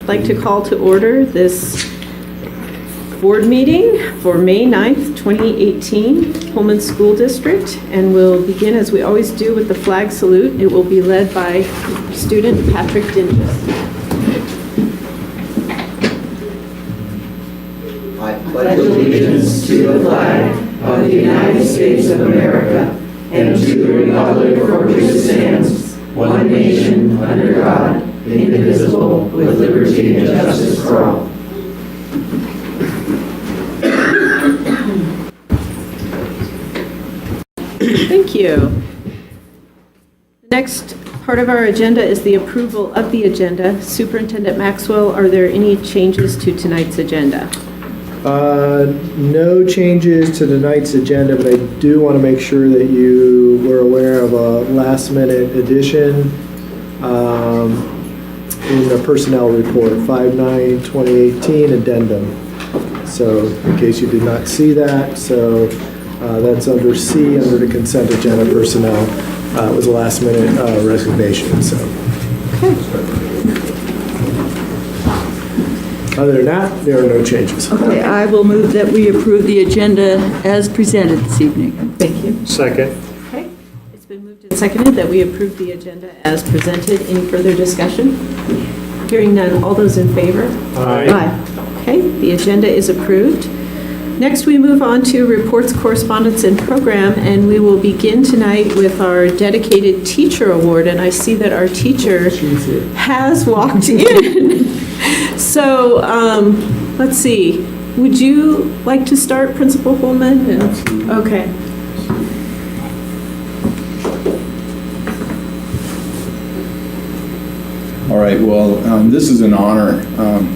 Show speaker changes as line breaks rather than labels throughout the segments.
I'd like to call to order this board meeting for May 9th, 2018, Pullman School District, and we'll begin as we always do with the flag salute. It will be led by student Patrick Dinges.
I pledge allegiance to the flag of the United States of America and to the republic for which it stands, one nation, under God, indivisible, with liberty and justice for all.
Thank you. The next part of our agenda is the approval of the agenda. Superintendent Maxwell, are there any changes to tonight's agenda?
No changes to tonight's agenda, but I do want to make sure that you were aware of a last-minute addition in the personnel report, 5/9/2018 addendum. So in case you did not see that, so that's under C, under the consent agenda personnel. It was a last-minute resignation, so.
Okay.
Other than that, there are no changes.
Okay, I will move that we approve the agenda as presented this evening.
Thank you.
Second.
Okay. It's been moved and seconded that we approve the agenda as presented. Any further discussion? Hearing none. All those in favor?
Aye.
Okay, the agenda is approved. Next, we move on to reports, correspondence, and program, and we will begin tonight with our dedicated teacher award, and I see that our teacher has walked in. So, let's see. Would you like to start, Principal Pullman? Okay.
All right, well, this is an honor.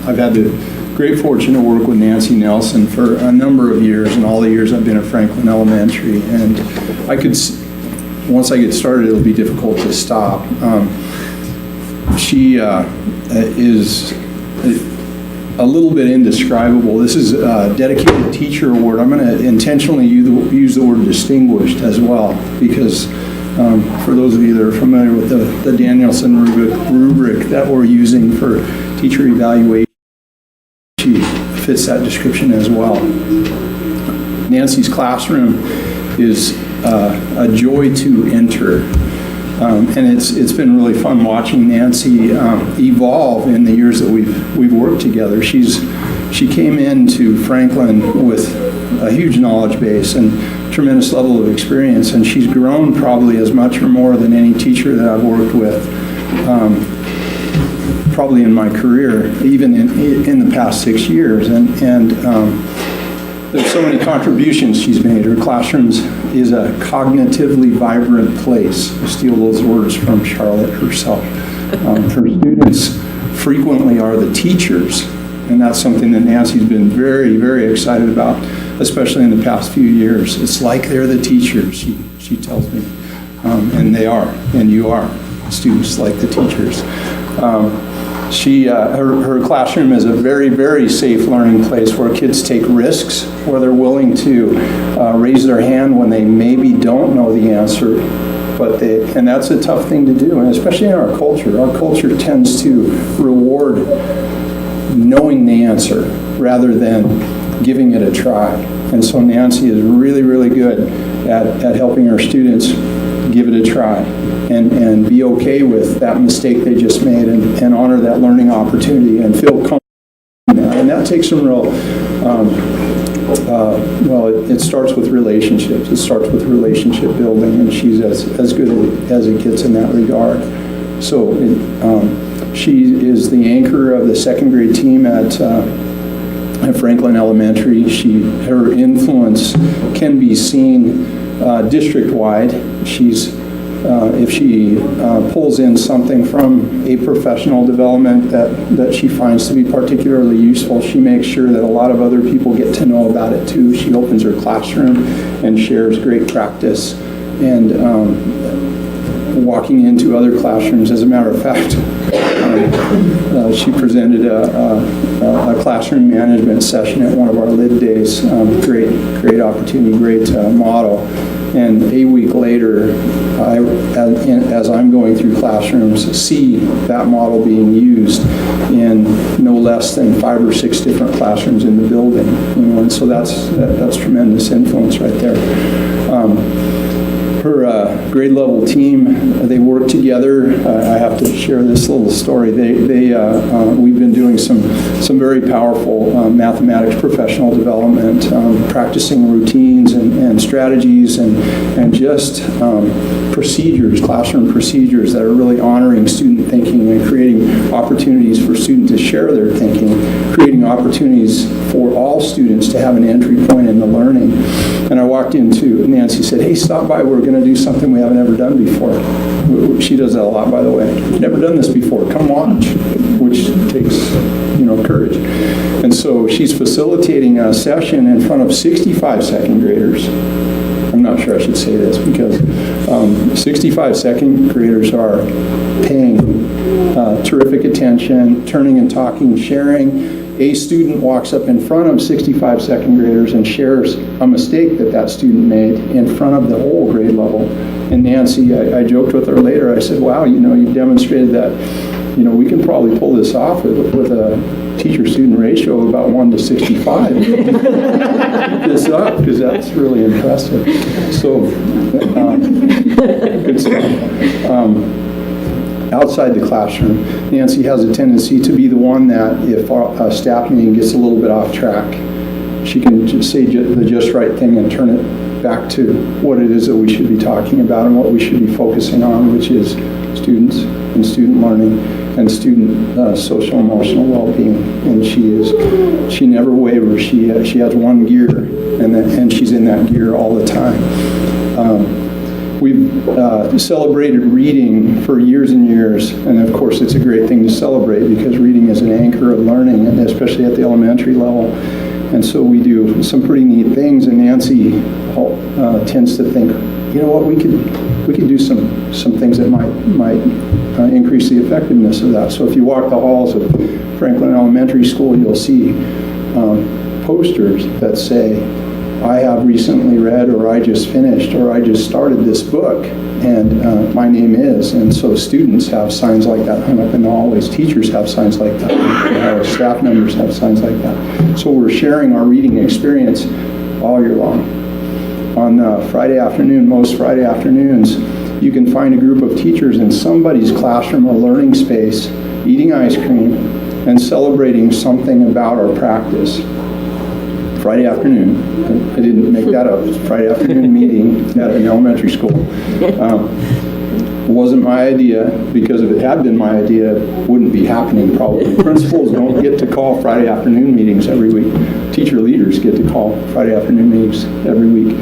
I've had the great fortune to work with Nancy Nelson for a number of years, and all the years I've been at Franklin Elementary, and once I get started, it'll be difficult to stop. She is a little bit indescribable. This is a dedicated teacher award. I'm going to intentionally use the word distinguished as well, because for those of you that are familiar with the Danielson rubric that we're using for teacher evaluation, she fits that description as well. Nancy's classroom is a joy to enter. And it's been really fun watching Nancy evolve in the years that we've worked together. She came into Franklin with a huge knowledge base and tremendous level of experience, and she's grown probably as much or more than any teacher that I've worked with, probably in my career, even in the past 6 years. And there's so many contributions she's made. Her classrooms is a cognitively vibrant place. I steal those words from Charlotte herself. Her students frequently are the teachers, and that's something that Nancy's been very, very excited about, especially in the past few years. It's like they're the teachers, she tells me, and they are, and you are, students like the teachers. Her classroom is a very, very safe learning place where kids take risks, where they're willing to raise their hand when they maybe don't know the answer, and that's a tough thing to do, and especially in our culture. Our culture tends to reward knowing the answer rather than giving it a try. And so Nancy is really, really good at helping her students give it a try and be okay with that mistake they just made and honor that learning opportunity and feel comfortable in that. And that takes some real, it starts with relationships. It starts with relationship building, and she's as good as it gets in that regard. So she is the anchor of the second grade team at Franklin Elementary. Her influence can be seen district-wide. If she pulls in something from a professional development that she finds to be particularly useful, she makes sure that a lot of other people get to know about it too. She opens her classroom and shares great practice and walking into other classrooms. As a matter of fact, She presented a classroom management session at one of our lid days. Great opportunity, great model. And a week later, as I'm going through classrooms, see that model being used in no less than 5 or 6 different classrooms in the building. And so that's tremendous influence right there. Her grade level team, they work together. I have to share this little story. We've been doing some very powerful mathematics professional development, practicing routines and strategies and just procedures, classroom procedures that are really honoring student thinking and creating opportunities for students to share their thinking, creating opportunities for all students to have an entry point in the learning. And I walked into, Nancy said, "Hey, stop by, we're going to do something we haven't ever done before." She does that a lot, by the way. "Never done this before, come watch," which takes, courage. And so she's facilitating a session in front of 65 second graders. I'm not sure I should say this because 65 second graders are paying terrific attention, turning and talking, sharing. A student walks up in front of 65 second graders and shares a mistake that student made in front of the whole grade level. And Nancy, I joked with her later, I said, "Wow, you've demonstrated that, we can probably pull this off with a teacher-student ratio of about 1 to 65. This up, because that's really impressive." So, good stuff. Outside the classroom, Nancy has a tendency to be the one that if a staff meeting gets a little bit off track, she can just say the just right thing and turn it back to what it is that we should be talking about and what we should be focusing on, which is students and student learning and student social emotional well-being. And she never wavers. She has one gear, and she's in that gear all the time. We've celebrated reading for years and years, and of course it's a great thing to celebrate because reading is an anchor of learning, and especially at the elementary level. And so we do some pretty neat things, and Nancy tends to think, we could do some things that might increase the effectiveness of that. So if you walk the halls of Franklin Elementary School, you'll see posters that say, "I have recently read," or "I just finished," or "I just started this book, and my name is." And so students have signs like that hung up in the hallways. Teachers have signs like that. Our staff members have signs like that. So we're sharing our reading experience all year long. On Friday afternoon, most Friday afternoons, you can find a group of teachers in somebody's classroom or learning space eating ice cream and celebrating something about our practice. Friday afternoon. I didn't make that up. It's Friday afternoon meeting at an elementary school. It wasn't my idea, because if it had been my idea, it wouldn't be happening probably. Principals don't get to call Friday afternoon meetings every week. Teacher leaders get to call Friday afternoon meetings every week.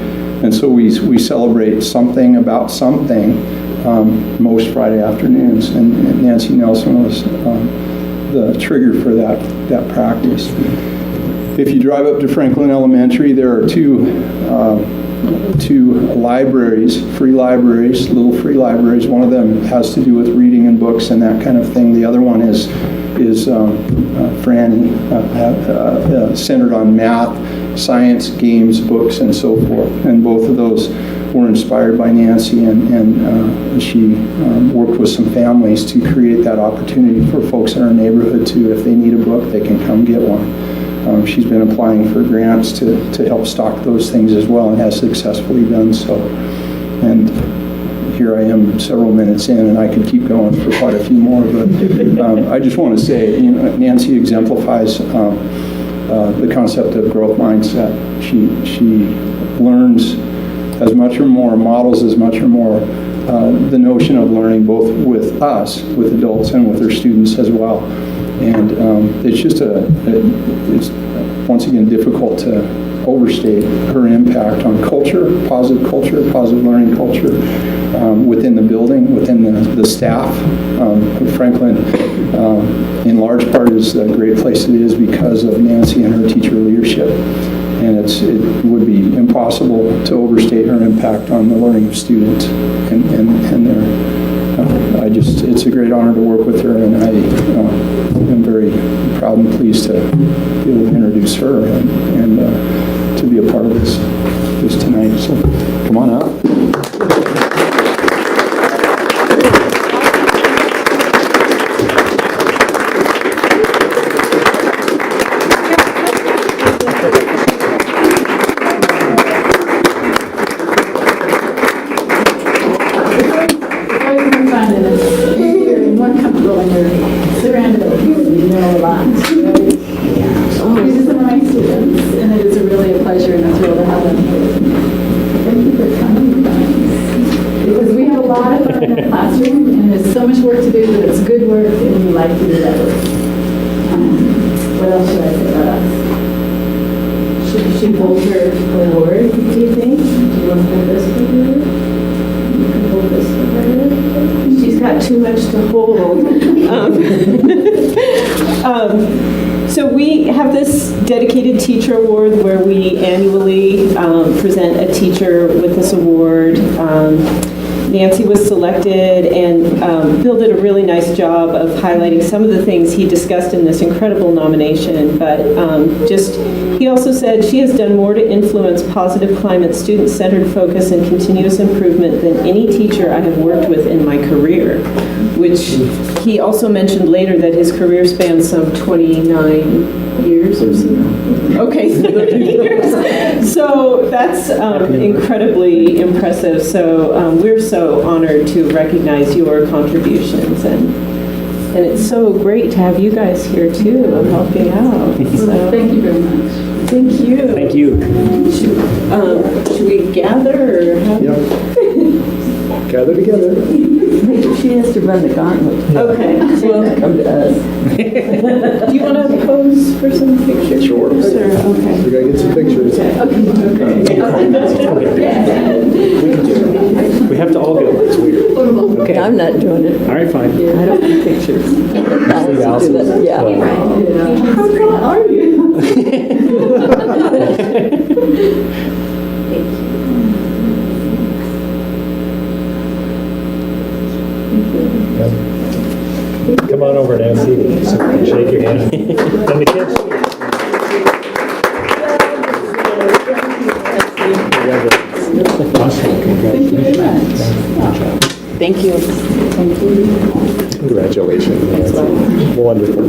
And so we celebrate something about something most Friday afternoons. And Nancy Nelson was the trigger for that practice. If you drive up to Franklin Elementary, there are two libraries, little free libraries. One of them has to do with reading and books and that kind of thing. The other one is Franny, centered on math, science, games, books, and so forth. And both of those were inspired by Nancy, and she worked with some families to create that opportunity for folks in our neighborhood to, if they need a book, they can come get one. She's been applying for grants to help stock those things as well, and has successfully done so. And here I am several minutes in, and I could keep going for quite a few more, but I just want to say, Nancy exemplifies the concept of growth mindset. She learns as much or more, models as much or more the notion of learning both with us, with adults, and with her students as well. And it's just it's once again difficult to overstate her impact on culture, positive learning culture within the building, within the staff. Franklin, in large part, is a great place it is because of Nancy and her teacher leadership. And it would be impossible to overstate her impact on the learning of students and their. it's a great honor to work with her, and I am very proud and pleased to be able to introduce her and to be a part of this tonight. So come on up.
Surrounded by people we know a lot. Right? These are some of my students, and it is really a pleasure and a thrill to have them here. Thank you for coming, guys. Because we have a lot of fun in the classroom, and there's so much work to do, but it's good work, and we like to do that work. What else should I say about us? Should she hold her award, do you think? Do you want to hold this for her? You can hold this for her.
She's got too much to hold. So we have this dedicated teacher award where we annually present a teacher with this award. Nancy was selected, and Bill did a really nice job of highlighting some of the things he discussed in this incredible nomination, but he also said she has done more to influence positive climate, student-centered focus, and continuous improvement than any teacher I have worked with in my career, which he also mentioned later that his career spans some 29 years or so. Okay, 30 years. So that's incredibly impressive. So we're so honored to recognize your contributions, and it's so great to have you guys here too, helping out. So,
Thank you very much.
thank you.
Thank you.
Should we gather? Or how?
Yep. Gather together.
She has to run the gauntlet.
Okay. Well,
Come to us.
do you want to pose for some pictures?
Sure.
Okay.
We gotta get some pictures.
We have to all go. It's weird. Okay.
I'm not doing it.
All right, fine.
I don't do pictures.
Allison.
Do that. Yeah.
How tall are you?
Come on over, Nancy. Shake your hand. And the kids. Awesome. Congratulations.
Thank you.
Congratulations, Nancy. Wonderful.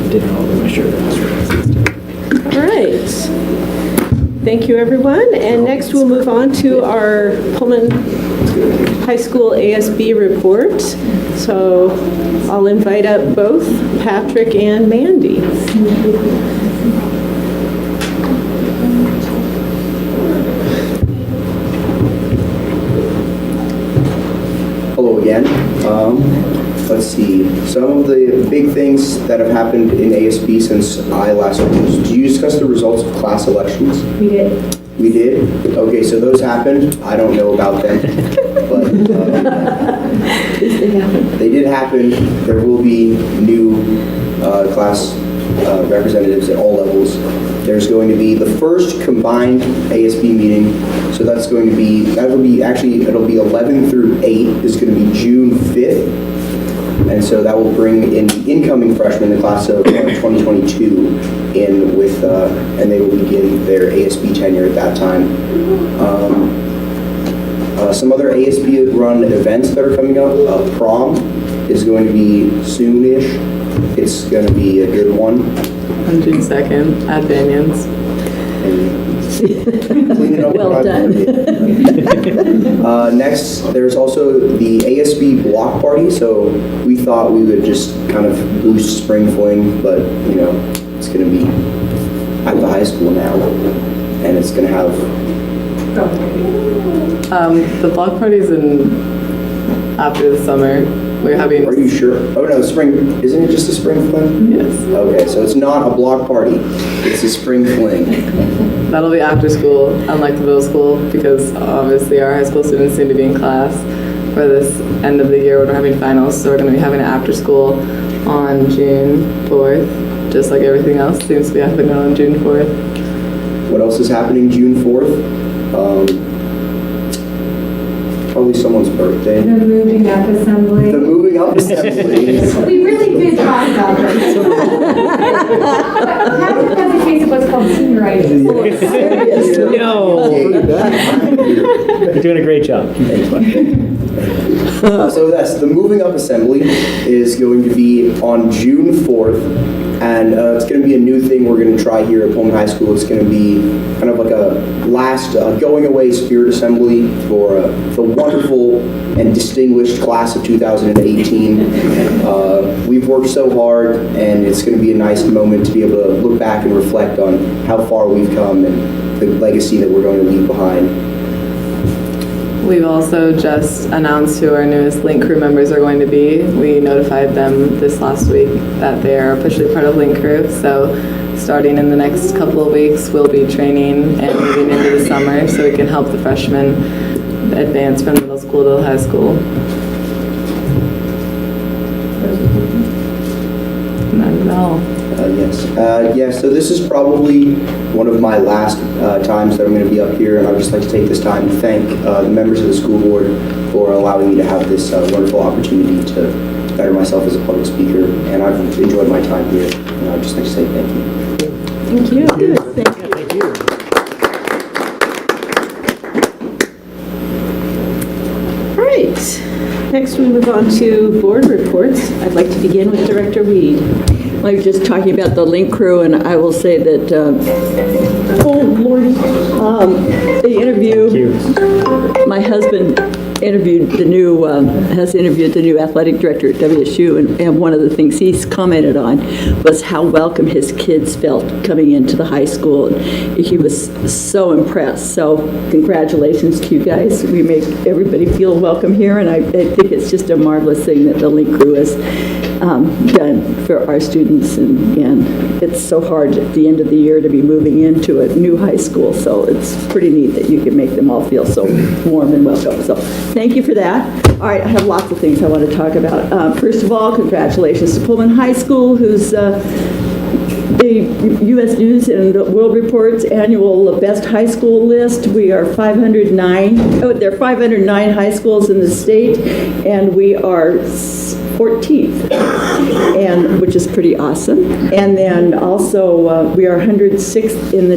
Didn't know my shirt.
All right. Thank you, everyone. And next we'll move on to our Pullman High School ASB report. So I'll invite up both Patrick and Mandy.
Hello again. Let's see. Some of the big things that have happened in ASB since I last posted. Did you discuss the results of class elections?
We did.
We did? Okay, so those happened. I don't know about them. But they did happen. There will be new class representatives at all levels. There's going to be the first combined ASB meeting. So that's going to be, it'll be 11 through 8 is going to be June 5th. And so that will bring in the incoming freshmen, the class of 2022, in with, and they will begin their ASB tenure at that time. Some other ASB-run events that are coming up. Prom is going to be soon-ish. It's going to be a good one.
On June 2nd at Banyan's.
Clean it up.
Well done.
Next, there's also the ASB block party. So we thought we would just kind of boost Spring Fling, but you know, it's going to be at the high school now, and it's going to have.
The block party's after the summer. We're having.
Are you sure? Oh no, spring. Isn't it just a Spring Fling?
Yes.
Okay, so it's not a block party. It's a Spring Fling.
That'll be after school, unlike the middle school, because obviously our high school students seem to be in class for this end of the year when we're having finals. So we're going to be having it after school on June 4th. just like everything else seems to be happening on June 4th.
What else is happening June 4th? Probably someone's birthday.
The moving up assembly.
The moving up assembly.
We really did talk about this. That's because in case of what's called senioritis.
No.
You're doing a great job.
So that's the moving up assembly is going to be on June 4th, and it's going to be a new thing we're going to try here at Pullman High School. It's going to be kind of like a last going away spirit assembly for the wonderful and distinguished class of 2018. We've worked so hard, and it's going to be a nice moment to be able to look back and reflect on how far we've come and the legacy that we're going to leave behind.
We've also just announced who our newest Link crew members are going to be. We notified them this last week that they are officially part of Link crew. So starting in the next couple of weeks, we'll be training and moving into the summer so we can help the freshmen advance from middle school to high school. Not at all.
Yes. So this is probably one of my last times that I'm going to be up here, and I'd just like to take this time to thank the members of the school board for allowing me to have this wonderful opportunity to better myself as a public speaker, and I've enjoyed my time here, and I'd just like to say thank you.
Thank you.
Thank you.
All right. Next, we move on to board reports. I'd like to begin with Director Weed.
I was just talking about the Link crew, and I will say that, the interview, my husband has interviewed the new athletic director at WSU, and one of the things he's commented on was how welcome his kids felt coming into the high school. He was so impressed. So congratulations to you guys. We make everybody feel welcome here, and I think it's just a marvelous thing that the Link crew has done for our students, and it's so hard at the end of the year to be moving into a new high school, so it's pretty neat that you can make them all feel so warm and welcome. So thank you for that. All right, I have lots of things I want to talk about. First of all, congratulations to Pullman High School, who's the U.S. News and World Report's annual Best High School list. We are 509. There are 509 high schools in the state, and we are 14th, and which is pretty awesome. And then also we are 1106th in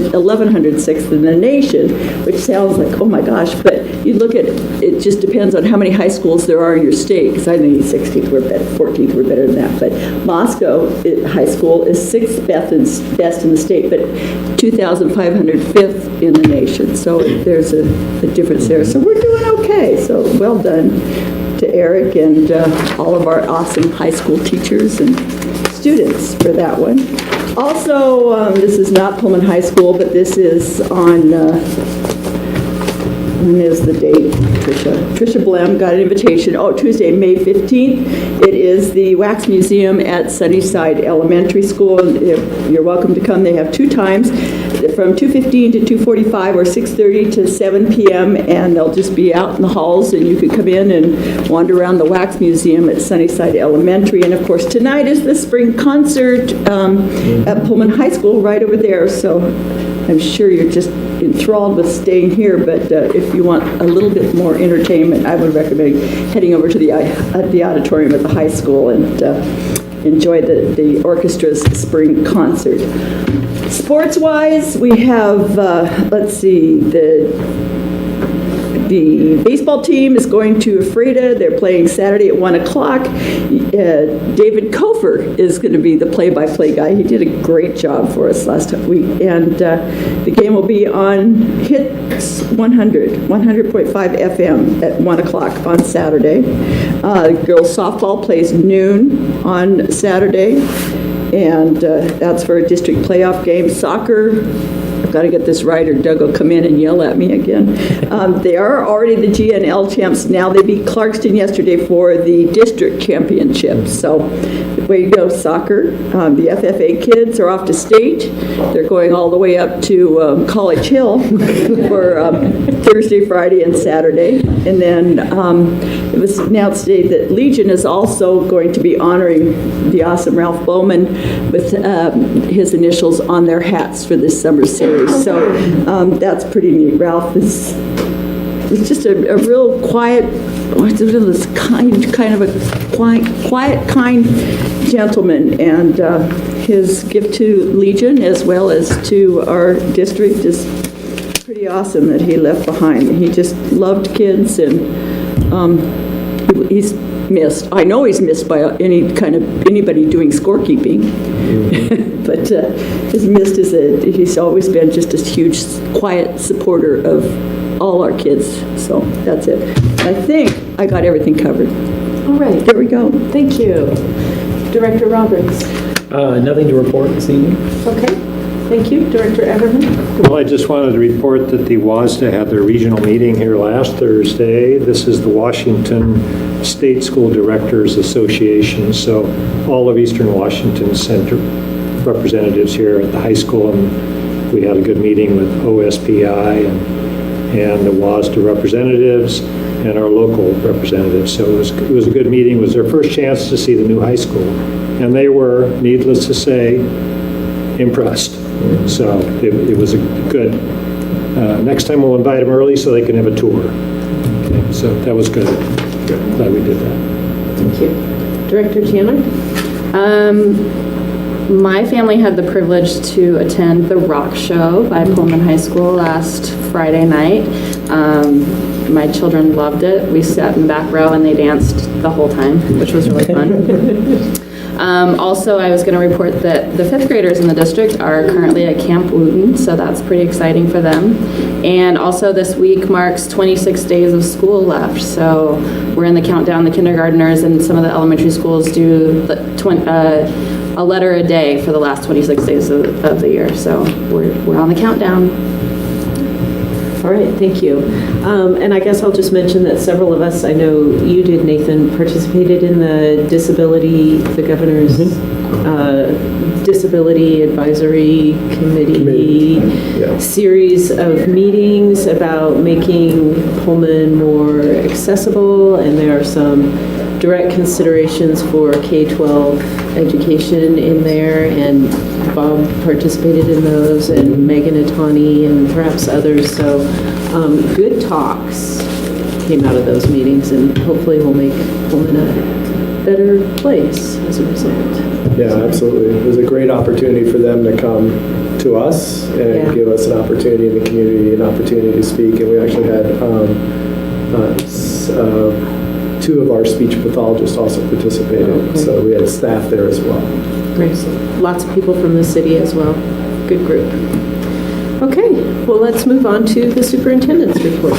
the nation, which sounds like, oh my gosh, but you look at it, just depends on how many high schools there are in your state, because I think 16th we're better, 14th we're better than that. But Moscow High School is 6th best in the state, but 2,505th in the nation. So there's a difference there. So we're doing okay. So well done to Eric and all of our awesome high school teachers and students for that one. Also, this is not Pullman High School, but this is on, when is the date, Tricia Blem got an invitation, Tuesday, May 15th. It is the Wax Museum at Sunnyside Elementary School. You're welcome to come. They have two times, from 2:15 to 2:45 or 6:30 to 7 p.m., and they'll just be out in the halls, and you can come in and wander around the Wax Museum at Sunnyside Elementary. And of course, tonight is the spring concert at Pullman High School right over there, so I'm sure you're just enthralled with staying here, but if you want a little bit more entertainment, I would recommend heading over to the auditorium at the high school and enjoy the orchestra's spring concert. Sports-wise, we have, let's see, the baseball team is going to Ephrata. They're playing Saturday at 1 o'clock. David Kofer is going to be the play-by-play guy. He did a great job for us last week. And the game will be on Hits 100.5 FM at 1 o'clock on Saturday. Girls softball plays noon on Saturday. And that's for a district playoff game. Soccer, got to get this right or Doug will come in and yell at me again. They are already the GNL champs now. They beat Clarkston yesterday for the district championship. So way to go, soccer. The FFA kids are off to state. They're going all the way up to College Hill for Thursday, Friday, and Saturday. And then it was announced today that Legion is also going to be honoring the awesome Ralph Bowman with his initials on their hats for this summer series. So that's pretty neat. Ralph is just a real quiet, kind of a quiet, kind gentleman, and his gift to Legion as well as to our district is pretty awesome that he left behind. He just loved kids, and he's missed. I know he's missed by anybody doing scorekeeping, but he's missed he's always been just a huge, quiet supporter of all our kids. So that's it. I think I got everything covered.
All right.
There we go.
Thank you. Director Roberts.
Nothing to report this evening.
Okay. Thank you. Director Everman.
Well, I just wanted to report that the WASDA had their regional meeting here last Thursday. This is the Washington State School Directors Association. So all of Eastern Washington sent representatives here at the high school, and we had a good meeting with OSPI and the WASDA representatives and our local representatives. So it was a good meeting. It was their first chance to see the new high school. And they were, needless to say, impressed. So it was a good, next time we'll invite them early so they can have a tour. Okay, so that was good. Glad we did that.
Thank you. Director Tanner.
My family had the privilege to attend the rock show by Pullman High School last Friday night. My children loved it. We sat in the back row and they danced the whole time, which was really fun. Also, I was going to report that the fifth graders in the district are currently at Camp Wooten, so that's pretty exciting for them. And also this week marks 26 days of school left, so we're in the countdown. The kindergartners and some of the elementary schools do a letter a day for the last 26 days of the year, so we're on the countdown.
All right, thank you. And I guess I'll just mention that several of us, I know you did, Nathan, participated in the governor's Disability Advisory Committee series of meetings about making Pullman more accessible, and there are some direct considerations for K-12 education in there, and Bob participated in those, and Megan Atani, and perhaps others. So good talks came out of those meetings, and hopefully we'll make Pullman a better place as a result.
Yeah, absolutely. It was a great opportunity for them to come to us and give us an opportunity in the community, an opportunity to speak. And we actually had two of our speech pathologists also participated. Okay. So we had staff there as well.
Great. Lots of people from the city as well. Good group. Okay, well, let's move on to the superintendent's report.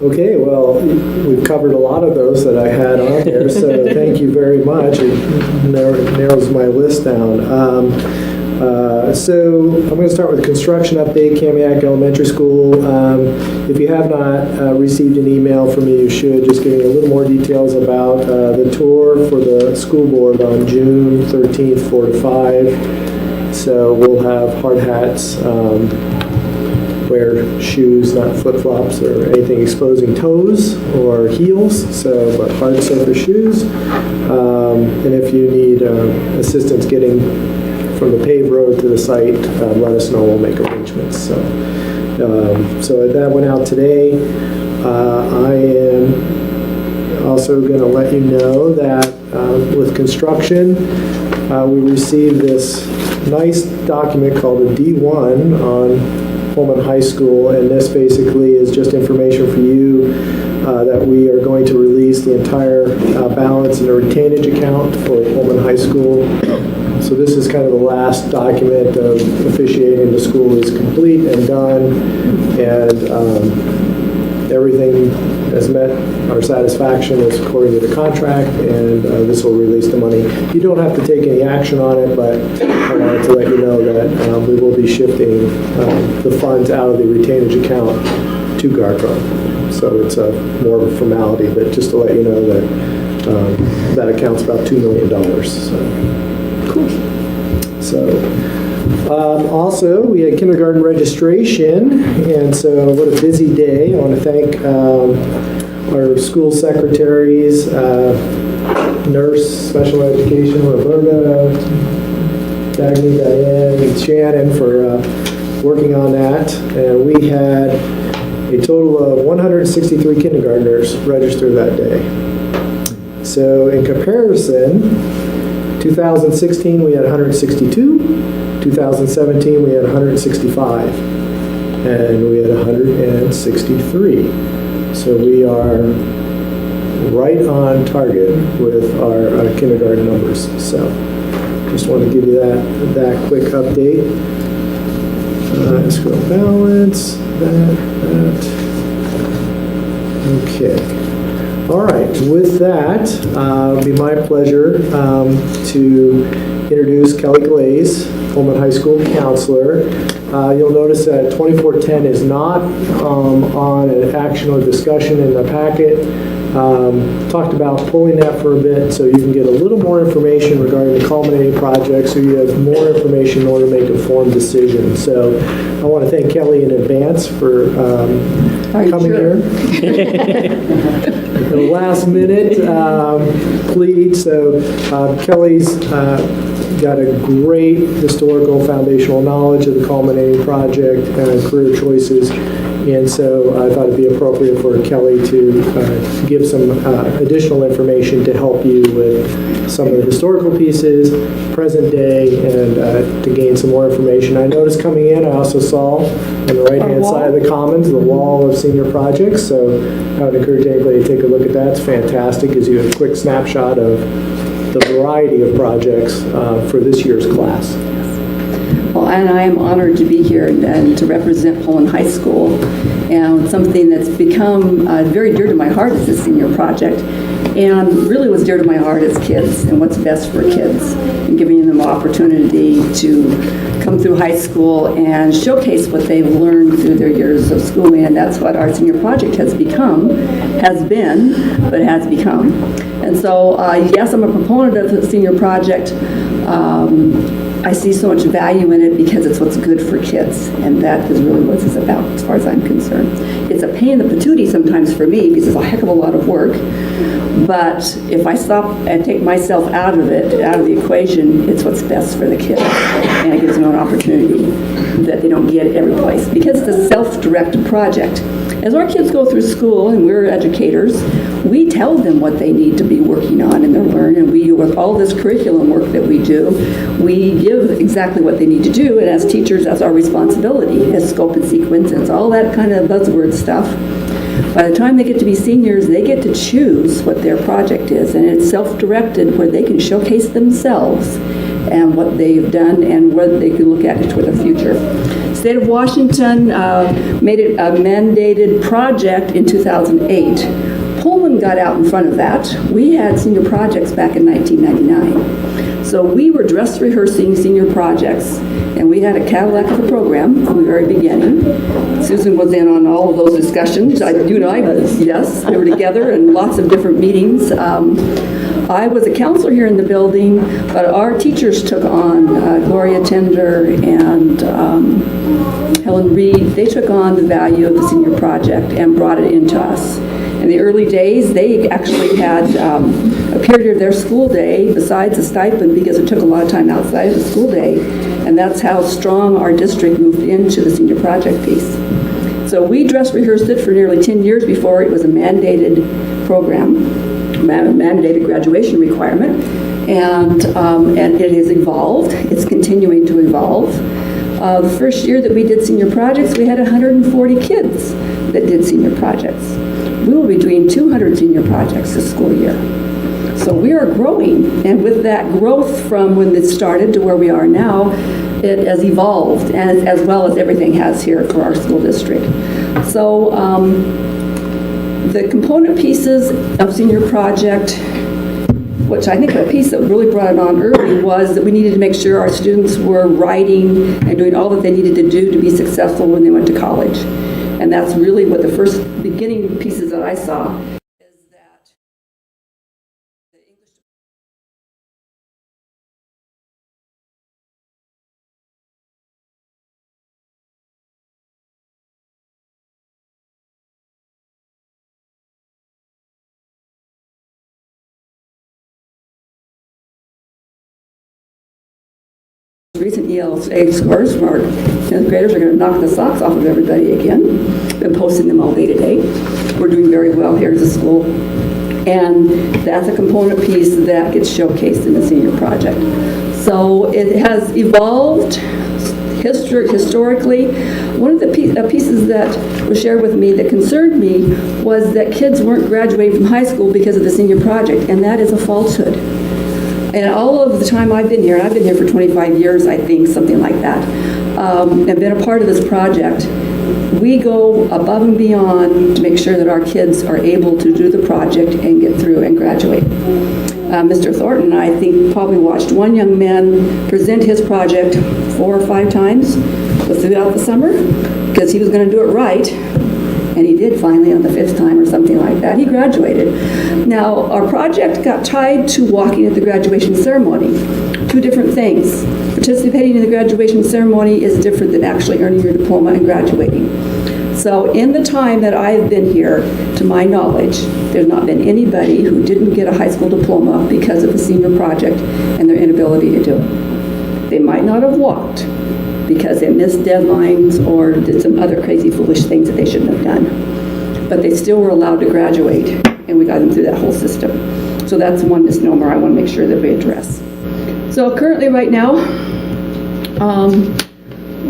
Okay, well, we've covered a lot of those that I had on there, so thank you very much. It narrows my list down. So I'm going to start with construction update, Kamiak Elementary School. If you have not received an email from me, you should, just giving a little more details about the tour for the school board on June 13th, 4 to 5. So we'll have hard hats, wear shoes, not flip-flops or anything exposing toes or heels, but hard surface shoes. And if you need assistance getting from the paved road to the site, let us know. We'll make arrangements. So that went out today. I am also going to let you know that with construction, we received this nice document called a D1 on Pullman High School, and this basically is just information for you that we are going to release the entire balance in a retainage account for Pullman High School. So this is kind of the last document of officiating the school is complete and done, and everything has met our satisfaction as according to the contract, and this will release the money. You don't have to take any action on it, but I wanted to let you know that we will be shifting the funds out of the retainage account to GARCO. So it's more of a formality, but just to let you know that that account's about $2 million. So, cool. So, also, we had kindergarten registration, and so what a busy day. I want to thank our school secretaries, nurse, special education, Roberta, Dagny, Diane, and Shannon for working on that. And we had a total of 163 kindergartners register that day. So in comparison, 2016 we had 162, 2017 we had 165, and we had 163. So we are right on target with our kindergarten numbers. So just want to give you that quick update. Escrow balance, that. Okay. All right, with that, it'll be my pleasure to introduce Kelly Glaze, Pullman High School counselor. You'll notice that 2410 is not on an action or discussion in the packet. Talked about pulling that for a bit so you can get a little more information regarding the culminating project, so you have more information in order to make informed decisions. So I want to thank Kelly in advance for coming here. The last minute plead. So Kelly's got a great historical foundational knowledge of the culminating project and career choices. And so I thought it'd be appropriate for Kelly to give some additional information to help you with some of the historical pieces, present day, and to gain some more information. I noticed coming in, I also saw on the right-hand side of the Commons, the wall of senior projects. So I would encourage anybody to take a look at that. It's fantastic. It gives you a quick snapshot of the variety of projects for this year's class.
Well, and I am honored to be here and to represent Pullman High School, and something that's become very dear to my heart is the senior project, and really what's dear to my heart is kids and what's best for kids, and giving them an opportunity to come through high school and showcase what they've learned through their years of schooling, and that's what our senior project has become, has become. And so, yes, I'm a proponent of the senior project. I see so much value in it because it's what's good for kids, and that is really what it's about as far as I'm concerned. It's a pain in the patootie sometimes for me because it's a heck of a lot of work, but if I stop and take myself out of it, out of the equation, it's what's best for the kids, and it gives them an opportunity that they don't get every place because it's a self-directed project. As our kids go through school, and we're educators, we tell them what they need to be working on in their learn, and we, with all this curriculum work that we do, we give exactly what they need to do, and as teachers, that's our responsibility, as scope and sequence, and all that kind of buzzword stuff. By the time they get to be seniors, they get to choose what their project is, and it's self-directed where they can showcase themselves and what they've done and what they can look at for the future. State of Washington made it a mandated project in 2008. Pullman got out in front of that. We had senior projects back in 1999. So we were dress rehearsing senior projects, and we had a Cadillac of a program from the very beginning. Susan was in on all of those discussions. Yes, we were together in lots of different meetings. I was a counselor here in the building, but our teachers took on, Gloria Tender and Helen Reed, they took on the value of the senior project and brought it into us. In the early days, they actually had a period of their school day besides a stipend because it took a lot of time outside of the school day, and that's how strong our district moved into the senior project piece. So we dress rehearsed it for nearly 10 years before it was a mandated program, mandated graduation requirement, and it has evolved. It's continuing to evolve. The first year that we did senior projects, we had 140 kids that did senior projects. We will be doing 200 senior projects this school year. So we are growing, and with that growth from when it started to where we are now, it has evolved, and as well as everything has here for our school district. So
The component pieces of senior project, which I think a piece that really brought it on early, was that we needed to make sure our students were writing and doing all that they needed to do to be successful when they went to college. And that's really what the first beginning pieces that I saw. Recent ELA scores from our 10th graders are going to knock the socks off of everybody again. Been posting them all day today. We're doing very well here at the school. And that's a component piece that gets showcased in the senior project. So it has evolved historically. One of the pieces that was shared with me that concerned me was that kids weren't graduating from high school because of the senior project, and that is a falsehood. And all of the time I've been here, and I've been here for 25 years, I think, something like that, and been a part of this project, we go above and beyond to make sure that our kids are able to do the project and get through and graduate. Mr. Thornton, I think, probably watched one young man present his project 4 or 5 times throughout the summer because he was going to do it right. And he did finally on the 5th time or something like that. He graduated. Now, our project got tied to walking at the graduation ceremony. 2 different things. Participating in the graduation ceremony is different than actually earning your diploma and graduating. So in the time that I've been here, to my knowledge, there's not been anybody who didn't get a high school diploma because of the senior project and their inability to do it. They might not have walked because they missed deadlines or did some other crazy, foolish things that they shouldn't have done. But they still were allowed to graduate, and we got them through that whole system. So that's one misnomer I want to make sure that we address. So currently, right now,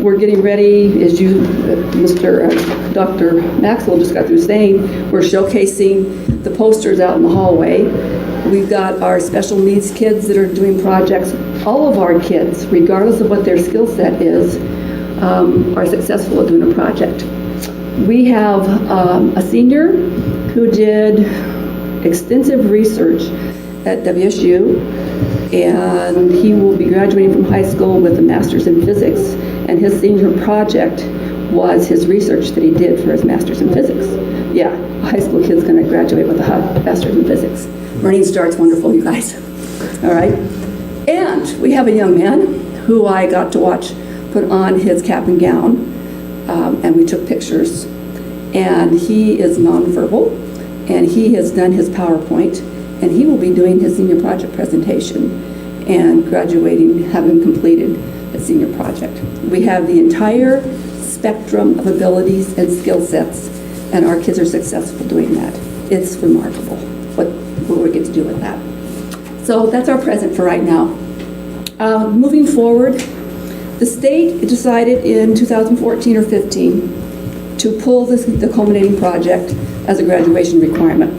we're getting ready, as Dr. Maxwell just got through saying, we're showcasing the posters out in the hallway. We've got our special needs kids that are doing projects. All of our kids, regardless of what their skill set is, are successful at doing a project. We have a senior who did extensive research at WSU, and he will be graduating from high school with a master's in physics, and his senior project was his research that he did for his master's in physics. Yeah, a high school kid's going to graduate with a master's in physics. Running starts wonderful, you guys. All right. And we have a young man who I got to watch put on his cap and gown, and we took pictures. And he is nonverbal, and he has done his PowerPoint, and he will be doing his senior project presentation and graduating, having completed a senior project. We have the entire spectrum of abilities and skill sets, and our kids are successful doing that. It's remarkable what we get to do with that. So that's our present for right now. Moving forward, the state decided in 2014 or 15 to pull the culminating project as a graduation requirement.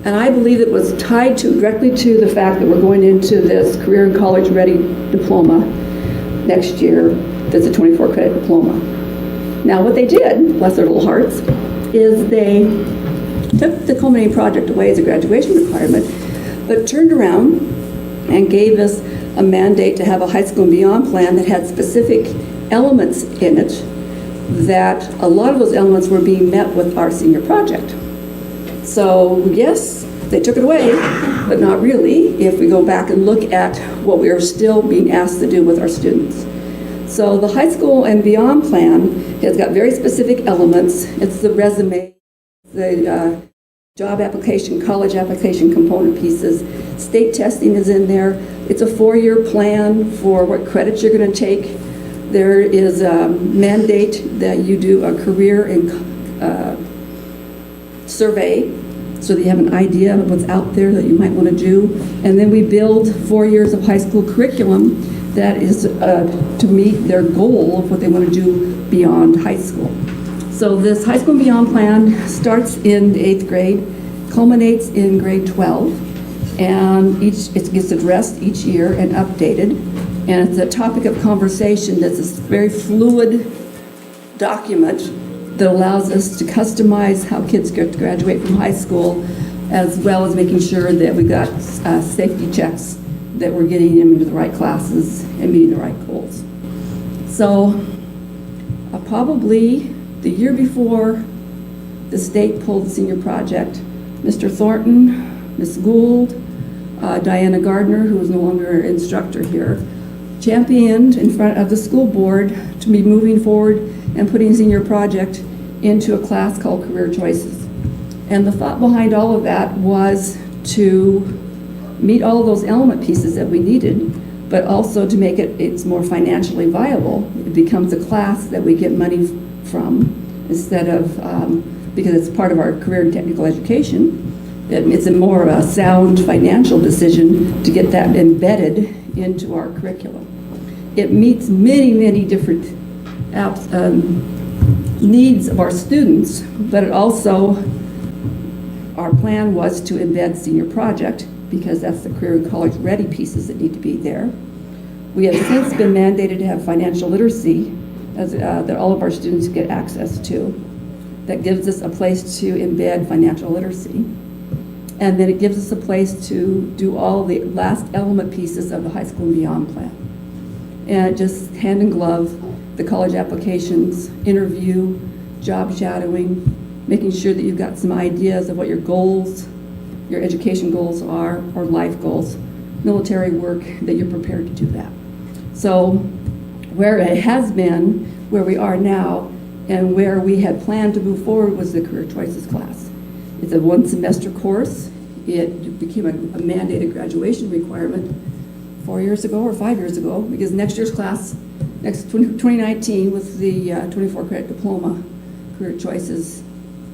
And I believe it was tied directly to the fact that we're going into this career and college ready diploma next year. That's a 24 credit diploma. Now what they did, bless their little hearts, is they took the culminating project away as a graduation requirement, but turned around and gave us a mandate to have a high school and beyond plan that had specific elements in it, that a lot of those elements were being met with our senior project. So yes, they took it away, but not really if we go back and look at what we are still being asked to do with our students. So the high school and beyond plan has got very specific elements. It's the resume, the job application, college application component pieces. State testing is in there. It's a 4-year plan for what credits you're going to take. There is a mandate that you do a career and survey so that you have an idea of what's out there that you might want to do. And then we build 4 years of high school curriculum that is to meet their goal of what they want to do beyond high school. So this high school and beyond plan starts in the 8th grade, culminates in grade 12, and it gets addressed each year and updated. And it's a topic of conversation that's a very fluid document that allows us to customize how kids get to graduate from high school, as well as making sure that we got safety checks, that we're getting them into the right classes and meeting the right goals. So probably the year before the state pulled the senior project, Mr. Thornton, Ms. Gould, Diana Gardner, who is no longer an instructor here, championed in front of the school board to be moving forward and putting senior project into a class called Career Choices. And the thought behind all of that was to meet all of those element pieces that we needed, but also to make it's more financially viable. It becomes a class that we get money from instead of, because it's part of our career and technical education, it's a more of a sound financial decision to get that embedded into our curriculum. It meets many, many different needs of our students, but it also, our plan was to embed senior project because that's the career and college ready pieces that need to be there. We have since been mandated to have financial literacy that all of our students get access to. That gives us a place to embed financial literacy. And then it gives us a place to do all the last element pieces of the high school and beyond plan. And just hand in glove, the college applications, interview, job shadowing, making sure that you've got some ideas of what your goals, your education goals are, or life goals, military work, that you're prepared to do that. So where it has been, where we are now, and where we had planned to move forward was the Career Choices class. It's a one semester course. It became a mandated graduation requirement 4 years ago or 5 years ago, because next year's class, 2019 with the 24 credit diploma, Career Choices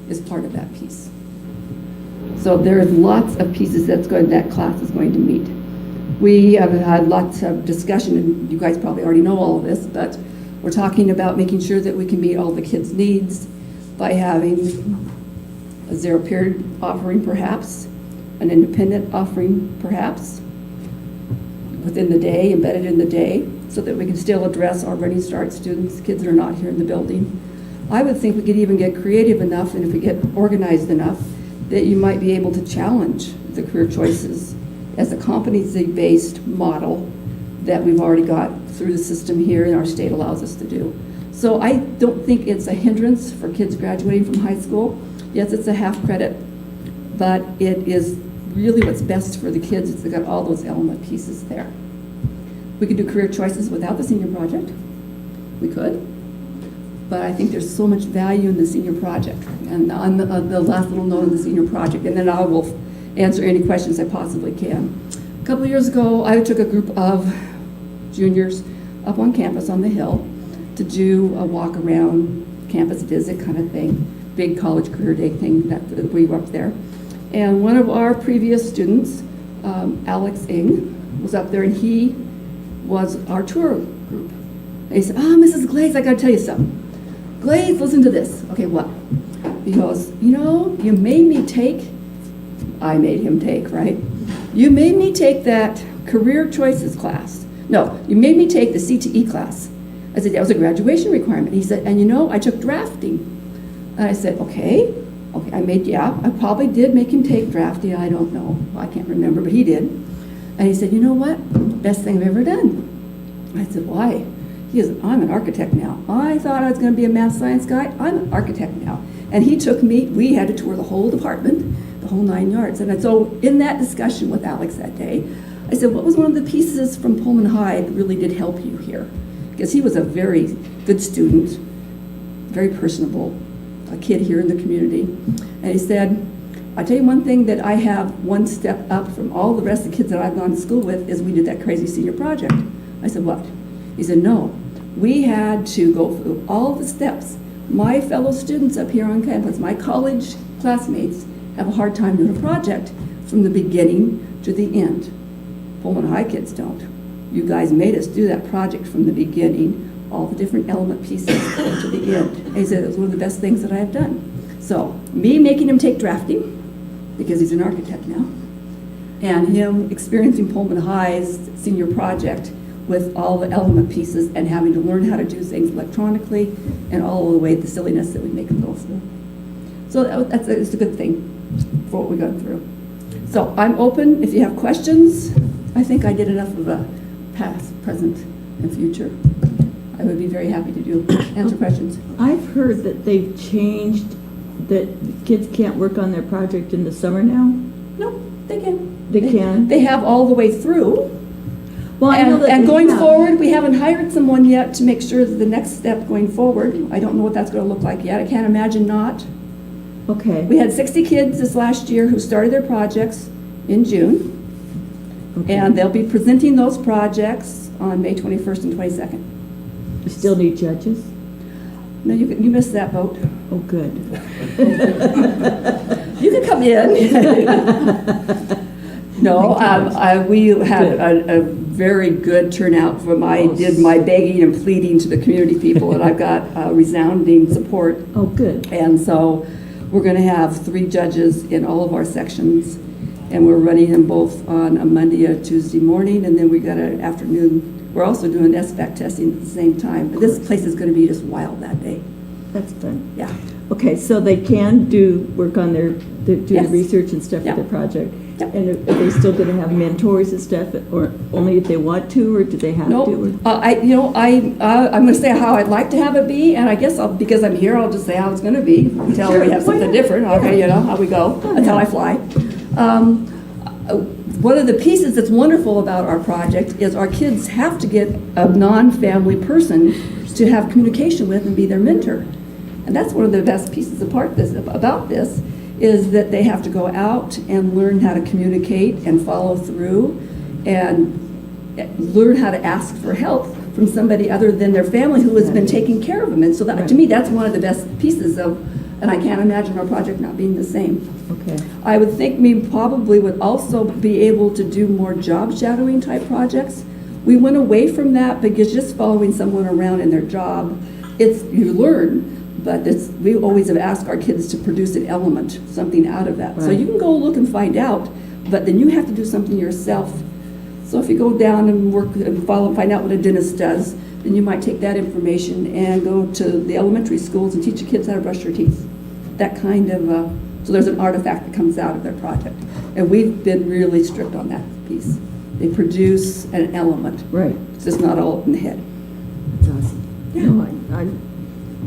is part of that piece. So there's lots of pieces that class is going to meet. We have had lots of discussion, and you guys probably already know all of this, but we're talking about making sure that we can meet all the kids' needs by having a zero period offering perhaps, an independent offering perhaps, within the day, embedded in the day, so that we can still address our Running Start students, kids that are not here in the building. I would think we could even get creative enough, and if we get organized enough, that you might be able to challenge the Career Choices as a competency-based model that we've already got through the system here and our state allows us to do. So I don't think it's a hindrance for kids graduating from high school. Yes, it's a half credit, but it is really what's best for the kids. It's got all those element pieces there. We could do Career Choices without the senior project. We could. But I think there's so much value in the senior project. And on the last little note on the senior project, and then I will answer any questions I possibly can. A couple of years ago, I took a group of juniors up on campus on the hill to do a walk around campus visit kind of thing, big college career day thing that we were up there. And one of our previous students, Alex Ng, was up there, and he was our tour group. And he said, Mrs. Glaze, I gotta tell you something. Glaze, listen to this. Okay, what? He goes, you made me take, I made him take, right? You made me take that Career Choices class. No, you made me take the CTE class. I said, that was a graduation requirement. He said, and I took drafting. And I said, okay, I probably did make him take drafting. I don't know, I can't remember, but he did. And he said, you know what? Best thing I've ever done. I said, why? He goes, I'm an architect now. I thought I was going to be a math science guy. I'm an architect now. And he took me, we had to tour the whole department, the whole 9 yards. And so in that discussion with Alex that day, I said, what was one of the pieces from Pullman High that really did help you here? Because he was a very good student, very personable, a kid here in the community. And he said, I'll tell you one thing that I have one step up from all the rest of the kids that I've gone to school with is we did that crazy senior project. I said, what? He said, no, we had to go through all the steps. My fellow students up here on campus, my college classmates, have a hard time doing a project from the beginning to the end. Pullman High kids don't. You guys made us do that project from the beginning, all the different element pieces to the end. And he said it was one of the best things that I have done. So me making him take drafting, because he's an architect now, and him experiencing Pullman High's senior project with all the element pieces and having to learn how to do things electronically and all the way the silliness that we make them go through. So it's a good thing for what we go through. So I'm open if you have questions. I think I did enough of a past, present, and future. I would be very happy to answer questions.
I've heard that they've changed, that kids can't work on their project in the summer now?
No, they can.
They can?
They have all the way through.
Well, I know that
And
they
going
have.
forward, we haven't hired someone yet to make sure that the next step going forward, I don't know what that's going to look like yet. I can't imagine not.
Okay.
We had 60 kids this last year who started their projects in June,
Okay.
and they'll be presenting those projects on May 21st and 22nd.
You still need judges?
No, you missed that vote.
Oh, good.
You can come in. No, we had a very good turnout from, I did my begging and pleading to the community people, and I've got resounding support.
Oh, good.
And so we're going to have 3 judges in all of our sections, and we're running them both on a Monday or Tuesday morning, and then we got an afternoon. We're also doing SBAC testing at the same time. But this place is going to be just wild that day.
That's fun.
Yeah.
Okay, so they can work on do
Yes.
research and stuff
Yeah.
with their project?
Yeah.
And are they still going to have mentors and stuff, or only if they want to, or do they have
No,
to?
I'm going to say how I'd like to have it be, and I guess because I'm here, I'll just say how it's going to be until
Sure,
we have
why
something
not?
different. Okay, how we go. That's how I fly. One of the pieces that's wonderful about our project is our kids have to get a non-family person to have communication with and be their mentor. And that's one of the best pieces about this is that they have to go out and learn how to communicate and follow through and learn how to ask for help from somebody other than their family who has been taking care of them. And so that, to me, that's one of the best pieces and I can't imagine our project not being the same.
Okay.
I would think we probably would also be able to do more job shadowing type projects. We went away from that because just following someone around in their job, you learn, but we always have asked our kids to produce an element, something out of that. So
Right.
you can go look and find out, but then you have to do something yourself. So if you go down and work and find out what a dentist does, then you might take that information and go to the elementary schools and teach the kids how to brush their teeth. That kind of, so there's an artifact that comes out of their project. And we've been really strict on that piece. They produce an element.
Right.
It's just not all up in the head.
That's awesome.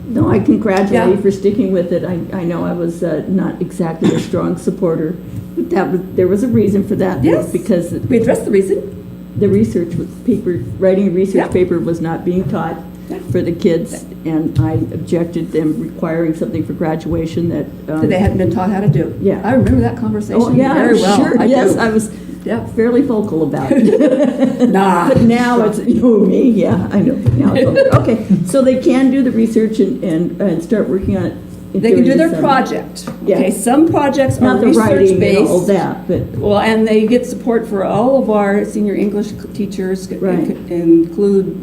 No, I congratulate you for sticking with it. I know I was not exactly a strong supporter, but there was a reason for that.
Yes.
Because
We addressed the reason.
the writing a research
Yeah.
paper was not being taught
Yeah.
for the kids, and I objected them requiring something for graduation that.
That they hadn't been taught how to do.
Yeah.
I remember that conversation
Oh, yeah,
very well.
sure,
I
yes,
do.
I was
Yeah.
fairly vocal about it.
Nah.
But now it's, me, yeah, I know. Now it's over. Okay, so they can do the research and start working on it.
They can
during
do
the
their
summer.
project.
Yeah.
Okay, some projects are
Not the writing and all
research-based.
that, but,
Well, and they get support for all of our senior English teachers,
Right.
include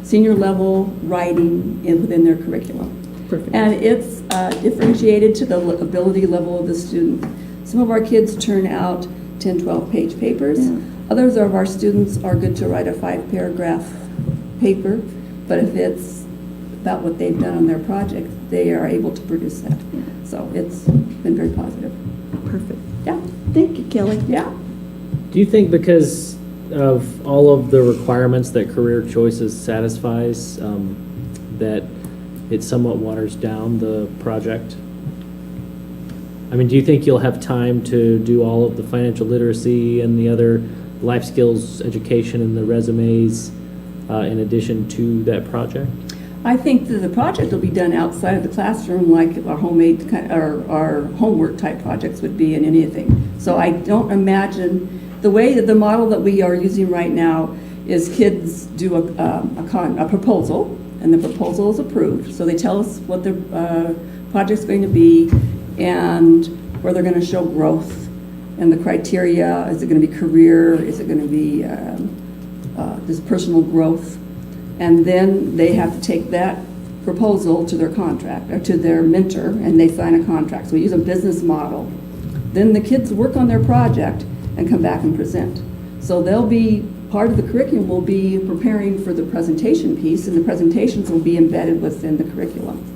senior level writing within their curriculum.
perfect.
And it's differentiated to the ability level of the student. Some of our kids turn out 10, 12-page papers.
Yeah.
Others of our students are good to write a 5-paragraph paper, but if it's about what they've done on their project, they are able to produce that. So it's been very positive.
Perfect.
Yeah,
Thank you, Kelly.
yeah.
Do you think because of all of the requirements that Career Choices satisfies, that it somewhat waters down the project? I mean, do you think you'll have time to do all of the financial literacy and the other life skills education and the resumes in addition to that project?
I think that the project will be done outside of the classroom, like our homemade, or our homework type projects would be in anything. So I don't imagine, the way that the model that we are using right now is kids do a proposal, and the proposal is approved. So they tell us what the project's going to be and where they're going to show growth and the criteria. Is it going to be career? Is it going to be this personal growth? And then they have to take that proposal to their contract, or to their mentor, and they sign a contract. So we use a business model. Then the kids work on their project and come back and present. So they'll be part of the curriculum will be preparing for the presentation piece, and the presentations will be embedded within the curriculum.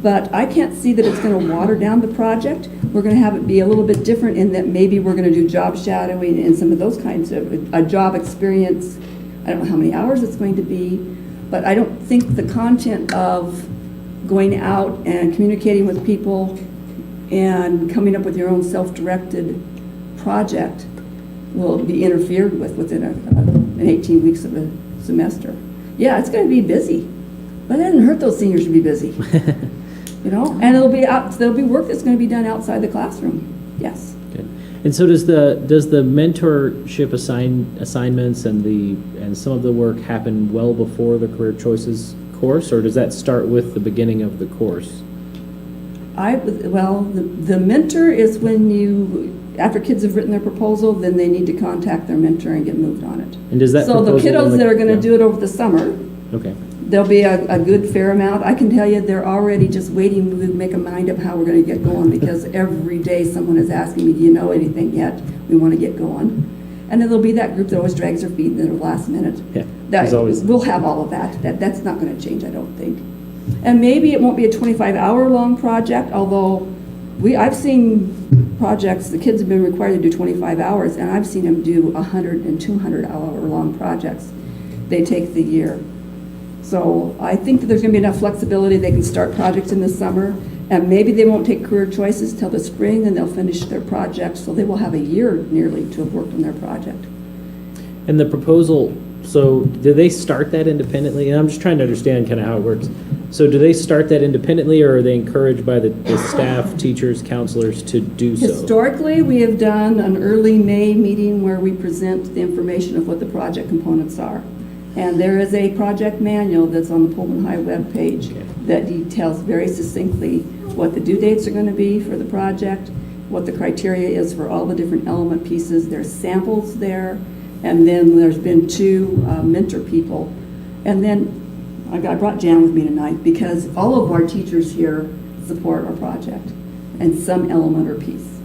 But I can't see that it's going to water down the project. We're going to have it be a little bit different in that maybe we're going to do job shadowing and some of those kinds of, a job experience. I don't know how many hours it's going to be, but I don't think the content of going out and communicating with people and coming up with your own self-directed project will be interfered with within an 18 weeks of a semester. Yeah, it's going to be busy, but it doesn't hurt those seniors to be busy. You know, and there'll be work that's going to be done outside the classroom. Yes.
Good. And so does the mentorship assignments and some of the work happen well before the career choices course, or does that start with the beginning of the course?
The mentor is when after kids have written their proposal, then they need to contact their mentor and get moved on it.
And does that
so the kiddos that are going to do it over the summer?
Okay.
There'll be a good fair amount. I can tell you they're already just waiting to make a mind up how we're going to get going, because every day someone is asking me, do you know anything yet? We want to get going. And then there'll be that group that always drags their feet in the last minute.
Yeah,
we'll have all of that. That's not going to change, I don't think. And maybe it won't be a 25-hour long project, although I've seen projects, the kids have been required to do 25 hours, and I've seen them do 100 and 200-hour long projects. They take the year. So I think that there's going to be enough flexibility. They can start projects in the summer, and maybe they won't take career choices till the spring, and they'll finish their project, so they will have a year nearly to have worked on their project.
And the proposal, so do they start that independently? And I'm just trying to understand kind of how it works. So do they start that independently, or are they encouraged by the staff, teachers, counselors to do so?
Historically, we have done an early May meeting where we present the information of what the project components are. And there is a project manual that's on the Pullman High webpage that details very succinctly what the due dates are going to be for the project, what the criteria is for all the different element pieces. There's samples there, and then there's been 2 mentor people. And then I brought Jan with me tonight because all of our teachers here support our project and some element or piece.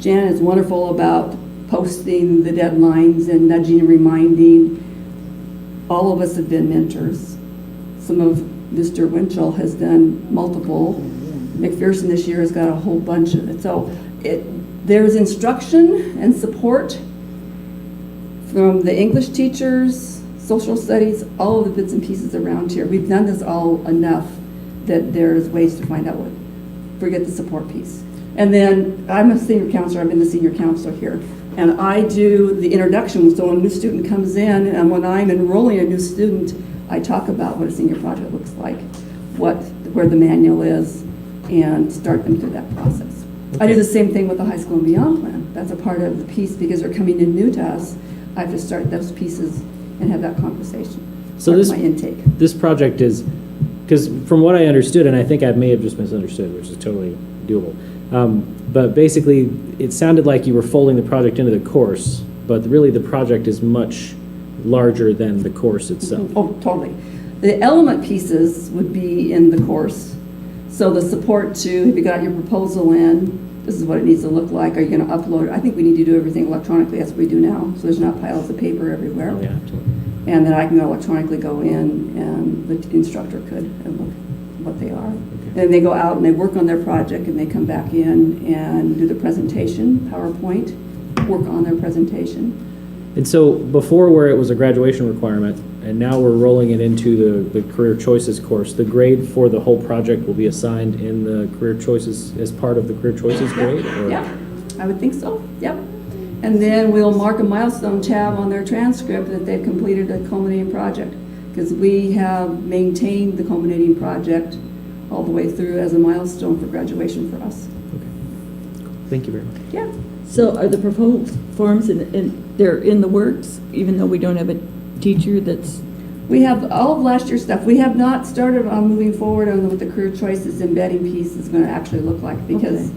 Jan is wonderful about posting the deadlines and nudging and reminding. All of us have been mentors. Some of Mr. Winchell has done multiple. McPherson this year has got a whole bunch of it. So there's instruction and support from the English teachers, social studies, all of the bits and pieces around here. We've done this all enough that there's ways to find out forget the support piece. And then I'm a senior counselor. I've been the senior counselor here. And I do the introduction, so when a new student comes in, and when I'm enrolling a new student, I talk about what a senior project looks like, where the manual is, and start them through that process. Okay. I do the same thing with the high school and beyond plan. That's a part of the piece, because they're coming in new to us. I have to start those pieces and have that conversation.
So
my intake.
This project is, because from what I understood, and I think I may have just misunderstood, which is totally doable, but basically it sounded like you were folding the project into the course, but really the project is much larger than the course itself.
Oh, totally. The element pieces would be in the course. So the support to, have you got your proposal in? This is what it needs to look like. Are you going to upload it? I think we need to do everything electronically. That's what we do now. So there's not piles of paper everywhere.
Oh, yeah, absolutely.
And then I can electronically go in, and the instructor could, and look what they are. Okay. And they go out and they work on their project, and they come back in and do the presentation, PowerPoint, work on their presentation.
And so before, where it was a graduation requirement, and now we're rolling it into the Career Choices course, the grade for the whole project will be assigned in the Career Choices as part of the Career Choices grade? Or?
Yeah, I would think so, yep. And then we'll mark a milestone tab on their transcript that they've completed a culminating project, because we have maintained the culminating project all the way through as a milestone for graduation for us.
Okay. Cool. Thank you very much.
Yeah.
So are the proposed forms, they're in the works, even though we don't have a teacher that's...
We have all of last year's stuff. We have not started on moving forward on what the career choices embedding piece is going to actually look like, because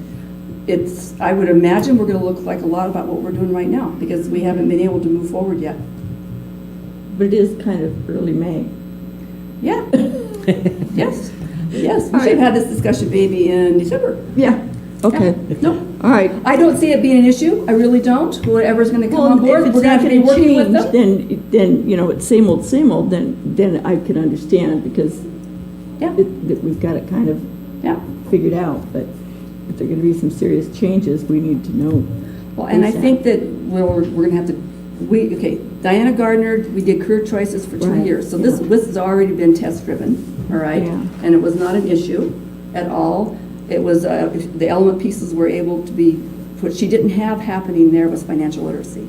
it's, I would imagine we're going to look like a lot about what we're doing right now, because we haven't been able to move forward yet.
But it is kind of early May.
Yeah. Yes. Yes. We should have had this discussion maybe in December.
Yeah. Okay.
No,
All right.
I don't see it being an issue. I really don't. Whoever's going to come on
Well,
board,
if
we're
it's
going
not
to be
going to
working with them.
change, then, you know, it's same old, then I can understand because
Yeah.
that we've got it kind of
Yeah.
figured out. But if there are going to be some serious changes, we need to know.
Well, and I
ASAP.
think that we're going to have to, okay, Diana Gardner, we did career choices for 2
Right,
years. So this has already been test-driven, all right?
Yeah.
And it was not an issue at all. It was, the element pieces were able to be, what she didn't have happening there was financial literacy,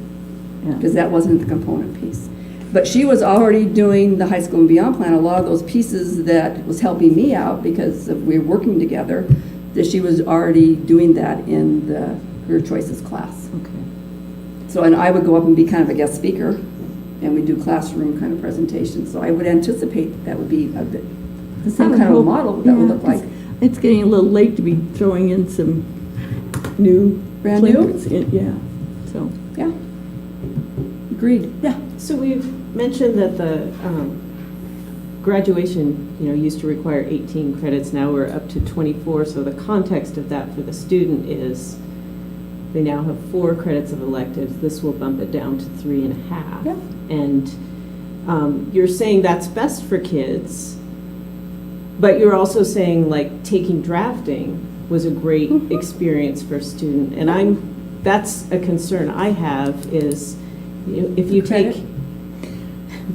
Yeah.
because that wasn't the component piece. But she was already doing the high school and beyond plan, a lot of those pieces that was helping me out because of we were working together, that she was already doing that in the career choices class.
Okay.
So, and I would go up and be kind of a guest speaker, and we do classroom kind of presentations. So I would anticipate that would be a bit, the same kind of model that would look like.
It's getting a little late to be throwing in some new.
Brand new?
placards in. Yeah, so.
Yeah. Agreed. Yeah.
So we've mentioned that the graduation, used to require 18 credits. Now we're up to 24. So the context of that for the student is they now have 4 credits of electives. This will bump it down to 3.5.
Yeah.
And you're saying that's best for kids, but you're also saying like taking drafting was a great experience for a student. And that's a concern I have is, if you
Credit.
take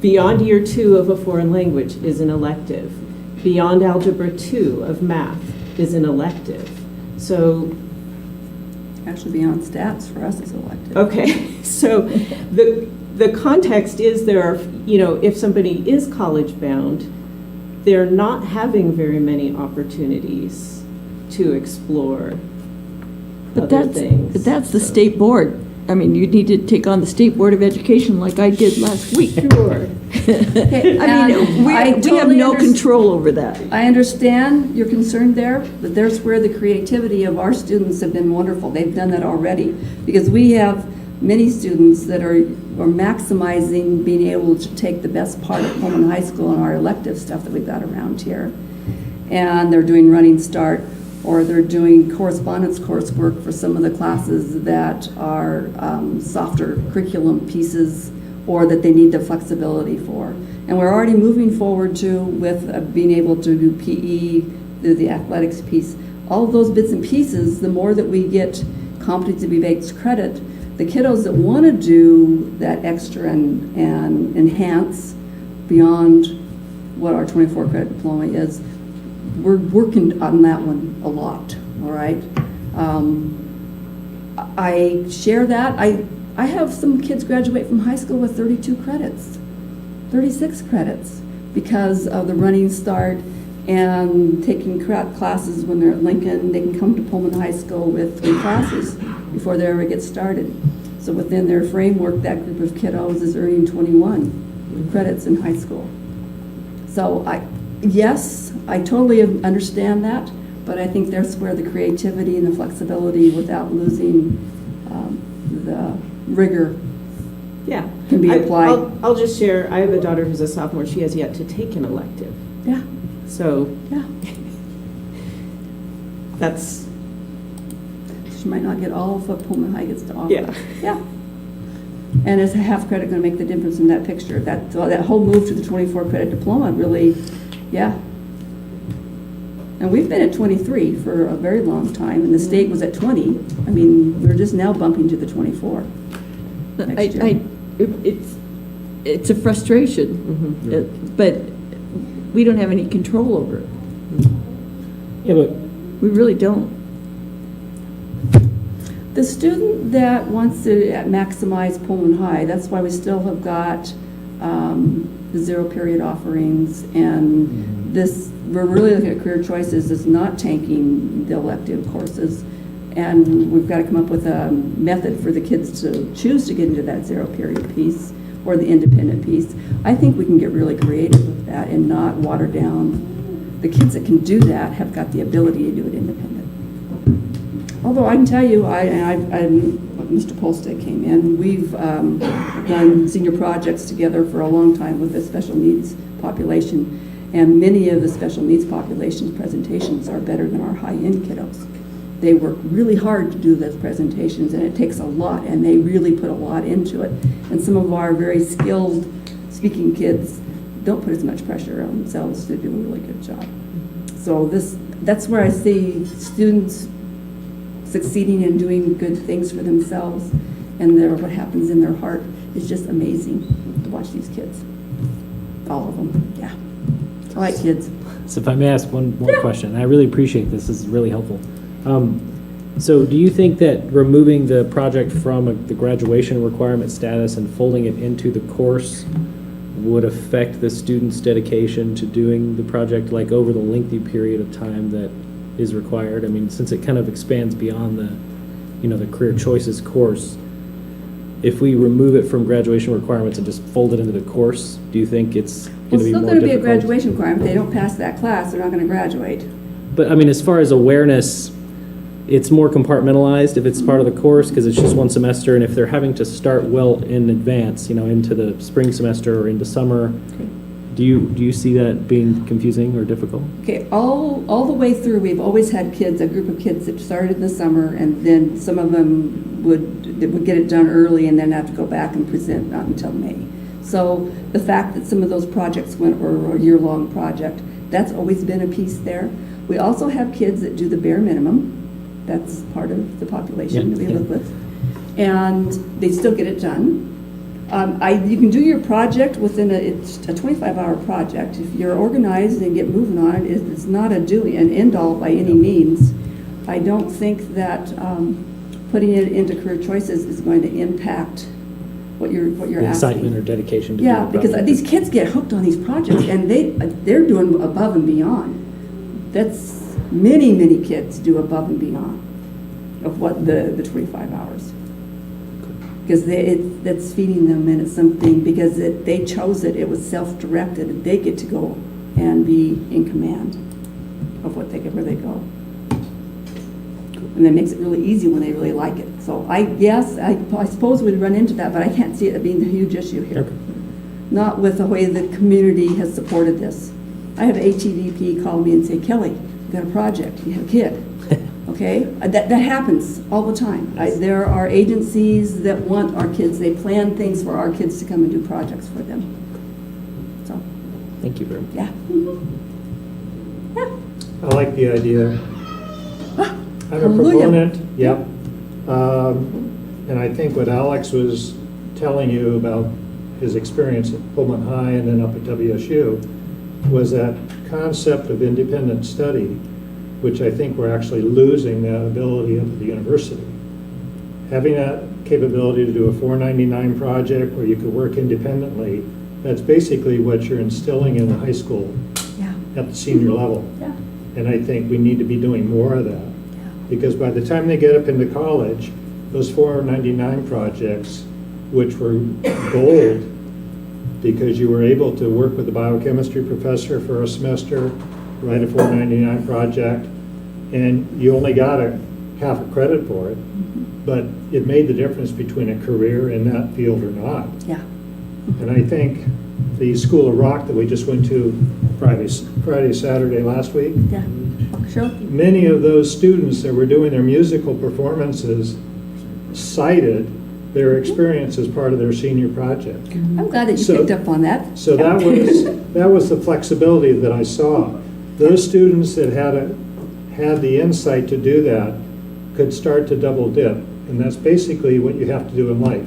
beyond year 2 of a foreign language is an elective, beyond algebra 2 of math is an elective. So
Actually, beyond stats for us is elective.
okay, so the context is there are, if somebody is college bound, they're not having very many opportunities to explore other things.
But that's the
So-
state board. I mean, you need to take on the State Board of Education like I did last week.
Sure.
I mean, we have
totally
no control over that.
I understand your concern there, but there's where the creativity of our students have been wonderful. They've done that already. Because we have many students that are maximizing being able to take the best part of Pullman High School and our elective stuff that we've got around here. And they're doing Running Start, or they're doing correspondence coursework for some of the classes that are softer curriculum pieces or that they need the flexibility for. And we're already moving forward with being able to do PE, the athletics piece. All of those bits and pieces, the more that we get competency-based credit, the kiddos that want to do that extra and enhance beyond what our 24 credit diploma is, we're working on that one a lot, all right? I share that. I have some kids graduate from high school with 32 credits, 36 credits, because of the Running Start and taking classes when they're at Lincoln. They can come to Pullman High School with 3 classes before they ever get started. So within their framework, that group of kiddos is earning 21 credits in high school. So yes, I totally understand that, but I think that's where the creativity and the flexibility without losing the rigor
Yeah.
can be applied.
I'll just share, I have a daughter who's a sophomore. She has yet to take an elective.
Yeah,
So
yeah.
that's,
She might not get all of what Pullman High gets to offer.
Yeah.
Yeah. And is a half credit going to make the difference in that picture? That whole move to the 24 credit diploma really, yeah. And we've been at 23 for a very long time, and the state was at 20. I mean, we're just now bumping to the 24 next year.
It's a frustration, but we don't have any control over it.
Yeah, but
We really don't.
The student that wants to maximize Pullman High, that's why we still have got the 0 period offerings, and this, we're really looking at career choices as not tanking the elective courses, and we've got to come up with a method for the kids to choose to get into that 0 period piece or the independent piece. I think we can get really creative with that and not water down. The kids that can do that have got the ability to do it independent. Although I can tell you, Mr. Polsted came in, we've done senior projects together for a long time with the special needs population, and many of the special needs population's presentations are better than our high-end kiddos. they work really hard to do those presentations, and it takes a lot, and they really put a lot into it. And some of our very skilled speaking kids don't put as much pressure on themselves to do a really good job. So that's where I see students succeeding and doing good things for themselves, and what happens in their heart is just amazing to watch these kids. All of them, yeah. I like kids.
So if I may ask one more question, I really appreciate this. This is really helpful. So do you think that removing the project from the graduation requirement status and folding it into the course would affect the student's dedication to doing the project, like over the lengthy period of time that is required? I mean, since it kind of expands beyond the career choices course, if we remove it from graduation requirements and just fold it into the course, do you think it's going to be more difficult?
Well, it's still going to be a graduation requirement. If they don't pass that class, they're not going to graduate.
But I mean, as far as awareness, it's more compartmentalized if it's part of the course because it's just one semester, and if they're having to start well in advance, into the spring semester or into summer,
Okay.
do you see that being confusing or difficult?
Okay, all the way through, we've always had kids, a group of kids that started in the summer, and then some of them would get it done early and then have to go back and present not until May. So the fact that some of those projects went, or a year-long project, that's always been a piece there. We also have kids that do the bare minimum. That's part of the population that we live with. And they still get it done. You can do your project within it's a 25-hour project. If you're organized and get moving on it, it's not an end-all by any means. I don't think that putting it into career choices is going to impact what you're asking.
Excitement or dedication to do
Yeah,
the
because
project.
these kids get hooked on these projects, and they're doing above and beyond. That's many kids do above and beyond of what the 25 hours. Because that's feeding them, and it's something, because they chose it, it was self-directed, and they get to go and be in command of where they go. And that makes it really easy when they really like it. So I suppose we'd run into that, but I can't see it being a huge issue here.
Okay.
Not with the way the community has supported this. I have HEDP call me and say, Kelly, you got a project, you have a kid. Okay? That happens all the time. There are agencies that want our kids, they plan things for our kids to come and do projects for them. So,
Thank you very much.
yeah.
I like the idea. I'm a
Hallelujah.
proponent, yep. And I think what Alex was telling you about his experience at Pullman High and then up at WSU was that concept of independent study, which I think we're actually losing that ability of the university. Having that capability to do a 499 project where you could work independently, that's basically what you're instilling in the high school
Yeah.
at the senior level.
Yeah.
And I think we need to be doing more of that. Because by the time they get up into college, those 499 projects, which were gold, because you were able to work with the biochemistry professor for a semester, write a 499 project, and you only got half a credit for it, but it made the difference between a career in that field or not.
Yeah.
And I think the School of Rock that we just went to Friday, Saturday last week,
Yeah. Sure.
many of those students that were doing their musical performances cited their experience as part of their senior project.
I'm glad that you
So-
picked up on that.
So that was the flexibility that I saw. Those students that had the insight to do that could start to double dip, and that's basically what you have to do in life.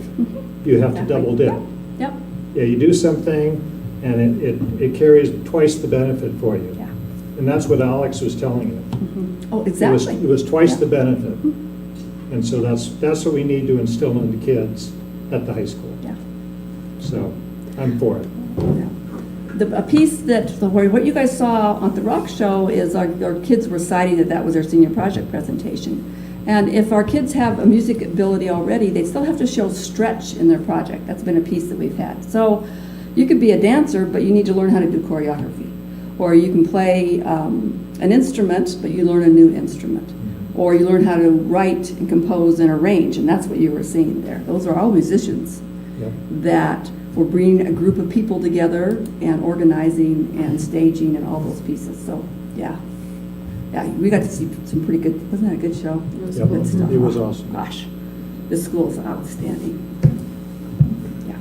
You have to
Exactly.
double dip.
Yep.
Yeah, you do something, and it carries twice the benefit for you.
Yeah.
And that's what Alex was telling you.
Oh, exactly.
It was twice
Yeah.
the benefit. And so that's what we need to instill in the kids at the high school.
Yeah.
So I'm for it.
A piece what you guys saw on the rock show is our kids were citing that was their senior project presentation. And if our kids have a music ability already, they still have to show stretch in their project. That's been a piece that we've had. So you could be a dancer, but you need to learn how to do choreography. Or you can play an instrument, but you learn a new instrument. Or you learn how to write and compose and arrange, and that's what you were seeing there. Those are all musicians
Yep.
that were bringing a group of people together and organizing and staging and all those pieces. So, yeah. Yeah, we got to see some pretty good, wasn't that a good show? It was
Yep,
good stuff.
it was awesome.
Gosh, the school's outstanding. Yeah.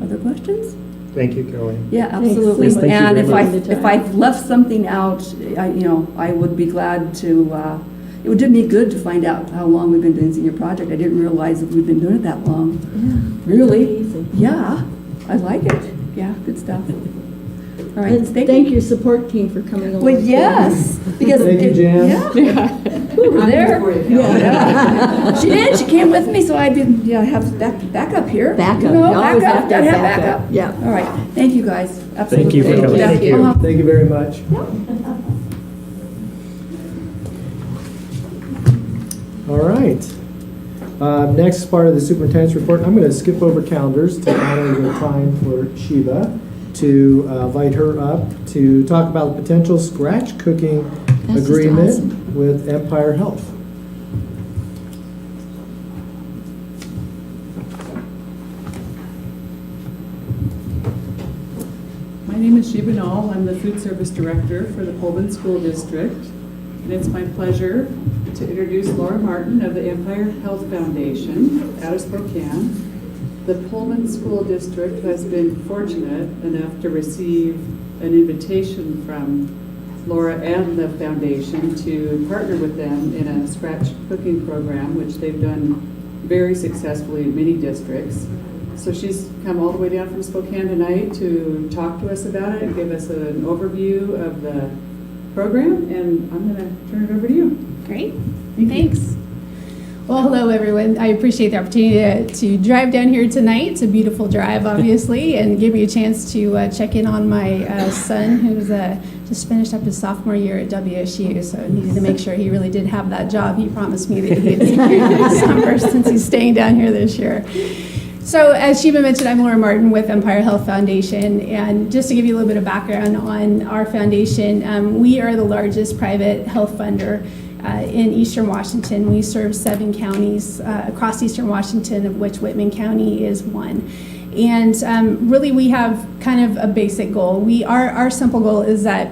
Other questions?
Thank you, Kelly.
Yeah, absolutely.
Thank you
And
very
if I've left something out, I would be glad to, it would do me good to find out how long we've been doing senior project. I didn't realize that we've been doing it that long.
Yeah.
Really?
Easy.
Yeah, I like it. Yeah, good stuff. All right,
And thank your support team for coming along.
Well, yes, because.
Thank you, Jan.
Yeah. Over there. Yeah. She did, she came with me, so I didn't, have backup here.
Backup.
You know,
You always
backup,
have to have
gotta
backup. Yeah.
All right, thank you, guys. Absolutely.
Thank you for coming.
Yeah.
Thank you.
Uh-huh.
Thank you very much. All right. Next part of the superintendent's report, I'm going to skip over calendars to honor the time for Shiva, to invite her up to talk about the potential scratch cooking
That's just
agreement
awesome.
with Empire Health.
My name is Shiva Nall. I'm the food service director for the Pullman School District. And it's my pleasure to introduce Laura Martin of the Empire Health Foundation out of Spokane. The Pullman School District has been fortunate enough to receive an invitation from Laura and the foundation to partner with them in a scratch cooking program, which they've done very successfully in many districts. So she's come all the way down from Spokane tonight to talk to us about it and give us an overview of the program, and I'm going to turn it over to you.
Great, thanks. Well, hello everyone. I appreciate the opportunity to drive down here tonight. It's a beautiful drive, obviously, and give me a chance to check in on my son, who's just finished up his sophomore year at WSU. So I needed to make sure he really did have that job. He promised me that he'd be here next summer since he's staying down here this year. So as Shiva mentioned, I'm Laura Martin with Empire Health Foundation, and just to give you a little bit of background on our foundation, we are the largest private health funder in Eastern Washington. We serve 7 counties across Eastern Washington, of which Whitman County is one. And really we have kind of a basic goal. Our simple goal is that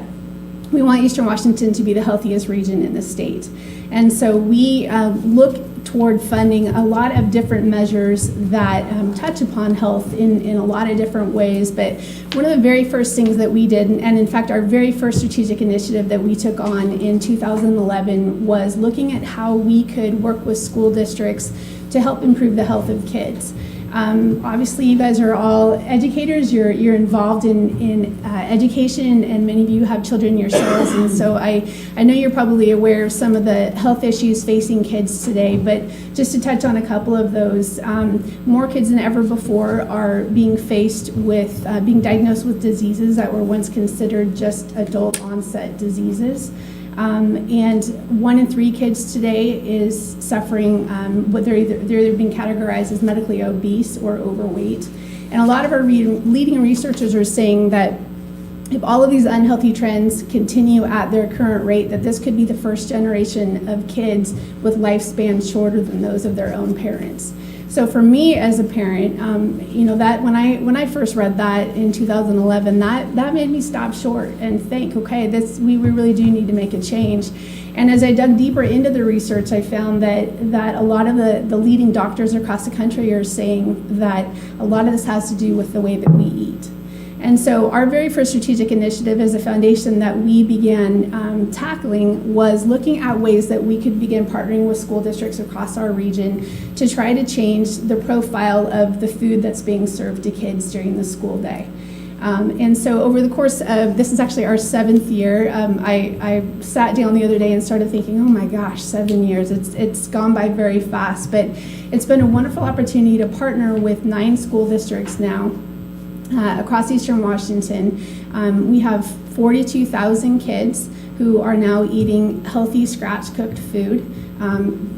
we want Eastern Washington to be the healthiest region in the state. And so we look toward funding a lot of different measures that touch upon health in a lot of different ways. But one of the very first things that we did, and in fact our very first strategic initiative that we took on in 2011, was looking at how we could work with school districts to help improve the health of kids. Obviously, you guys are all educators. You're involved in education, and many of you have children yourselves. And so I know you're probably aware of some of the health issues facing kids today. But just to touch on a couple of those, more kids than ever before are being faced with being diagnosed with diseases that were once considered just adult onset diseases. And 1 in 3 kids today is suffering, they're either being categorized as medically obese or overweight. And a lot of our leading researchers are saying that if all of these unhealthy trends continue at their current rate, that this could be the first generation of kids with lifespans shorter than those of their own parents. So for me as a parent, that when I first read that in 2011, that made me stop short and think, okay, we really do need to make a change. And as I dug deeper into the research, I found that a lot of the leading doctors across the country are saying that a lot of this has to do with the way that we eat. And so our very first strategic initiative as a foundation that we began tackling was looking at ways that we could begin partnering with school districts across our region to try to change the profile of the food that's being served to kids during the school day. And so over the course of, this is actually our 7th year, I sat down the other day and started thinking, oh my gosh, 7 years, it's gone by very fast, but it's been a wonderful opportunity to partner with 9 school districts now across Eastern Washington. We have 42,000 kids who are now eating healthy scratch-cooked food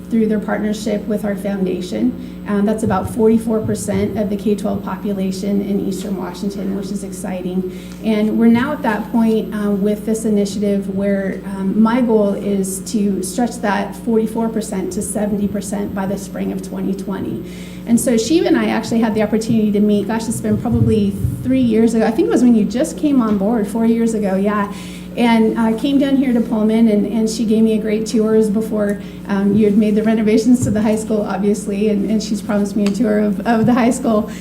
through their partnership with our foundation. That's about 44% of the K-12 population in Eastern Washington, which is exciting. And we're now at that point with this initiative where my goal is to stretch that 44% to 70% by the spring of 2020. And so Shiva and I actually had the opportunity to meet, gosh, it's been probably 3 years ago. I think it was when you just came on board, 4 years ago, yeah. and came down here to Pullman, and she gave me a great tour before you had made the renovations to the high school, obviously, and she's promised me a tour of the high school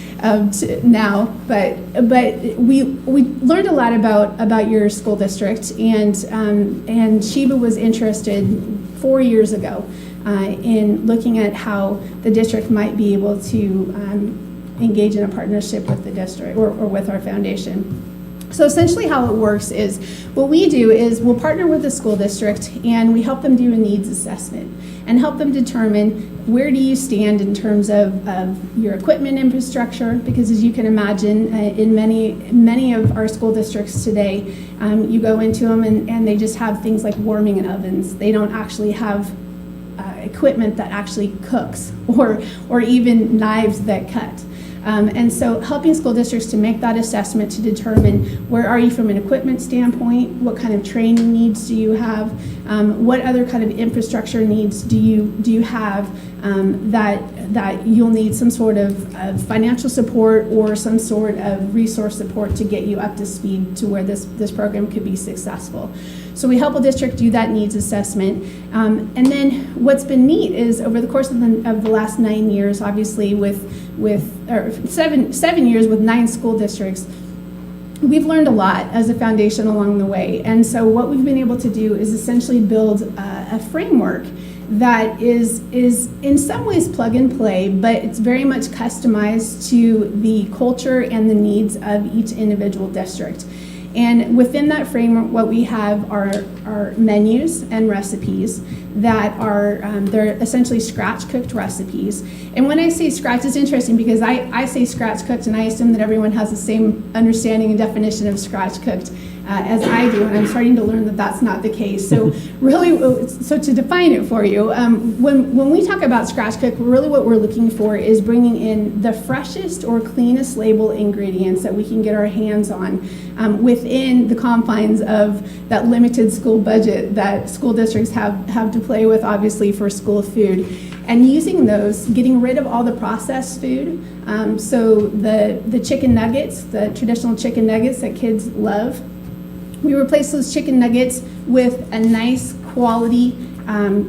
now. But we learned a lot about your school district, and Sheba was interested 4 years ago in looking at how the district might be able to engage in a partnership with the district or with our foundation. So essentially how it works is, what we do is we'll partner with the school district and we help them do a needs assessment and help them determine where do you stand in terms of your equipment infrastructure, because as you can imagine, in many of our school districts today, you go into them and they just have things like warming ovens. They don't actually have equipment that actually cooks or even knives that cut. And so helping school districts to make that assessment to determine where are you from an equipment standpoint, what kind of training needs do you have, what other kind of infrastructure needs do you have that you'll need some sort of financial support or some sort of resource support to get you up to speed to where this program could be successful. So we help a district do that needs assessment. And then what's been neat is over the course of the last 9 years, obviously or 7 years with 9 school districts, we've learned a lot as a foundation along the way. And so what we've been able to do is essentially build a framework that is in some ways plug and play, but it's very much customized to the culture and the needs of each individual district. And within that framework, what we have are menus and recipes that are, they're essentially scratch-cooked recipes. And when I say scratch, it's interesting because I say scratch-cooked and I assume that everyone has the same understanding and definition of scratch-cooked as I do, and I'm starting to learn that that's not the case. So really, so to define it for you, when we talk about scratch-cooked, really what we're looking for is bringing in the freshest or cleanest label ingredients that we can get our hands on within the confines of that limited school budget that school districts have to play with, obviously, for school food. And using those, getting rid of all the processed food, so the chicken nuggets, the traditional chicken nuggets that kids love, we replace those chicken nuggets with a nice quality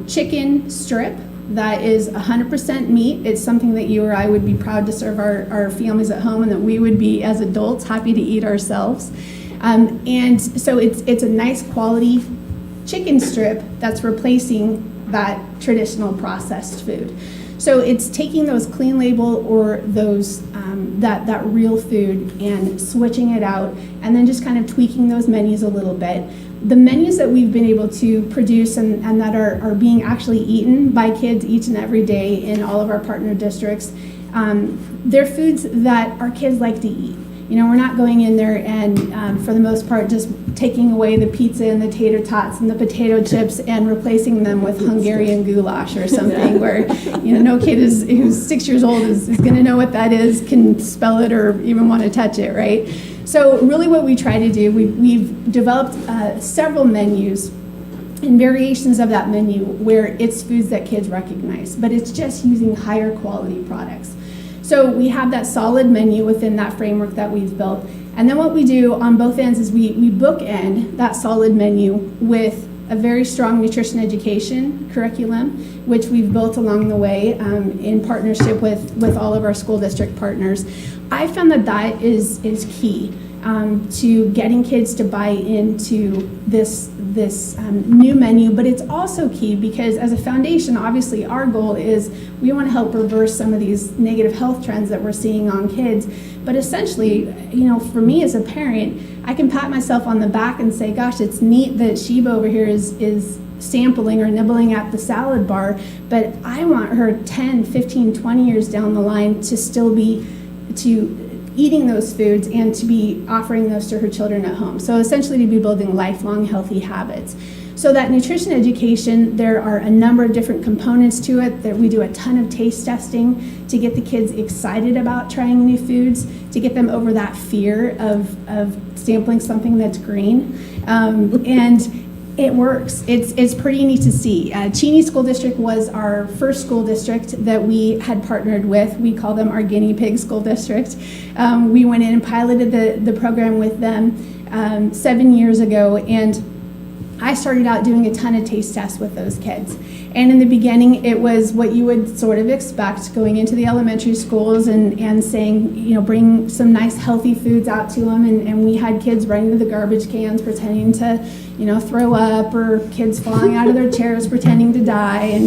chicken strip that is 100% meat. It's something that you or I would be proud to serve our families at home and that we would be, as adults, happy to eat ourselves. And so it's a nice quality chicken strip that's replacing that traditional processed food. So it's taking those clean label or those that real food and switching it out and then just kind of tweaking those menus a little bit. The menus that we've been able to produce and that are being actually eaten by kids each and every day in all of our partner districts, they're foods that our kids like to eat. You know, we're not going in there and for the most part just taking away the pizza and the tater tots and the potato chips and replacing them with Hungarian goulash or something where, you know, no kid who's 6 years old is going to know what that is, can spell it or even want to touch it, right? So really what we try to do, we've developed several menus and variations of that menu where it's foods that kids recognize, but it's just using higher quality products. So we have that solid menu within that framework that we've built. And then what we do on both ends is we bookend that solid menu with a very strong nutrition education curriculum, which we've built along the way in partnership with all of our school district partners. I found that is key to getting kids to buy into this new menu, but it's also key because as a foundation, obviously our goal is we want to help reverse some of these negative health trends that we're seeing on kids. But essentially, you know, for me as a parent, I can pat myself on the back and say, gosh, it's neat that Sheba over here is sampling or nibbling at the salad bar, but I want her 10, 15, 20 years down the line to still be eating those foods and to be offering those to her children at home. So essentially to be building lifelong healthy habits. So that nutrition education, there are a number of different components to it. That we do a ton of taste testing to get the kids excited about trying new foods, to get them over that fear of sampling something that's green. And it works. It's pretty neat to see. Cheney School District was our first school district that we had partnered with. We call them our guinea pig school district. We went in and piloted the program with them 7 years ago, and
I started out doing a ton of taste tests with those kids. And in the beginning, it was what you would sort of expect, going into the elementary schools and saying, you know, bring some nice healthy foods out to them. And we had kids running to the garbage cans pretending to, you know, throw up, or kids falling out of their chairs pretending to die,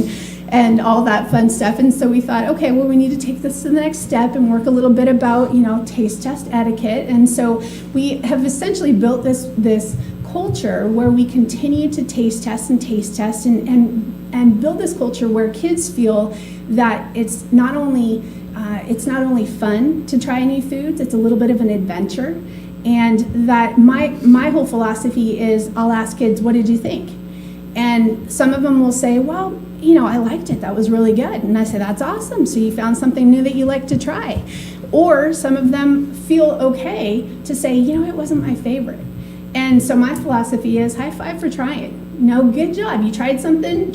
and all that fun stuff. And so we thought, okay, well, we need to take this to the next step and work a little bit about, you know, taste test etiquette. And so we have essentially built this culture where we continue to taste test and build this culture where kids feel that it's not only fun to try new foods, it's a little bit of an adventure. And that my whole philosophy is, I'll ask kids, what did you think? And some of them will say, well, you know, I liked it, that was really good. And I say, that's awesome, so you found something new that you like to try. Or some of them feel okay to say, you know, it wasn't my favorite. And so my philosophy is, high five for trying. You know, good job. You tried something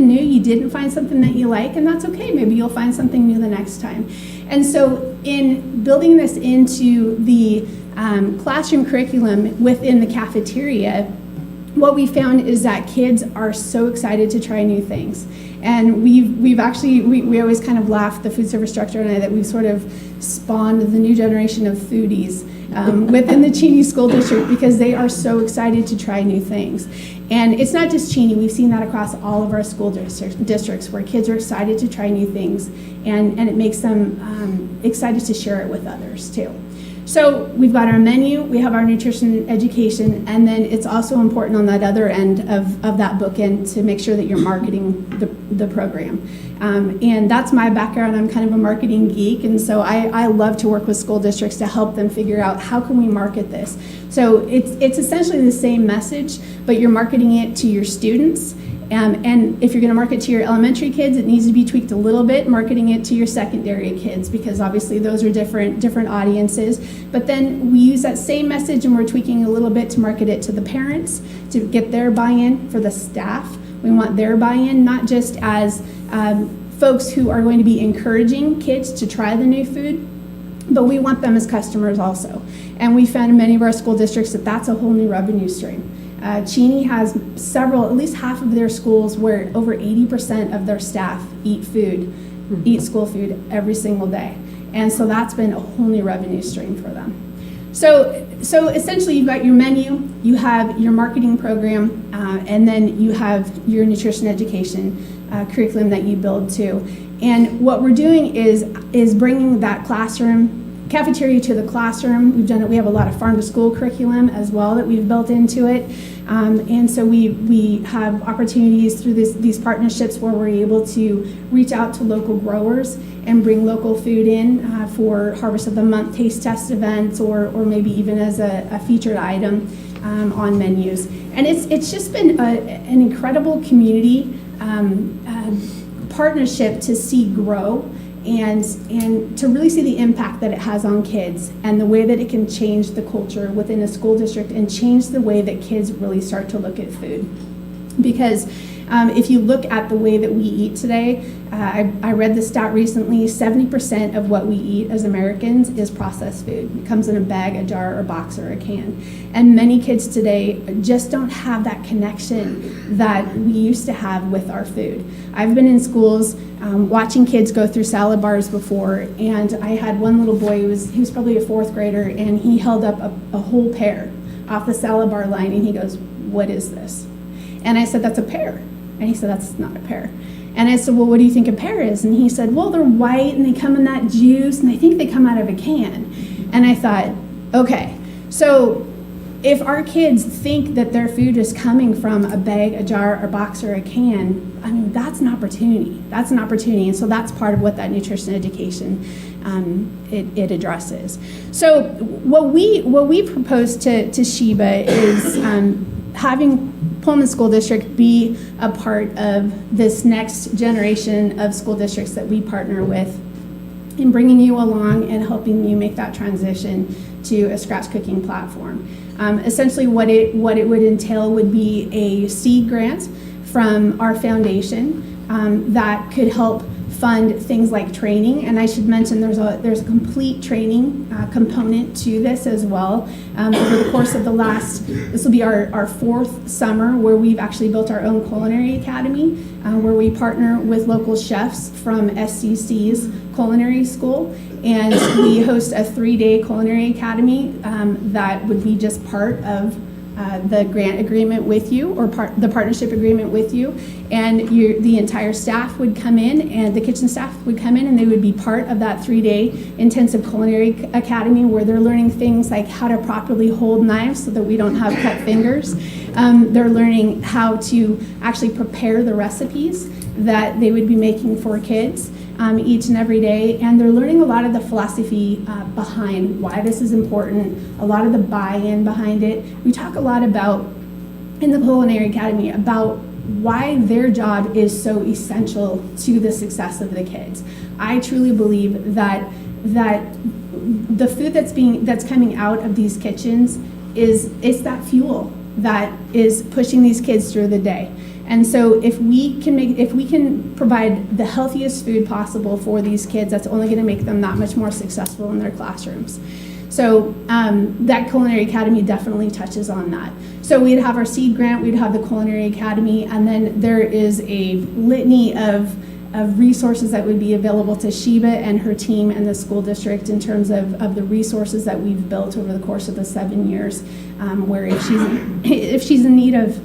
new, you didn't find something that you like, and that's okay. Maybe you'll find something new the next time. And so in building this into the classroom curriculum within the cafeteria, what we found is that kids are so excited to try new things. And we've actually, we always kind of laugh, the food service director and I, that we've sort of spawned the new generation of foodies within the Cheney School District, because they are so excited to try new things. And it's not just Cheney, we've seen that across all of our school districts where kids are excited to try new things, and it makes them excited to share it with others too. So we've got our menu, we have our nutrition education, and then it's also important on that other end of that bookend to make sure that you're marketing the program. And that's my background. I'm kind of a marketing geek, and so I love to work with school districts to help them figure out, how can we market this? So it's essentially the same message, but you're marketing it to your students. And if you're going to market to your elementary kids, it needs to be tweaked a little bit, marketing it to your secondary kids, because obviously those are different audiences. But then we use that same message and we're tweaking a little bit to market it to the parents, to get their buy-in. For the staff, we want their buy-in, not just as folks who are going to be encouraging kids to try the new food, but we want them as customers also. And we found in many of our school districts that that's a whole new revenue stream. Cheney has several, at least half of their schools, where over 80% of their staff eat school food every single day. And so that's been a whole new revenue stream for them. So essentially you've got your menu, you have your marketing program, and then you have your nutrition education curriculum that you build to. And what we're doing is bringing that cafeteria to the classroom. We've done it. We have a lot of farm to school curriculum as well that we've built into it. And so we have opportunities through these partnerships where we're able to reach out to local growers and bring local food in for Harvest of the Month taste test events, or maybe even as a featured item on menus. And it's just been an incredible community partnership to see grow, and to really see the impact that it has on kids, and the way that it can change the culture within a school district and change the way that kids really start to look at food. Because if you look at the way that we eat today, I read the stat recently, 70% of what we eat as Americans is processed food. It comes in a bag, a jar, or box, or a can. And many kids today just don't have that connection that we used to have with our food. I've been in schools watching kids go through salad bars before, and I had one little boy, he was probably a fourth grader, and he held up a whole pear off the salad bar line, and he goes, "What is this?" And I said, "That's a pear." And he said, "That's not a pear." And I said, "Well, what do you think a pear is?" And he said, "Well, they're white and they come in that juice and I think they come out of a can." And I thought, okay, so if our kids think that their food is coming from a bag, a jar, a box, or a can, I mean, that's an opportunity. That's an opportunity. And so that's part of what that nutrition education it addresses. So what we propose to Sheba is having Pullman School District be a part of this next generation of school districts that we partner with, in bringing you along and helping you make that transition to a scratch cooking platform. Essentially what it would entail would be a seed grant from our foundation that could help fund things like training, and I should mention there's a complete training component to this as well. Over the course of this will be our fourth summer where we've actually built our own culinary academy, where we partner with local chefs from SCC's culinary school, and we host a 3-day culinary academy that would be just part of the grant agreement with you, or the partnership agreement with you, and the entire staff would come in, and the kitchen staff would come in, and they would be part of that 3-day intensive culinary academy where they're learning things like how to properly hold knives so that we don't have cut fingers. They're learning how to actually prepare the recipes that they would be making for kids each and every day, and they're learning a lot of the philosophy behind why this is important, a lot of the buy-in behind it. We talk a lot about, in the Culinary Academy, about why their job is so essential to the success of the kids. I truly believe that the food that's coming out of these kitchens it's that fuel that is pushing these kids through the day. And so if we can provide the healthiest food possible for these kids, that's only going to make them that much more successful in their classrooms. So that Culinary Academy definitely touches on that. So we'd have our seed grant, we'd have the Culinary Academy, and then there is a litany of resources that would be available to Sheba and her team and the school district in terms of the resources that we've built over the course of the 7 years, where if she's in need of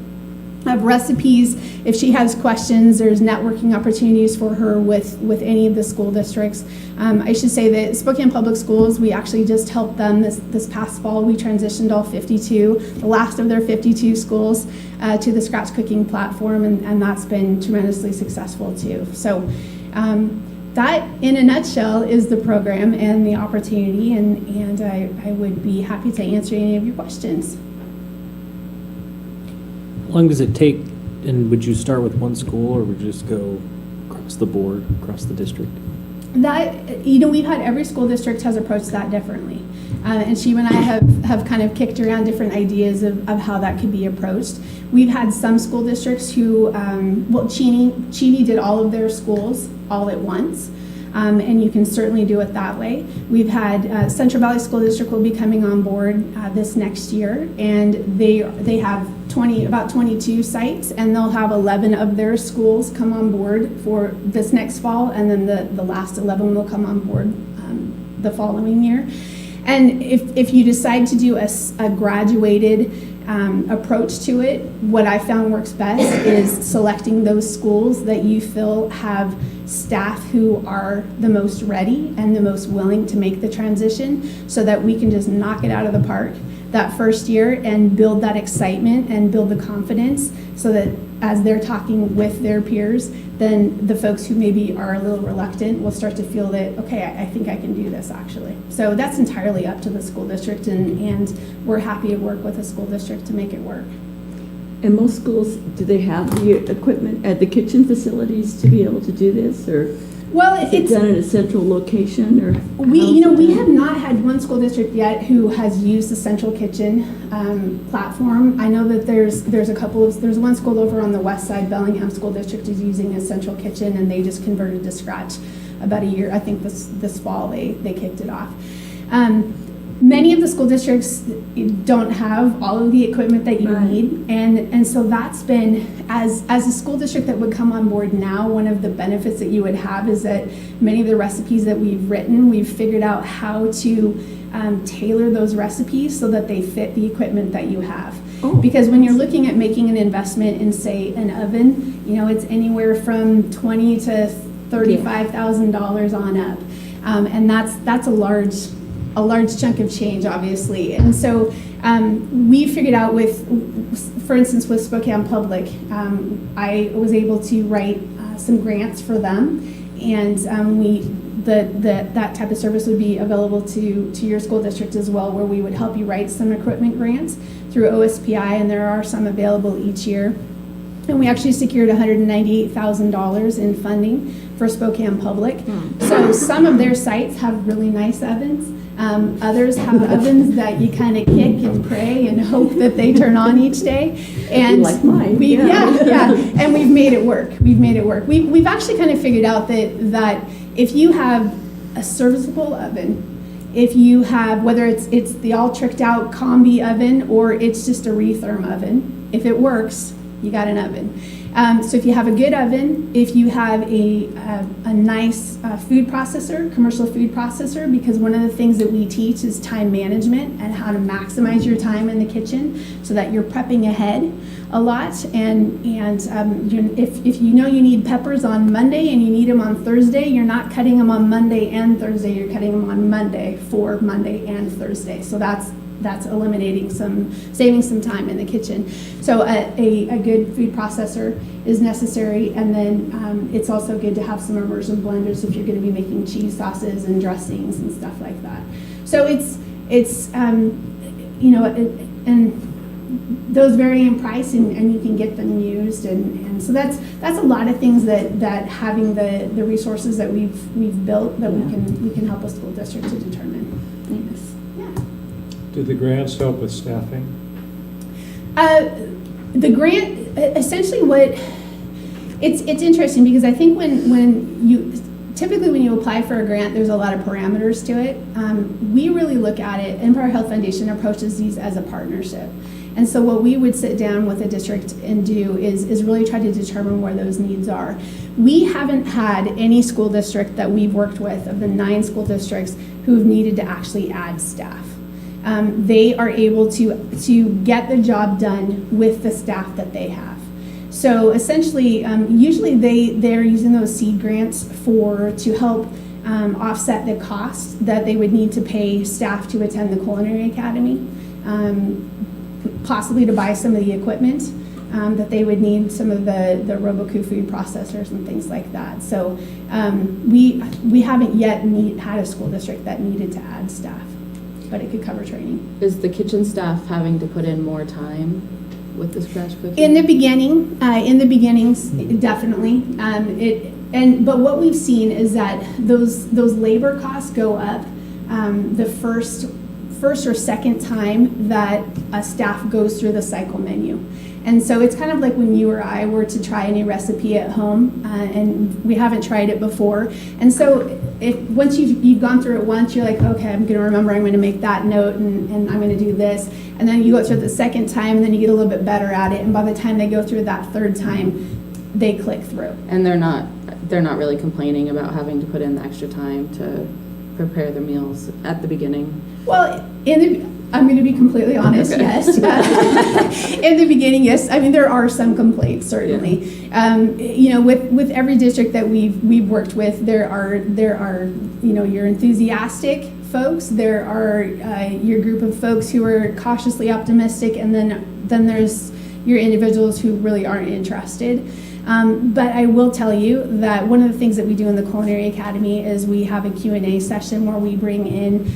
recipes, if she has questions, there's networking opportunities for her with any of the school districts. I should say that Spokane Public Schools, we actually just helped them this past fall. We transitioned all 52, the last of their 52 schools, to the scratch cooking platform, and that's been tremendously successful too. So that, in a nutshell, is the program and the opportunity, and I would be happy to answer any of your questions.
How long does it take, and would you start with one school, or would you just go across the board, across the district?
We've had every school district has approached that differently. And Sheba and I have kind of kicked around different ideas of how that could be approached. We've had some school districts who, Cheney did all of their schools all at once. And you can certainly do it that way. We've had Central Valley School District will be coming on board this next year, and they have about 22 sites, and they'll have 11 of their schools come on board for this next fall, and then the last 11 will come on board the following year. And if you decide to do a graduated approach to it, what I found works best is selecting those schools that you feel have staff who are the most ready and the most willing to make the transition, so that we can just knock it out of the park that first year and build that excitement and build the confidence, so that as they're talking with their peers, then the folks who maybe are a little reluctant will start to feel that, okay, I think I can do this actually. So that's entirely up to the school district, and we're happy to work with the school district to make it work.
And most schools, do they have the equipment at the kitchen facilities to be able to do this, or it's done at a central location, or
we have not had one school district yet who has used the central kitchen platform. I know that there's one school over on the west side, Bellingham School District, is using a central kitchen, and they just converted to scratch about a year. I think this fall they kicked it off. Many of the school districts don't have all of the equipment that you need, and so that's been, as a school district that would come on board now, one of the benefits that you would have is that many of the recipes that we've written, we've figured out how to tailor those recipes so that they fit the equipment that you have. Because when you're looking at making an investment in, say, an oven, it's anywhere from $20,000 to $35,000 on up, and that's a large chunk of change, obviously. And so we figured out for instance, with Spokane Public, I was able to write some grants for them, and that type of service would be available to your school district as well, where we would help you write some equipment grants through OSPI, and there are some available each year. And we actually secured $198,000 in funding for Spokane Public. So some of their sites have really nice ovens. Others have ovens that you kind of kick and pray and hope that they turn on each day. And
Like mine.
yeah. And we've made it work. We've actually kind of figured out that if you have a serviceable oven, if you have, whether it's the all tricked out combi oven or it's just a retherm oven, if it works, you got an oven. So if you have a good oven, if you have a nice food processor, commercial food processor, because one of the things that we teach is time management and how to maximize your time in the kitchen so that you're prepping ahead a lot. And if you know you need peppers on Monday and you need them on Thursday, you're not cutting them on Monday and Thursday, you're cutting them on Monday for Monday and Thursday. So that's saving some time in the kitchen. So a good food processor is necessary, and then it's also good to have some immersion blenders if you're going to be making cheese sauces and dressings and stuff like that. So and those vary in price, and you can get them used, and so that's a lot of things that having the resources that we've built that we can help a school district to determine.
Thanks.
Do the grants help with staffing?
The grant, essentially it's interesting because I think when you apply for a grant, there's a lot of parameters to it. We really look at it, Empire Health Foundation approaches these as a partnership. And so what we would sit down with a district and do is really try to determine where those needs are. We haven't had any school district that we've worked with, of the 9 school districts, who've needed to actually add staff. They are able to get the job done with the staff that they have. So essentially, usually they're using those seed grants to help offset the cost that they would need to pay staff to attend the Culinary Academy, possibly to buy some of the equipment that they would need, some of the Roboku food processors and things like that. So we haven't yet had a school district that needed to add staff, but it could cover training.
Is the kitchen staff having to put in more time with the scratch cooking?
In the beginnings, definitely. But what we've seen is that those labor costs go up the first or second time that a staff goes through the cycle menu. And so it's kind of like when you or I were to try a new recipe at home, and we haven't tried it before. And so once you've gone through it once, you're like, okay, I'm going to remember, I'm going to make that note, and I'm going to do this. And then you go through it the second time, and then you get a little bit better at it. And by the time they go through that third time, they click through.
And they're not really complaining about having to put in the extra time to prepare their meals at the beginning? Well,
I'm going to be completely honest,
okay.
Yes. In the beginning, yes. I mean, there are some complaints, certainly. Yeah. With every district that we've worked with, there are your enthusiastic folks, there are your group of folks who are cautiously optimistic, and then there's your individuals who really aren't interested. But I will tell you that one of the things that we do in the Culinary Academy is we have a Q&A session where we bring in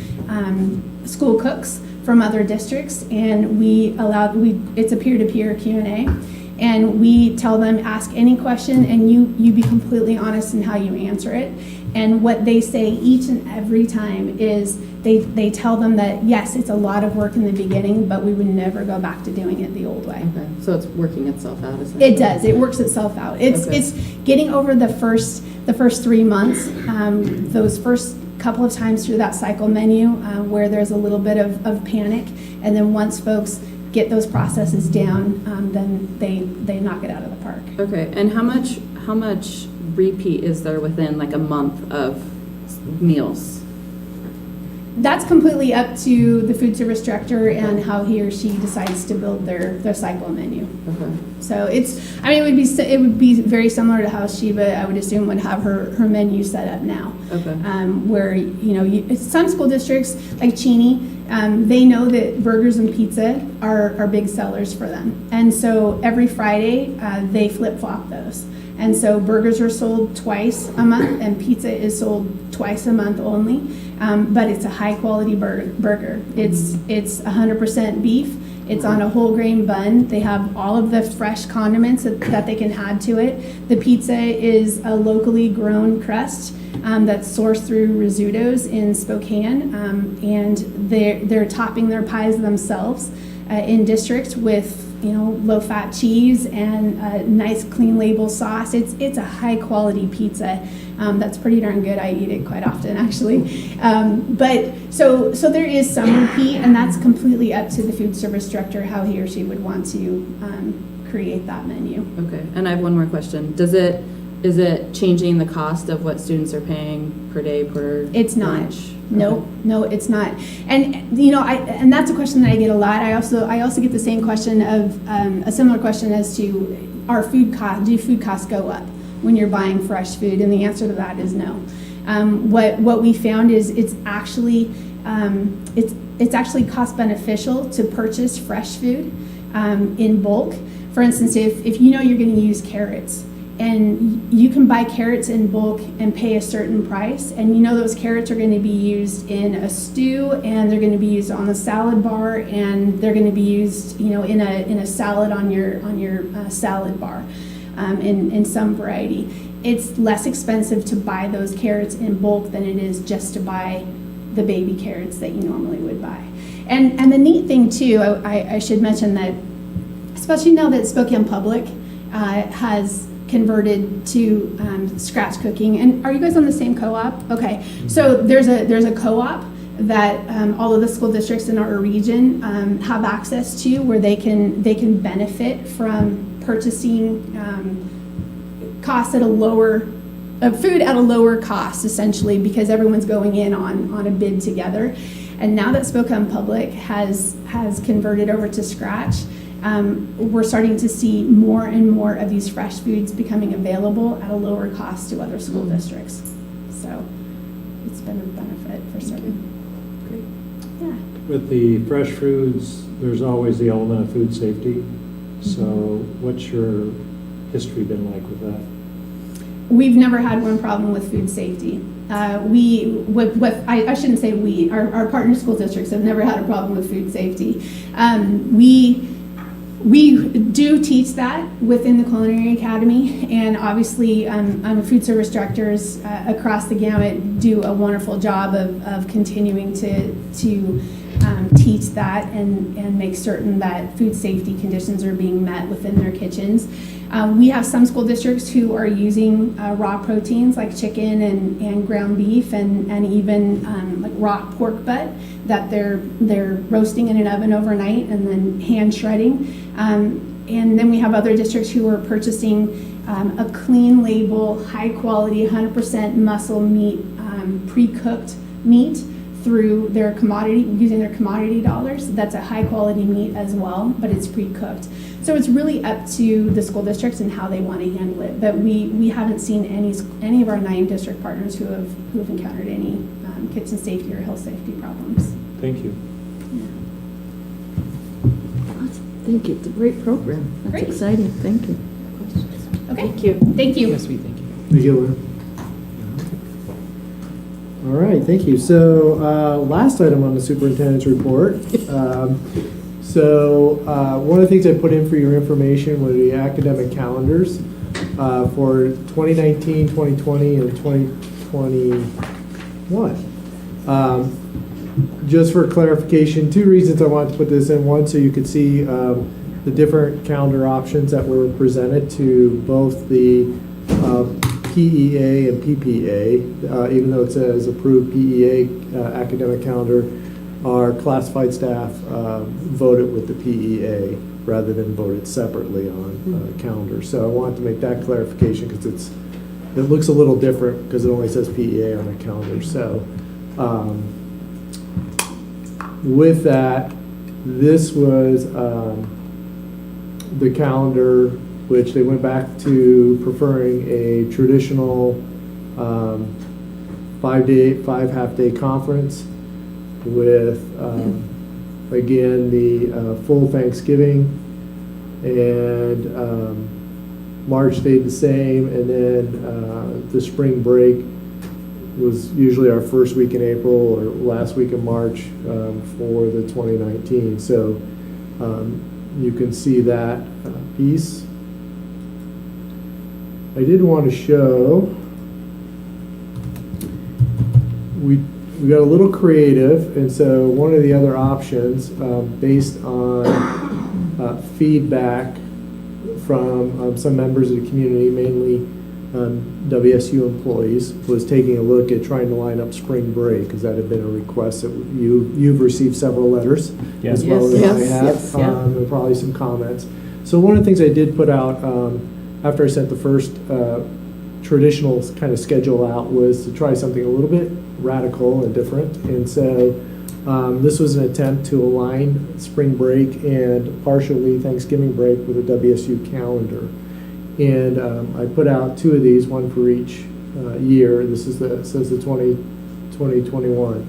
school cooks from other districts, and it's a peer-to-peer Q&A, and we tell them, ask any question, and you be completely honest in how you answer it. And what they say each and every time is they tell them that, yes, it's a lot of work in the beginning, but we would never go back to doing it the old way.
Okay, so it's working itself out, essentially.
It does. It works itself out. It's getting over the first 3 months, those first couple of times through that cycle menu where there's a little bit of panic, and then once folks get those processes down, then they knock it out of the park.
Okay, and how much repeat is there within like a month of meals?
That's completely up to the food service director and how he or she decides to build their cycle menu. Okay. So it would be very similar to how Sheba, I would assume, would have her menu set up now. Okay. Where some school districts like Cheney, they know that burgers and pizza are big sellers for them, and so every Friday they flip-flop those. And so burgers are sold twice a month, and pizza is sold twice a month only. But it's a high quality burger. It's 100% beef, It's on a whole grain bun. They have all of the fresh condiments that they can add to it. The pizza is a locally grown crust that's sourced through Rizzuto's in Spokane, and they're topping their pies themselves in district with low-fat cheese and a nice clean label sauce. It's a high-quality pizza that's pretty darn good. I eat it quite often, actually. But so there is some repeat, and that's completely up to the food service director how he or she would want to create that menu.
Okay, and I have one more question. Is it changing the cost of what students are paying per day per
It's not.
lunch?
No, it's not. And and that's a question that I get a lot. I also get the same question of a similar question as to do food costs go up when you're buying fresh food? And the answer to that is no. What we found is it's actually cost beneficial to purchase fresh food in bulk. For instance, if you're going to use carrots, and you can buy carrots in bulk and pay a certain price, and those carrots are going to be used in a stew, and they're going to be used on the salad bar, and they're going to be used in a salad on your salad bar in some variety. It's less expensive to buy those carrots in bulk than it is just to buy the baby carrots that you normally would buy. And the neat thing too, I should mention that, especially now that Spokane Public has converted to scratch cooking. And are you guys on the same co-op? Okay, so there's a co-op that all of the school districts in our region have access to, where they can benefit from purchasing costs at a lower food at a lower cost, essentially, because everyone's going in on a bid together. And now that Spokane Public has converted over to scratch, we're starting to see more and more of these fresh foods becoming available at a lower cost to other school districts. So it's been a benefit for certain. Great. Yeah.
With the fresh foods, there's always the element of food safety. So what's your history been like with that?
We've never had one problem with food safety. I shouldn't say we, our partner school districts have never had a problem with food safety. We do teach that within the Culinary Academy, and obviously food service directors across the gamut do a wonderful job of continuing to teach that and make certain that food safety conditions are being met within their kitchens. We have some school districts who are using raw proteins like chicken and ground beef and even like raw pork butt that they're roasting in an oven overnight and then hand shredding. And then we have other districts who are purchasing a clean label, high quality, 100% muscle meat, pre-cooked meat through using their commodity dollars. That's a high quality meat as well, but it's pre-cooked. So it's really up to the school districts and how they want to handle it. But we haven't seen any of our 9 district partners who have encountered any kitchen safety or health safety problems.
Thank you.
Thank you. It's a great program. That's
Great.
exciting. Thank you.
Okay. Thank you.
Yes, we thank you.
Thank you, Lou. All right, thank you. So last item on the superintendent's report. One of the things I put in for your information were the academic calendars for 2019, 2020, and 2021. Just for clarification, 2 reasons I wanted to put this in. One, so you could see the different calendar options that were presented to both the PEA and PPA. Even though it says approved PEA academic calendar, our classified staff voted with the PEA rather than voted separately on calendar. So I wanted to make that clarification because it looks a little different because it only says PEA on a calendar. So with that, this was the calendar which they went back to preferring a traditional 5 half-day conference with, again, the full Thanksgiving, and March stayed the same, and then the spring break was usually our first week in April or last week in March for the 2019. So You can see that piece. I did want to show, we got a little creative, and so one of the other options, based on feedback from some members of the community, mainly WSU employees, was taking a look at trying to line up spring break, because that had been a request that you've received several letters,
Yes.
as well as
Yes,
I have,
yes, yeah.
and probably some comments. So one of the things I did put out after I sent the first traditional kind of schedule out was to try something a little bit radical and different. And so this was an attempt to align spring break and partially Thanksgiving break with a WSU calendar. And I put out two of these, one for each year. This is says the 2021.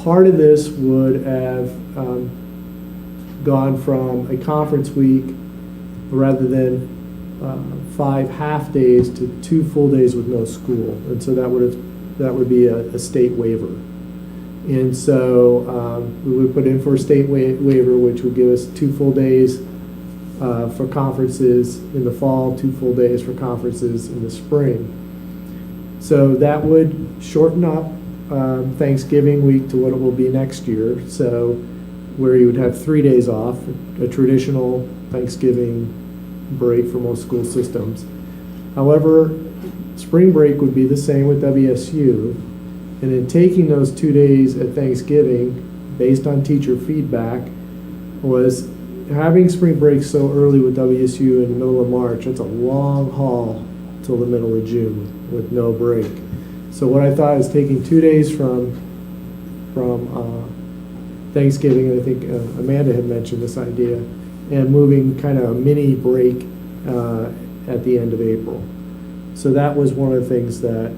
Part of this would have gone from a conference week, rather than 5 half days, to 2 full days with no school. And so that would be a state waiver. And so we would put in for a state waiver, which would give us 2 full days for conferences in the fall, 2 full days for conferences in the spring. So that would shorten up Thanksgiving week to what it will be next year. So where you would have 3 days off, a traditional Thanksgiving break for most school systems. However, spring break would be the same with WSU. And in taking those 2 days at Thanksgiving, based on teacher feedback, was having spring break so early with WSU in the middle of March. It's a long haul till the middle of June with no break. So what I thought is taking 2 days from Thanksgiving, and I think Amanda had mentioned this idea, and moving kind of a mini break at the end of April. So that was one of the things that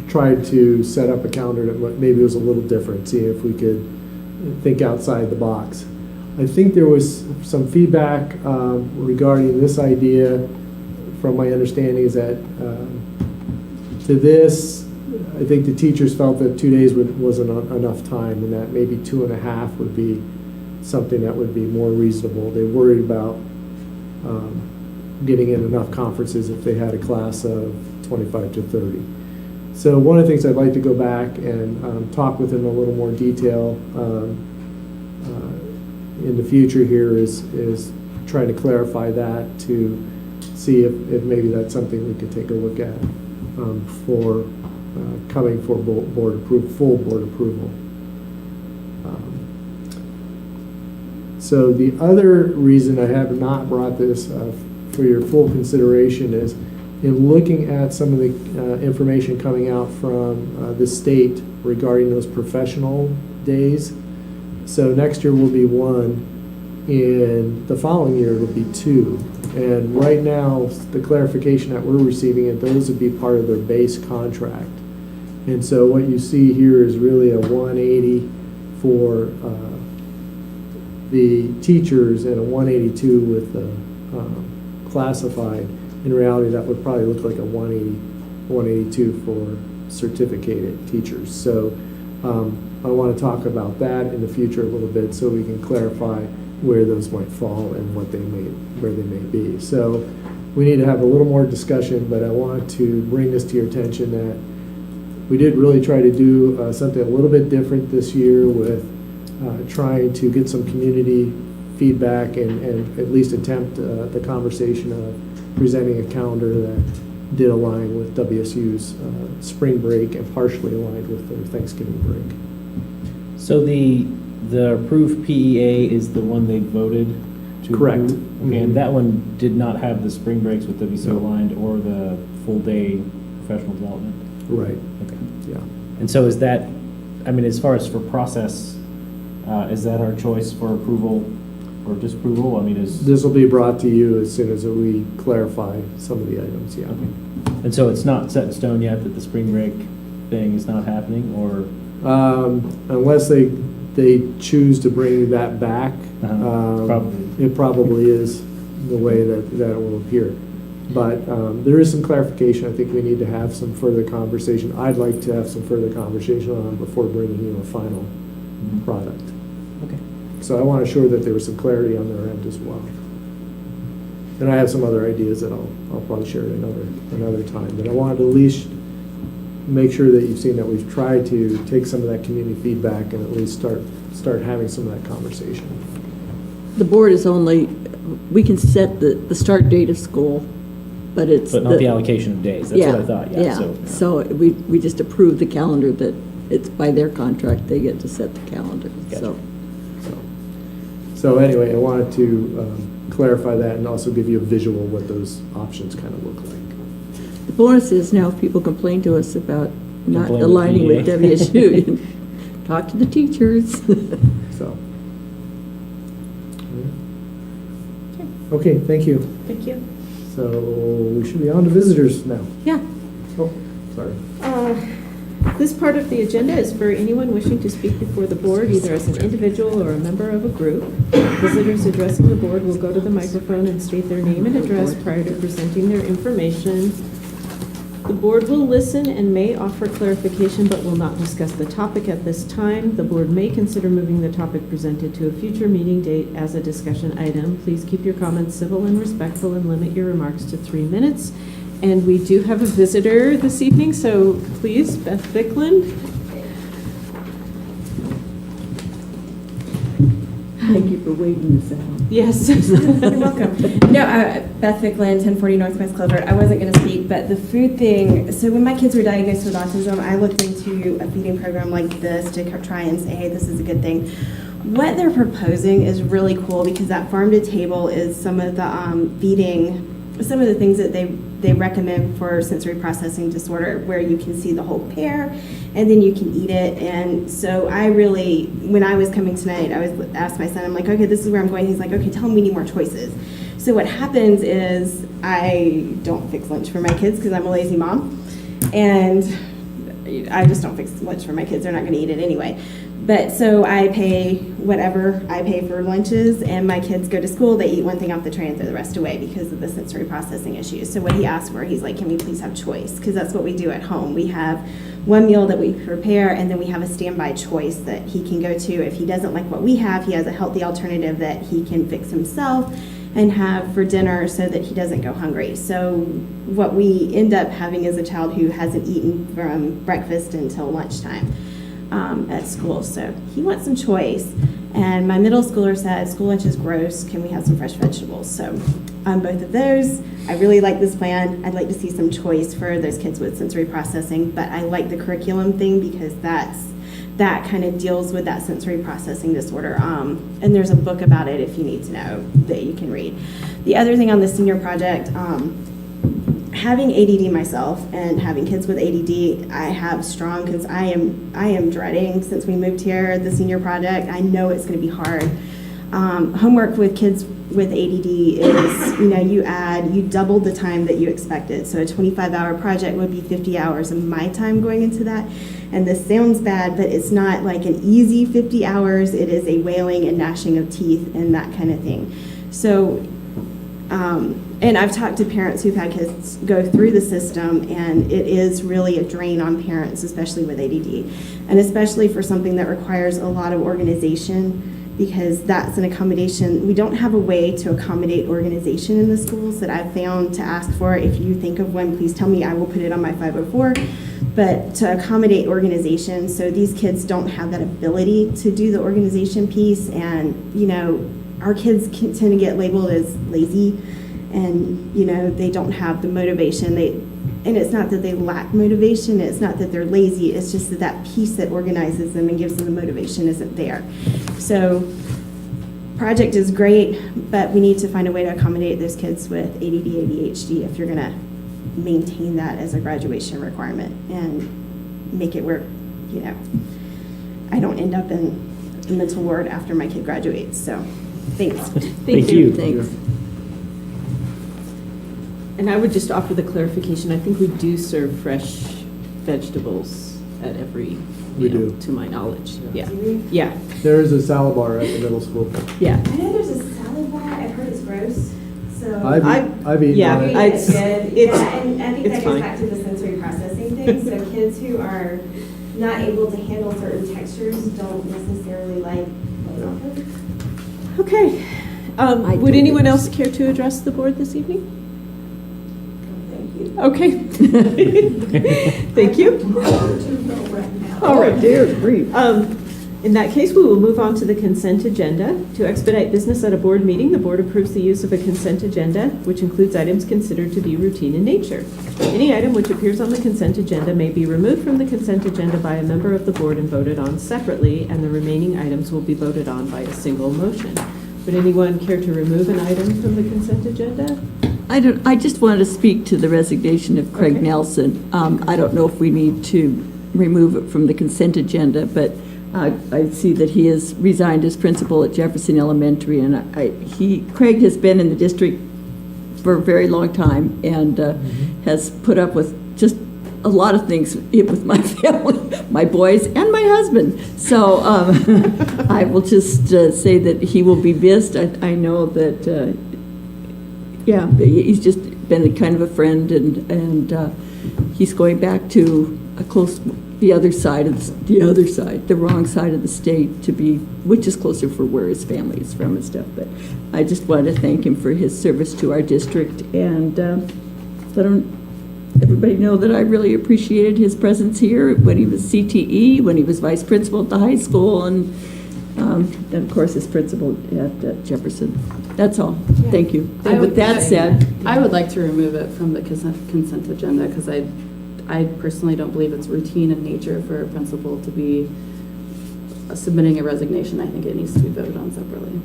tried to set up a calendar that maybe was a little different, see if we could think outside the box. I think there was some feedback regarding this idea. From my understanding is that to this, I think the teachers felt that 2 days wasn't enough time, and that maybe 2.5 would be something that would be more reasonable. They worried about getting in enough conferences if they had a class of 25 to 30. So one of the things I'd like to go back and talk with them in a little more detail in the future here is trying to clarify that, to see if maybe that's something we could take a look at for coming for full board approval. So the other reason I have not brought this for your full consideration is in looking at some of the information coming out from the state regarding those professional days. So next year will be 1, and the following year it'll be 2. And right now, the clarification that we're receiving is those would be part of their base contract. And so what you see here is really a 180 for the teachers and a 182 with the classified. In reality, that would probably look like a 182 for certificated teachers. So I want to talk about that in the future a little bit, so we can clarify where those might fall and where they may be. So we need to have a little more discussion, but I want to bring this to your attention that we did really try to do something a little bit different this year with trying to get some community feedback and at least attempt the conversation of presenting a calendar that did align with WSU's spring break and partially aligned with their Thanksgiving break.
So the approved PEA is the one they voted to
Correct.
approve? Okay, and that one did not have the spring breaks with WSU aligned or the full day professional development?
Right.
Okay.
Yeah.
And so is that, I mean, as far as for process, is that our choice for approval or disapproval? I mean,
This will be brought to you as soon as we clarify some of the items, yeah.
Okay. And so it's not set in stone yet that the spring break thing is not happening, or?
Unless they choose to bring that back,
Probably.
it probably is the way that it will appear. But there is some clarification I think we need to have some further conversation. I'd like to have some further conversation on before bringing you a final product.
Okay.
So I want to ensure that there was some clarity on their end as well. And I have some other ideas that I'll probably share at another time. But I wanted to at least make sure that you've seen that we've tried to take some of that community feedback and at least start having some of that conversation.
The board is only, we can set the start date of school, but it's.
But not the allocation of days. That's what I thought, yeah.
So we just approve the calendar that it's by their contract, they get to set the calendar,
Gotcha.
So anyway, I wanted to clarify that and also give you a visual of what those options kind of look like.
The bonus is now if people complain to us about not
Complain with
aligning with
PA.
WSU, talk to the teachers.
So. Okay, thank you.
Thank you.
So we should be on to visitors now.
Yeah.
Oh, sorry.
This part of the agenda is for anyone wishing to speak before the board, either as an individual or a member of a group. Visitors addressing the board will go to the microphone and state their name and address prior to presenting their information. The board will listen and may offer clarification, but will not discuss the topic at this time. The board may consider moving the topic presented to a future meeting date as a discussion item. Please keep your comments civil and respectful and limit your remarks to 3 minutes. And we do have a visitor this evening, so please, Beth Bicklin.
Thank you for waiting this out.
Yes.
You're welcome. No, Beth Bicklin, 1040 Northwest Clover. I wasn't going to speak, but the food thing, so when my kids were diagnosed with autism, I looked into a feeding program like this to try and say, hey, this is a good thing. What they're proposing is really cool because that farm to table is some of the feeding, some of the things that they recommend for sensory processing disorder, where you can see the whole pear and then you can eat it. And so I really, when I was coming tonight, I was asked my son, I'm like, okay, this is where I'm going. He's like, okay, tell him we need more choices. So what happens is I don't fix lunch for my kids because I'm a lazy mom, and I just don't fix lunch for my kids. They're not going to eat it anyway. But so I pay whatever I pay for lunches, and my kids go to school, they eat one thing off the tray and throw the rest away because of the sensory processing issues. So what he asked for, he's like, can we please have choice? Because that's what we do at home. We have one meal that we prepare, and then we have a standby choice that he can go to. If he doesn't like what we have, he has a healthy alternative that he can fix himself and have for dinner so that he doesn't go hungry. So what we end up having is a child who hasn't eaten from breakfast until lunchtime at school. So he wants some choice. And my middle schooler said, school lunch is gross. Can we have some fresh vegetables? So on both of those, I really like this plan. I'd like to see some choice for those kids with sensory processing, but I like the curriculum thing because that kind of deals with that sensory processing disorder. And there's a book about it if you need to know that you can read. The other thing on the senior project, having ADD myself and having kids with ADD, I have strong, because I am dreading, since we moved here, the senior project. I know it's going to be hard. Homework with kids with ADD is, you double the time that you expected. So a 25-hour project would be 50 hours of my time going into that. And this sounds bad, but it's not like an easy 50 hours. It is a wailing and gnashing of teeth and that kind of thing. So, and I've talked to parents who've had kids go through the system, and it is really a drain on parents, especially with ADD, and especially for something that requires a lot of organization, because that's an accommodation. We don't have a way to accommodate organization in the schools that I've found to ask for. If you think of one, please tell me. I will put it on my 504. But to accommodate organization, so these kids don't have that ability to do the organization piece, and our kids can tend to get labeled as lazy, and they don't have the motivation. And it's not that they lack motivation, it's not that they're lazy, it's just that piece that organizes them and gives them the motivation isn't there. So project is great, but we need to find a way to accommodate those kids with ADD, ADHD if you're going to maintain that as a graduation requirement and make it where, I don't end up in the mental ward after my kid graduates. So thanks.
Thank you.
Thanks.
And I would just offer the clarification, I think we do serve fresh vegetables at every,
We do.
to my knowledge.
Yeah.
Yeah.
There is a salad bar at the middle school.
Yeah.
I know there's a salad bar. I've heard it's gross. So
I've eaten
yeah,
on it.
it's good.
it's-
And I think
it's
that goes
fine.
back to the sensory processing thing. So kids who are not able to handle certain textures don't necessarily like what's on food.
Okay. Would anyone else care to address the board this evening? Okay. Thank you. All right.
Dear grief.
In that case, we will move on to the consent agenda. To expedite business at a board meeting, the board approves the use of a consent agenda, which includes items considered to be routine in nature. Any item which appears on the consent agenda may be removed from the consent agenda by a member of the board and voted on separately, and the remaining items will be voted on by a single motion. Would anyone care to remove an item from the consent agenda?
I just wanted to speak to the resignation of Craig Nelson. I don't know if we need to remove it from the consent agenda, but I see that he has resigned as principal at Jefferson Elementary, and Craig has been in the district for a very long time and has put up with just a lot of things with my family, my boys, and my husband. So I will just say that he will be missed. I know that, he's just been a kind of a friend, and he's going back to the wrong side of the state to be, which is closer for where his family is from and stuff. But I just wanted to thank him for his service to our district, and let everybody know that I really appreciated his presence here when he was CTE, when he was vice principal at the high school, and of course his principal at Jefferson. That's all. Thank you. And with that said,
I would like to remove it from the consent agenda because I personally don't believe it's routine in nature for a principal to be submitting a resignation. I think it needs to be voted on separately.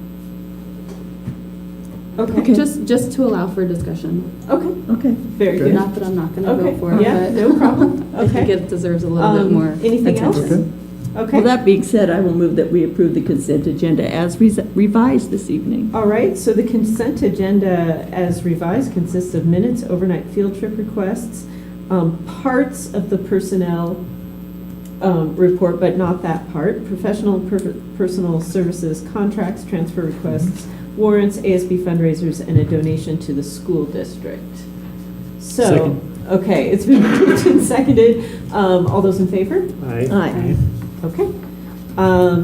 Okay.
Just to allow for discussion.
Okay. Very good.
Not that I'm not going to go for it,
Yeah,
but
no problem.
I think
Okay.
it deserves a little bit more
Anything else?
attention.
Okay.
well, that being said, I will move that we approve the consent agenda as revised this evening.
All right, so the consent agenda as revised consists of minutes, overnight field trip requests, parts of the personnel report, but not that part, professional personal services contracts, transfer requests, warrants, ASB fundraisers, and a donation to the school district. So,
Second.
okay, it's been moved and seconded. All those in favor?
Aye.
Okay.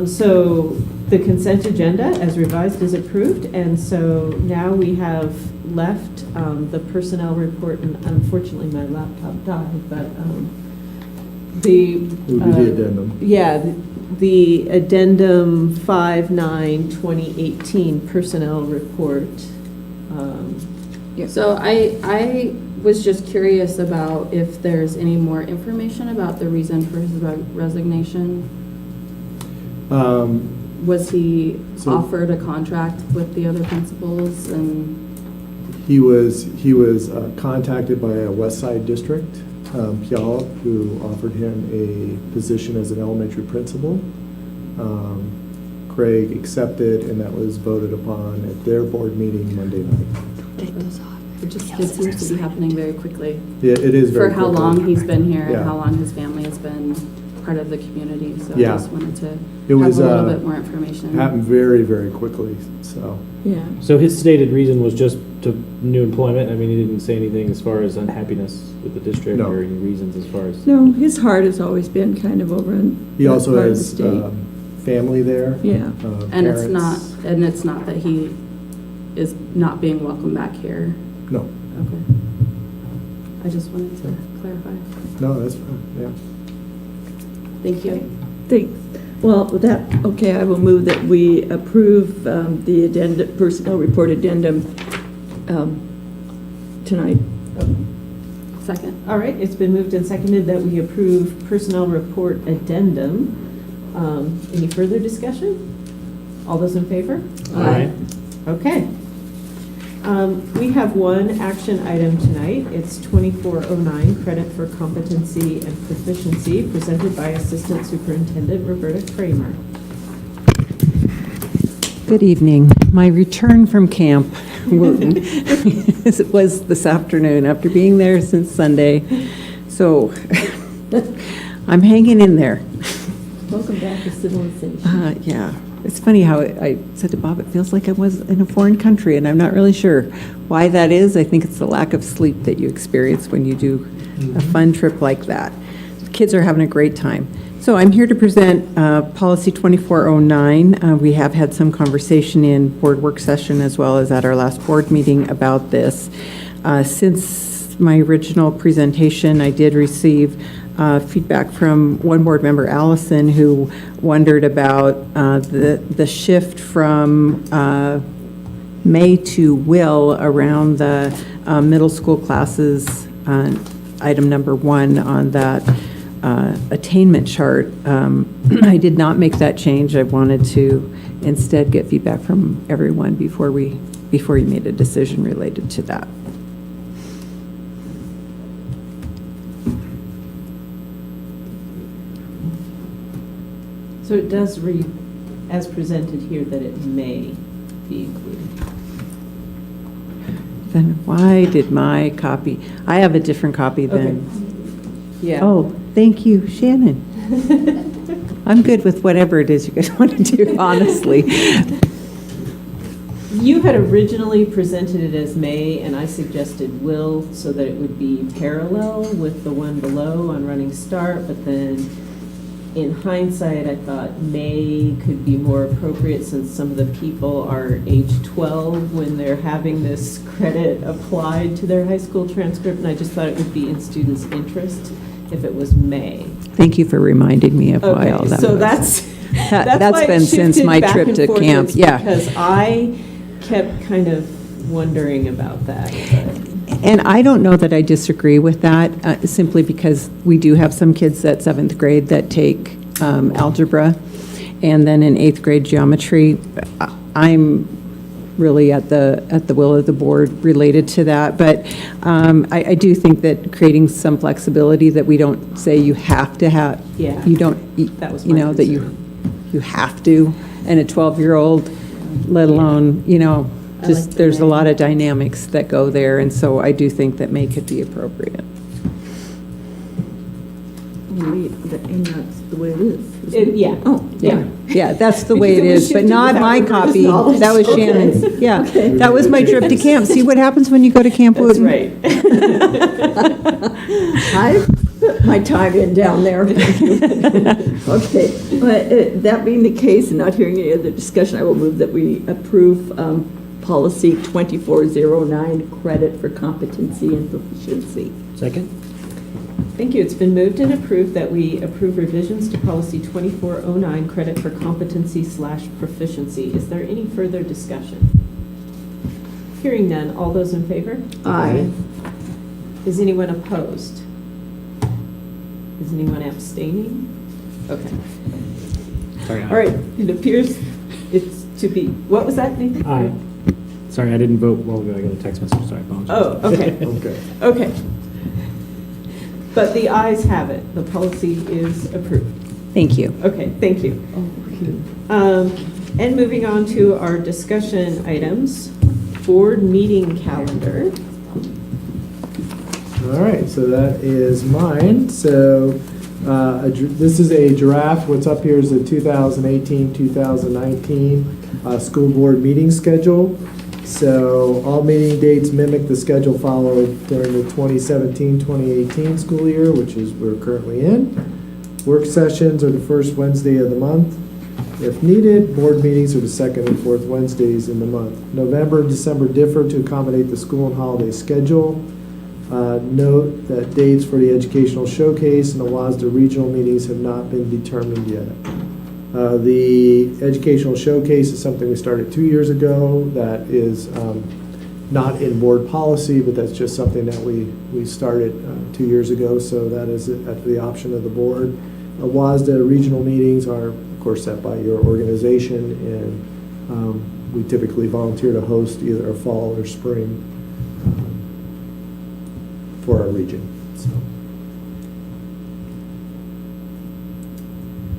So the consent agenda as revised is approved, and so now we have left the personnel report, and unfortunately my laptop died, but the
Would be the addendum.
yeah, the addendum 5/9/2018 personnel report.
So I was just curious about if there's any more information about the reason for his resignation. Was he offered a contract with the other principals, and
He was contacted by a West Side district, Puyallup, who offered him a position as an elementary principal. Craig accepted, and that was voted upon at their board meeting Monday night.
it seems to be happening very quickly?
Yeah, it is very
For how
quickly.
long he's been here
Yeah.
and how long his family has been part of the community, so
Yeah.
I just wanted to
It was,
have a little bit more information.
Happened very, very quickly, so.
Yeah.
So his stated reason was just to new employment? I mean, he didn't say anything as far as unhappiness with the district
No.
or any reasons as far as...
No, his heart has always been kind of over in
He
that
also
part of the
has
state.
family there.
Yeah.
And it's
Parents.
not that he is not being welcome back here.
No,
Okay. I just wanted to clarify.
no, that's fine, yeah.
Thank you.
Thanks. Well, with that, okay, I will move that we approve the addendum, personnel report addendum tonight.
Second.
All right, it's been moved and seconded that we approve personnel report addendum. Any further discussion? All those in favor?
Aye.
Okay. We have one action item tonight. It's 2409, credit for competency and proficiency, presented by Assistant Superintendent Roberta Kramer.
Good evening. My return from Camp Wooten was this afternoon after being there since Sunday. So I'm hanging in there.
Welcome back to civilization.
Yeah. It's funny how I said to Bob, it feels like I was in a foreign country, and I'm not really sure why that is. I think it's the lack of sleep that you experience when you do a fun trip like that. The kids are having a great time. So I'm here to present Policy 2409. We have had some conversation in board work session as well as at our last board meeting about this. Since my original presentation, I did receive feedback from one board member, Allison, who wondered about the shift from may to will around the middle school classes, item number 1 on that attainment chart. I did not make that change. I wanted to instead get feedback from everyone before you made a decision related to that.
So it does read, as presented here, that it may be included.
Then why did my copy, I have a different copy than.
Yeah.
Oh, thank you, Shannon. I'm good with whatever it is you guys want to do, honestly.
You had originally presented it as may, and I suggested will, so that it would be parallel with the one below on Running Start, but then in hindsight, I thought may could be more appropriate since some of the people are age 12 when they're having this credit applied to their high school transcript, and I just thought it would be in students' interest if it was may.
Thank you for reminding me of why all that
so
was.
that's
That's
why it
been since
shifted
my
back
trip
and
to
forth,
camp,
is
yeah.
Because I kept kind of wondering about that.
And I don't know that I disagree with that, simply because we do have some kids at 7th grade that take algebra, and then in 8th grade geometry. I'm really at the will of the board related to that, but I do think that creating some flexibility that we don't say you have to have,
Yeah.
you don't,
That was
you
my
know, that
concern.
you have to, and a 12-year-old, let alone, you know, just, there's a lot of dynamics that go there, and so I do think that may could be appropriate.
And that's the way it is.
Yeah.
Oh,
Yeah.
Yeah, that's the way it
Because it was
is, but
shifted
not
without
my
religious
copy.
knowledge.
That was
Okay.
Shannon's. Yeah,
Okay.
that was my trip to camp. See what happens when you go to Camp
That's
Wooten?
right.
I put my time in down there. Okay, but that being the case, and not hearing any other discussion, I will move that we approve policy 2409, credit for competency and proficiency.
Second?
Thank you. It's been moved and approved that we approve revisions to policy 2409, credit for competency/proficiency. Is there any further discussion? Hearing none, all those in favor?
Aye.
Is anyone opposed? Is anyone abstaining? Okay.
Sorry,
All right, it appears it's to be, what was that, Nathan?
Aye. Sorry, I didn't vote while I got a text message, sorry, I apologize.
Oh, okay.
Okay.
Okay. But the ayes have it. The policy is approved.
Thank you.
Okay, thank you. And moving on to our discussion items, board meeting calendar.
All right, so that is mine. So this is a draft. What's up here is the 2018-2019 school board meeting schedule. So all meeting dates mimic the schedule followed during the 2017-2018 school year, which is we're currently in. Work sessions are the first Wednesday of the month. If needed, board meetings are the second and fourth Wednesdays in the month. November and December differ to accommodate the school and holiday schedule. Note that dates for the educational showcase and the WASDA regional meetings have not been determined yet. The educational showcase is something we started 2 years ago that is not in board policy, but that's just something that we started 2 years ago, so that is at the option of the board. WASDA regional meetings are, of course, set by your organization, and we typically volunteer to host either a fall or spring for our region. So.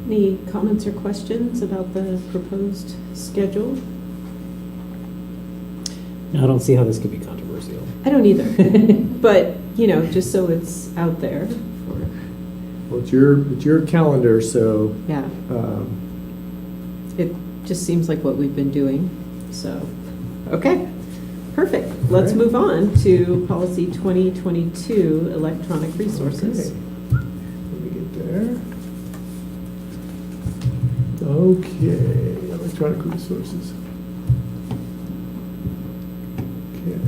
Any comments or questions about the proposed schedule?
No, I don't see how this could be controversial.
I don't either, but, you know, just so it's out there.
Well, it's your calendar, so.
Yeah. It just seems like what we've been doing, so, okay, perfect. Let's move on to policy 2022, electronic resources.
Okay. Let me get there. electronic resources. Okay.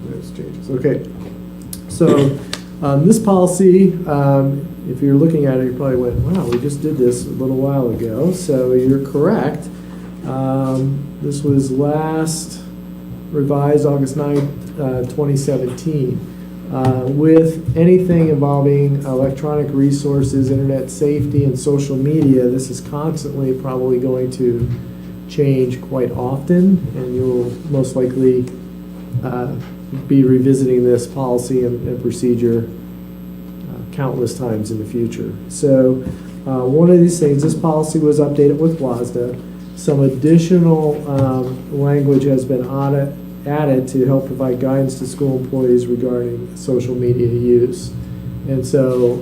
There's changes. Okay. So this policy, if you're looking at it, you probably went, wow, we just did this a little while ago. So you're correct. This was last revised August 9th, 2017. With anything involving electronic resources, internet safety, and social media, this is constantly probably going to change quite often, and you will most likely be revisiting this policy and procedure countless times in the future. So one of these things, this policy was updated with WASDA. Some additional language has been added to help provide guidance to school employees regarding social media use. And so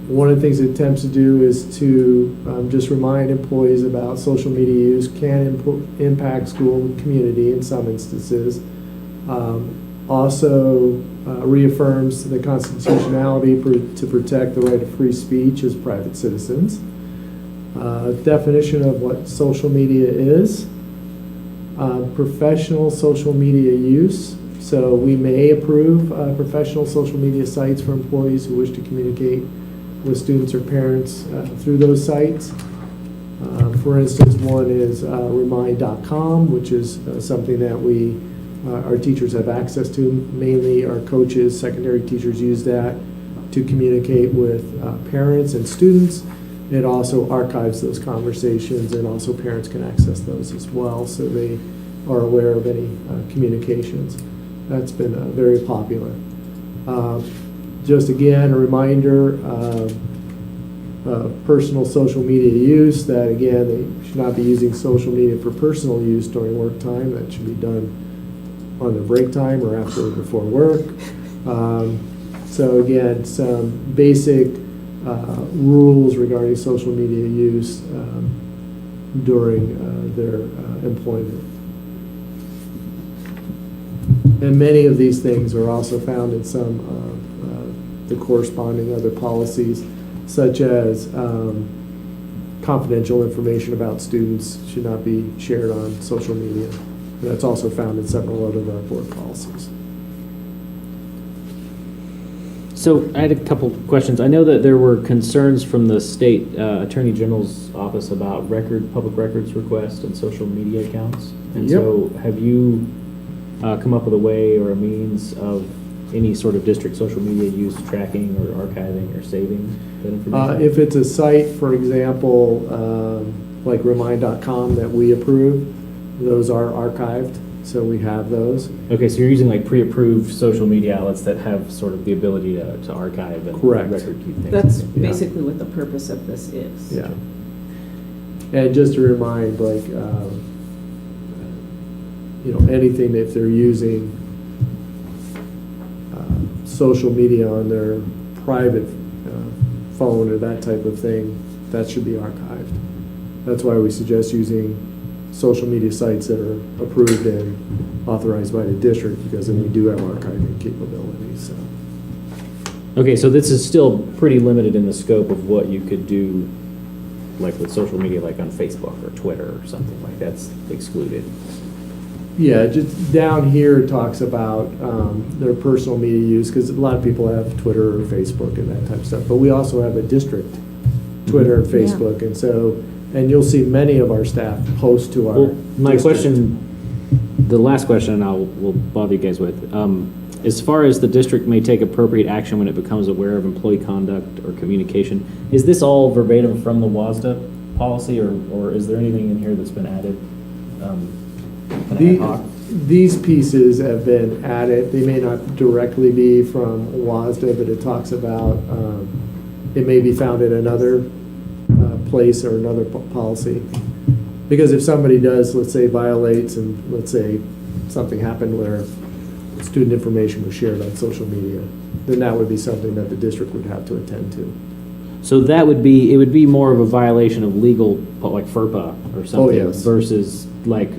one of the things it attempts to do is to just remind employees about social media use can impact school and community in some instances. Also reaffirms the constitutionality to protect the right of free speech as private citizens. Definition of what social media is. Professional social media use. So we may approve professional social media sites for employees who wish to communicate with students or parents through those sites. For instance, one is remind.com, which is something that our teachers have access to. Mainly our coaches, secondary teachers use that to communicate with parents and students. It also archives those conversations, and also parents can access those as well, so they are aware of any communications. That's been very popular. Just again, a reminder of personal social media use, that again, they should not be using social media for personal use during work time. That should be done on their break time or after or before work. So again, some basic rules regarding social media use during their employment. And many of these things are also found in some of the corresponding other policies, such as confidential information about students should not be shared on social media. And that's also found in several other of our board policies.
So I had a couple questions. I know that there were concerns from the state attorney general's office about public records requests and social media accounts. And so have you come up with a way or a means of any sort of district social media use tracking or archiving or saving that information?
If it's a site, for example, like remind.com that we approve, those are archived. So we have those.
Okay, so you're using like pre-approved social media outlets that have sort of the ability to archive and record keep things.
That's basically what the purpose of this is.
Yeah. And just to remind, like, anything, if they're using social media on their private phone or that type of thing, that should be archived. That's why we suggest using social media sites that are approved and authorized by the district, because then we do have archiving capabilities. So.
Okay, so this is still pretty limited in the scope of what you could do, like with social media, like on Facebook or Twitter or something like that's excluded.
Yeah, just down here it talks about their personal media use, because a lot of people have Twitter or Facebook and that type of stuff. But we also have a district Twitter and Facebook, and so. And you'll see many of our staff post to our
my question, the last question we'll bother you guys with. As far as the district may take appropriate action when it becomes aware of employee conduct or communication, is this all verbatim from the WASDA policy, or is there anything in here that's been added?
These pieces have been added. They may not directly be from WASDA, but it talks about, it may be found in another place or another policy. Because if somebody does, let's say, violates, and let's say something happened where student information was shared on social media, then that would be something that the district would have to attend to.
So it would be more of a violation of legal, like FERPA or something, versus like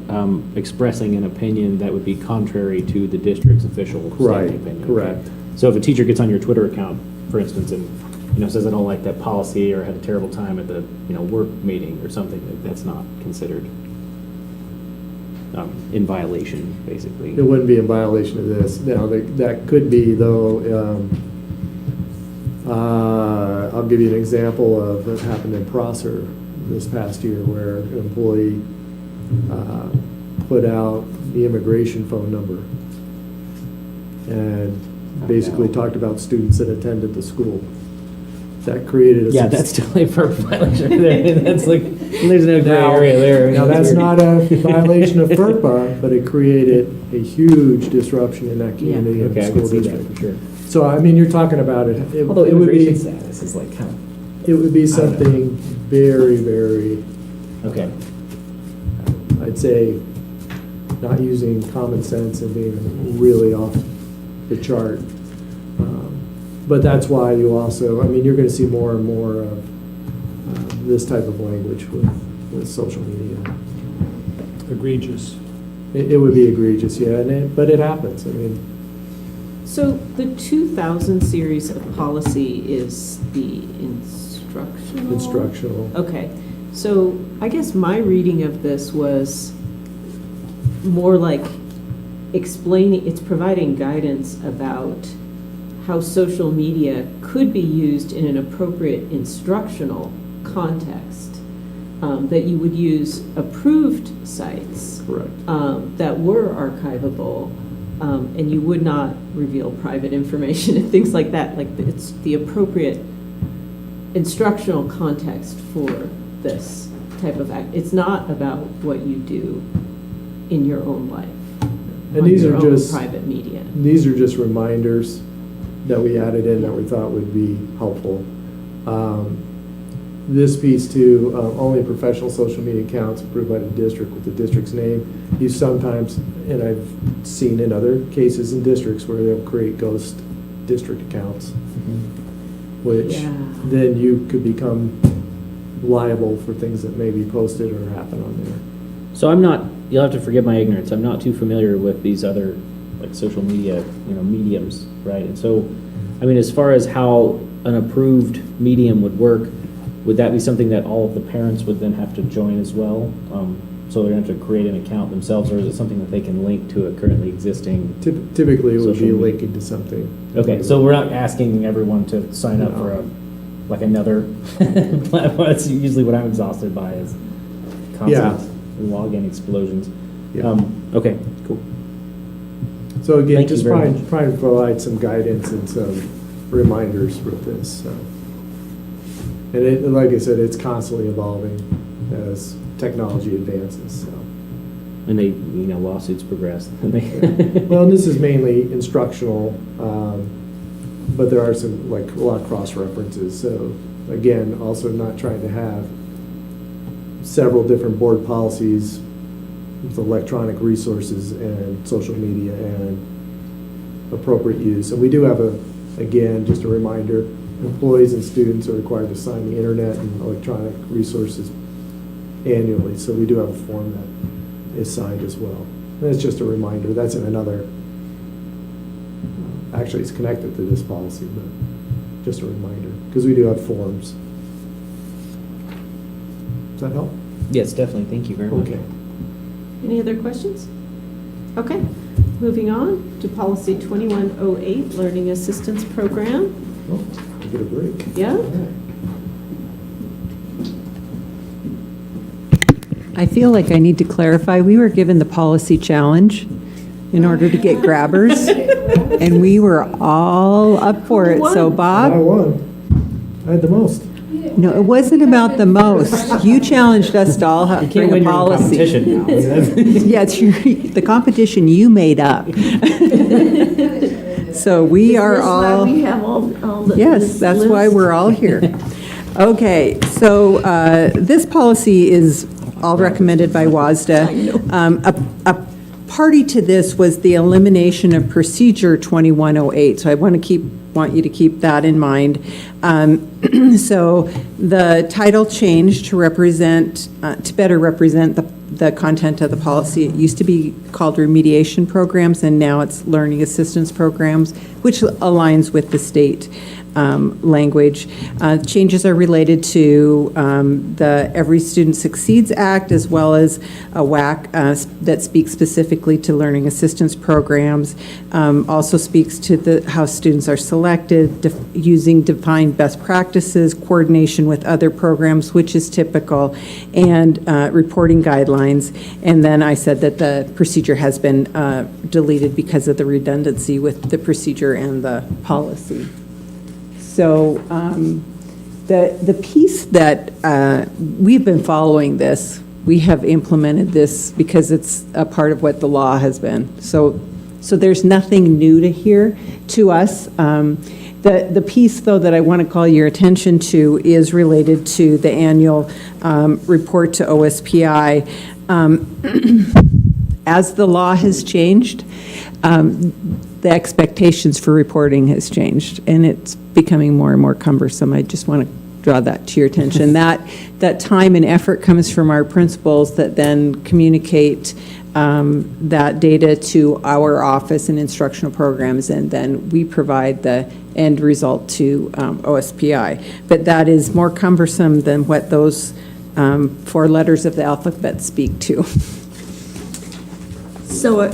expressing an opinion that would be contrary to the district's official standing opinion.
Correct.
So if a teacher gets on your Twitter account, for instance, and says I don't like that policy or had a terrible time at the, work meeting or something, that's not considered in violation, basically.
It wouldn't be in violation of this. Now, that could be, though, I'll give you an example of what happened in Prosser this past year, where an employee put out the immigration phone number and basically talked about students that attended the school. That created a...
Yeah, that's totally a violation there. That's like, there's no gray
Now-
area there.
Now, that's not a violation of FERPA, but it created a huge disruption in that community and the
Okay, I
school
can see that
district.
for sure.
So, I mean, you're talking about it.
Although
It would be,
immigration status is like kind of,
it would be something very, very,
okay.
I'd say, not using common sense and being really off the chart. But that's why you also, I mean, you're going to see more and more of this type of language with social media.
Egregious.
It would be egregious, yeah, but it happens. I mean,
So the 2000 series of policy is the instructional?
instructional.
Okay, so I guess my reading of this was more like explaining, it's providing guidance about how social media could be used in an appropriate instructional context, that you would use approved sites.
Correct.
That were archivable, and you would not reveal private information and things like that. Like, it's the appropriate instructional context for this type of act. It's not about what you do in your own life.
And
on
these
your
are
own
just
private media.
These are just reminders that we added in that we thought would be helpful. This piece too, only professional social media accounts approved by the district with the district's name. You sometimes, and I've seen in other cases in districts where they'll create ghost district accounts, which then you could become liable for things that may be posted or happen on there.
So you'll have to forgive my ignorance, I'm not too familiar with these other, like, social media, mediums, right? And so, I mean, as far as how an approved medium would work, would that be something that all of the parents would then have to join as well? So they're going to have to create an account themselves, or is it something that they can link to a currently existing?
Typically, it would
social
be
media?
linking to something.
Okay, so we're not asking everyone to sign up for another platform. That's usually what I'm exhausted by, is constant login explosions.
Yeah.
Okay, cool.
So again,
Thank you
just
very much.
try and provide some guidance and some reminders with this. So. And like I said, it's constantly evolving as technology advances. So.
And they, lawsuits progress.
Well, and this is mainly instructional, but there are some, like, a lot of cross-references. So again, also not trying to have several different board policies with electronic resources and social media and appropriate use. And we do have again, just a reminder, employees and students are required to sign the internet and electronic resources annually. So we do have a form that is signed as well. And it's just a reminder. That's in another, actually it's connected to this policy, but just a reminder, because we do have forms. Does that help?
Yes, definitely. Thank you very much.
Okay.
Any other questions? Okay, moving on to policy 2108, Learning Assistance Program.
Oh, we'll get a break.
Yeah?
I feel like I need to clarify, we were given the policy challenge in order to get grabbers, and we were all up for it. So
I
Bob?
won. I had the most.
No, it wasn't about the most. You challenged us to all
You can't
bring
win
a
your own
policy.
competition now.
Yeah, it's the competition you made up. So we are all.
we have all the.
Yes, that's why we're all here. Okay, so this policy is all recommended by WASDA. A party to this was the elimination of Procedure 2108, so I want you to keep that in mind. So the title changed to better represent the content of the policy. It used to be called remediation programs, and now it's learning assistance programs, which aligns with the state. language. Changes are related to the Every Student Succeeds Act, as well as a WAC that speaks specifically to learning assistance programs, also speaks to how students are selected, using defined best practices, coordination with other programs, which is typical, and reporting guidelines. And then I said that the procedure has been deleted because of the redundancy with the procedure and the policy. So the piece that we've been following this, we have implemented this because it's a part of what the law has been. So there's nothing new to us. The piece, though, that I want to call your attention to is related to the annual report to OSPI. As the law has changed, the expectations for reporting has changed, and it's becoming more and more cumbersome. I just want to draw that to your attention. That time and effort comes from our principals that then communicate that data to our office and instructional programs, and then we provide the end result to OSPI. But that is more cumbersome than what those 4 letters of the alphabet speak to.
So,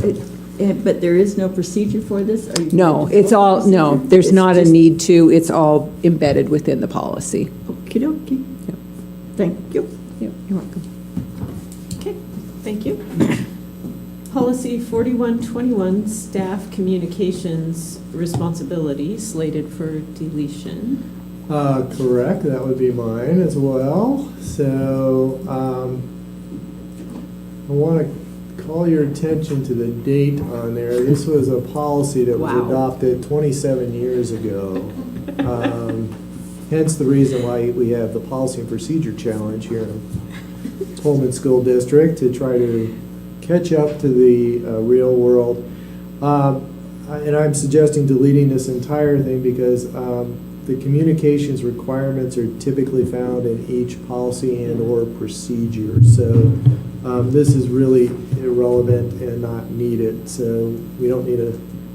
but there is no procedure for this? Are you
No, it's all, no, there's not a need to, it's all embedded within the policy.
Okey-dokey.
Yep.
Thank you.
Yep, you're welcome.
Okay, thank you. Policy 4121, staff communications responsibility, slated for deletion.
Correct, that would be mine as well. So I want to call your attention to the date on there. This was a policy that was adopted 27 years ago. Hence the reason why we have the policy and procedure challenge here in Pullman School District, to try to catch up to the real world. And I'm suggesting deleting this entire thing because the communications requirements are typically found in each policy and or procedure. So this is really irrelevant and not needed. So we don't need a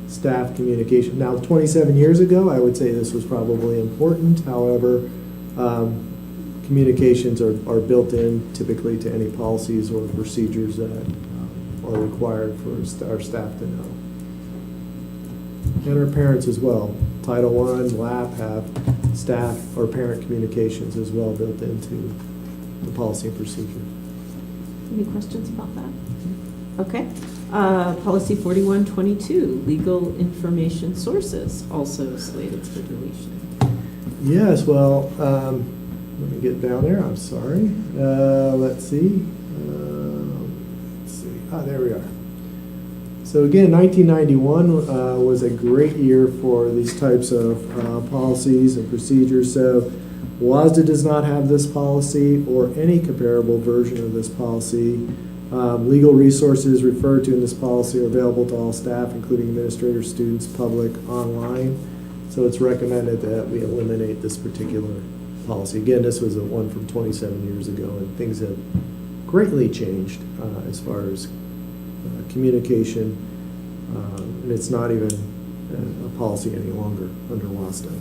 staff communication. Now, 27 years ago, I would say this was probably important. However, communications are built in typically to any policies or procedures that are required for our staff to know. And our parents as well. Title I, LAP have staff or parent communications as well built into the policy and procedure.
Any questions about that? Okay. Policy 4122, legal information sources, also slated for deletion.
Yes, well, let me get down there, I'm sorry. Let's see. There we are. So again, 1991 was a great year for these types of policies and procedures. So WASDA does not have this policy or any comparable version of this policy. Legal resources referred to in this policy are available to all staff, including administrators, students, public, online. So it's recommended that we eliminate this particular policy. Again, this was a one from 27 years ago, and things have greatly changed as far as communication, and it's not even a policy any longer under WASDA.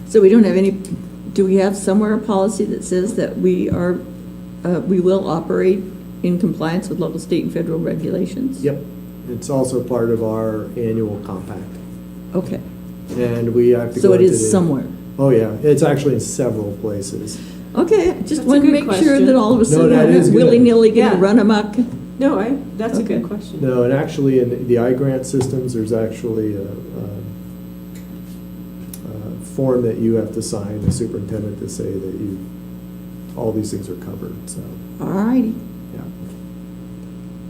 So we don't have any, do we have somewhere a policy that says that we will operate in compliance with local, state, and federal regulations?
Yep. It's also part of our annual compact.
Okay.
And we have to
So
go
it
into
is somewhere?
Oh, yeah. It's actually in several places.
Okay, just want to make sure that all of a sudden
that
we're
is
not
good.
willy-nilly going to run amok.
No, that's a good question.
No, and actually in the I-grant systems, there's actually a form that you have to sign, the superintendent, to say that all these things are covered, so.
All righty.
Yeah.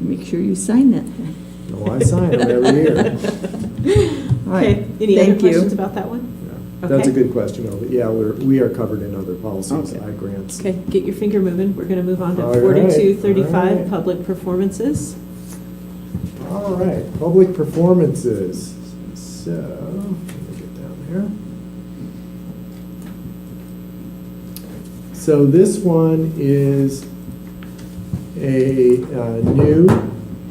Make sure you sign that.
No, I sign them every year.
All right.
Okay, any other
Thank you.
questions about that one?
Yeah. That's a
Okay.
good question, though, but yeah, we are covered in other policies,
Okay.
I-grants.
Okay, get your finger moving. We're going to move on to
All right,
4235,
all right.
public performances.
All right, public performances. So, let me get down there. So this one is a new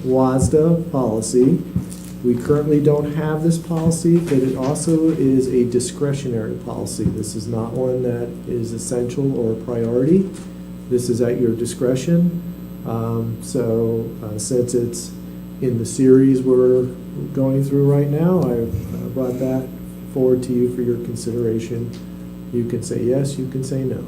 WASDA policy. We currently don't have this policy, but it also is a discretionary policy. This is not one that is essential or a priority. This is at your discretion. Since it's in the series we're going through right now, I've brought that forward to you for your consideration. You can say yes, you can say no.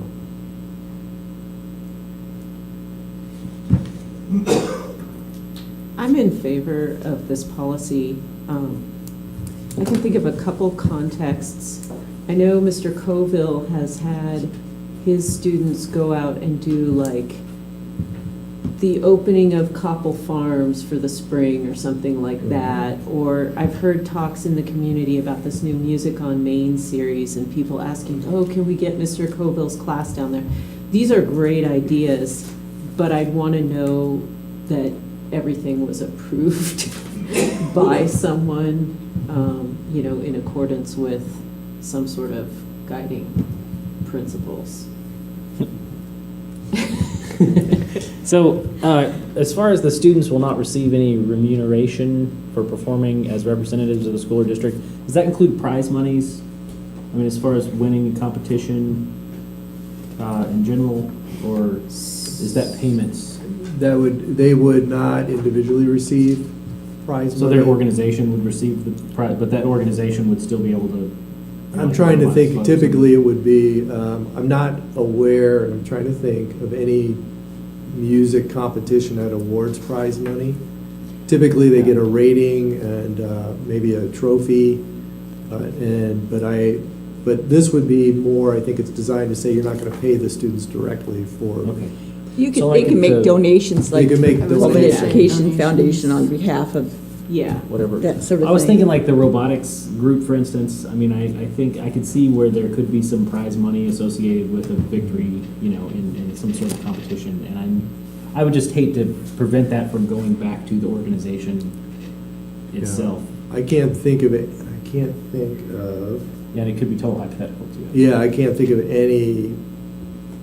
I'm in favor of this policy. I can think of a couple contexts. I know Mr. Coville has had his students go out and do like the opening of Koppel Farms for the spring or something like that. Or I've heard talks in the community about this new Music on Main series and people asking, oh, can we get Mr. Coville's class down there? These are great ideas, but I'd want to know that everything was approved by someone, in accordance with some sort of guiding principles.
So, as far as the students will not receive any remuneration for performing as representatives of the school or district, does that include prize monies? I mean, as far as winning a competition in general, or is that payments?
They would not individually receive prize money.
So their organization would receive the prize, but that organization would still be able to.
I'm trying to think, typically it would be, I'm not aware, I'm trying to think of any music competition that awards prize money. Typically they get a rating and maybe a trophy, but this would be more, I think it's designed to say you're not going to pay the students directly for.
Okay.
They can make donations, like
They can make
Pullman
donations.
Education Foundation on behalf of
Whatever.
that sort of thing.
I was thinking like the robotics group, for instance. I mean, I think I could see where there could be some prize money associated with a victory, in some sort of competition. And I would just hate to prevent that from going back to the organization itself.
I can't think of it,
Yeah, and it could be total hypothetical too.
Yeah, I can't think of any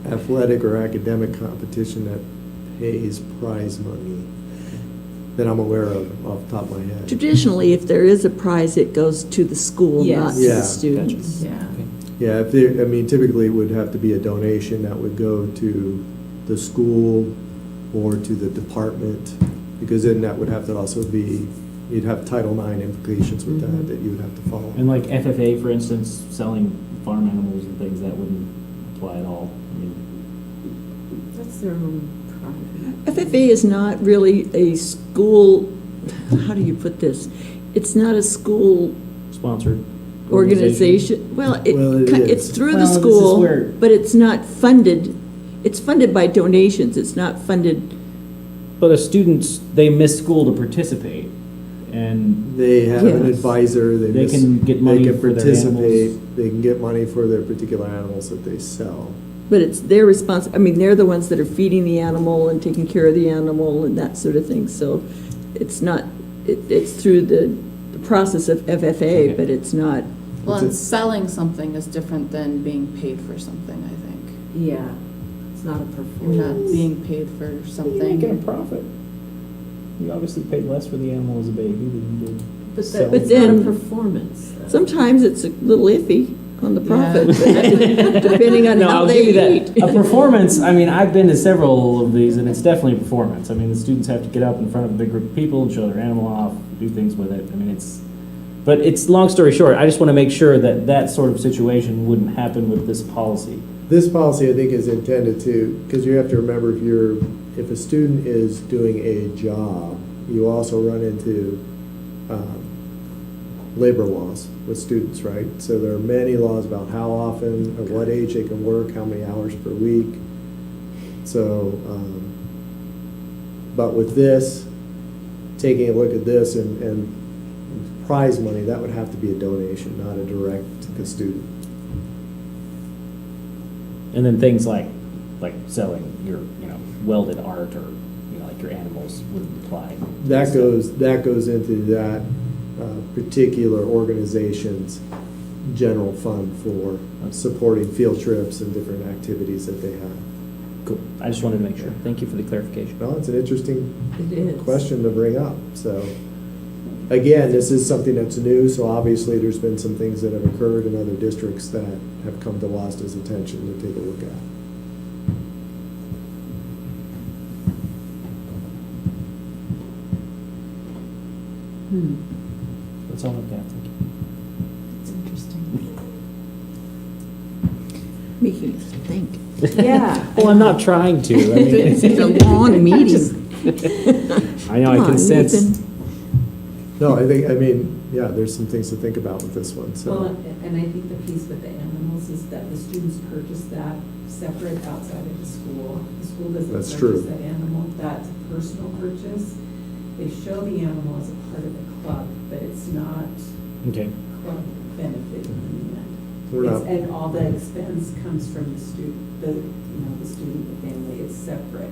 athletic or academic competition that pays prize money that I'm aware of off the top of my head.
Traditionally, if there is a prize, it goes to the school,
Yes.
not to
Yeah.
the students.
Yeah.
Yeah, typically it would have to be a donation that would go to the school or to the department, because then that would have to also be, you'd have Title IX implications with that you would have to follow.
And like FFA, for instance, selling farm animals and things, that wouldn't apply at all. I mean,
That's their own private.
FFA is not really a school, how do you put this? It's not a school
sponsored
organization. Well,
it
it's
is.
through
Well,
the
this is
school,
where-
but it's not funded. It's funded by donations. It's not funded.
But the students, they miss school to participate, and
They have an
Yes.
advisor,
They can get money
they can
for their
participate,
animals.
they can get money for their particular animals that they sell.
But it's their they're the ones that are feeding the animal and taking care of the animal and that sort of thing. So it's not, it's through the process of FFA, but it's not.
Well, and selling something is different than being paid for something, I think.
Yeah, it's not a
You're not
performance.
being paid for
you're
something.
making a profit. You obviously paid less for the animal as a baby than you did.
But
selling.
that's not a performance. though.
Sometimes it's a little iffy on the profit, depending on
No,
how
I'll
they
give you that.
eat.
A performance, I mean, I've been to several of these, and it's definitely a performance. I mean, the students have to get up in front of a big group of people and show their animal off, do things with it. I mean, but it's, long story short, I just want to make sure that that sort of situation wouldn't happen with this policy.
This policy, I think, is intended to, because you have to remember, if a student is doing a job, you also run into labor laws with students, right? So there are many laws about how often, at what age they can work, how many hours per week. So, but with this, taking a look at this and prize money, that would have to be a donation, not a direct to the student.
And then things like selling your, welded art, or, like your animals wouldn't apply.
That goes into that particular organization's general fund for supporting field trips and different activities that they have.
Cool. I just wanted to make sure. Thank you for the clarification.
Well, it's an interesting
It is.
question to bring up, so. again, this is something that's new, so obviously there's been some things that have occurred in other districts that have come to WASDA's attention to take a look at.
That's all I've got, thank you.
It's interesting.
Making us think.
Yeah.
Well, I'm not trying to. I mean,
It's a long meeting.
I know, I
Come
can
on,
sense.
Nathan.
No, yeah, there's some things to think about with this one, so.
Well, and I think the piece with the animals is that the students purchase that separate outside of the school. The school doesn't
That's
purchase
true.
that animal, that's a personal purchase. They show the animal as a part of the club, but it's not
Okay.
club benefit in the end.
We're not-
And all the expense comes from the student, the student, the family, it's separate.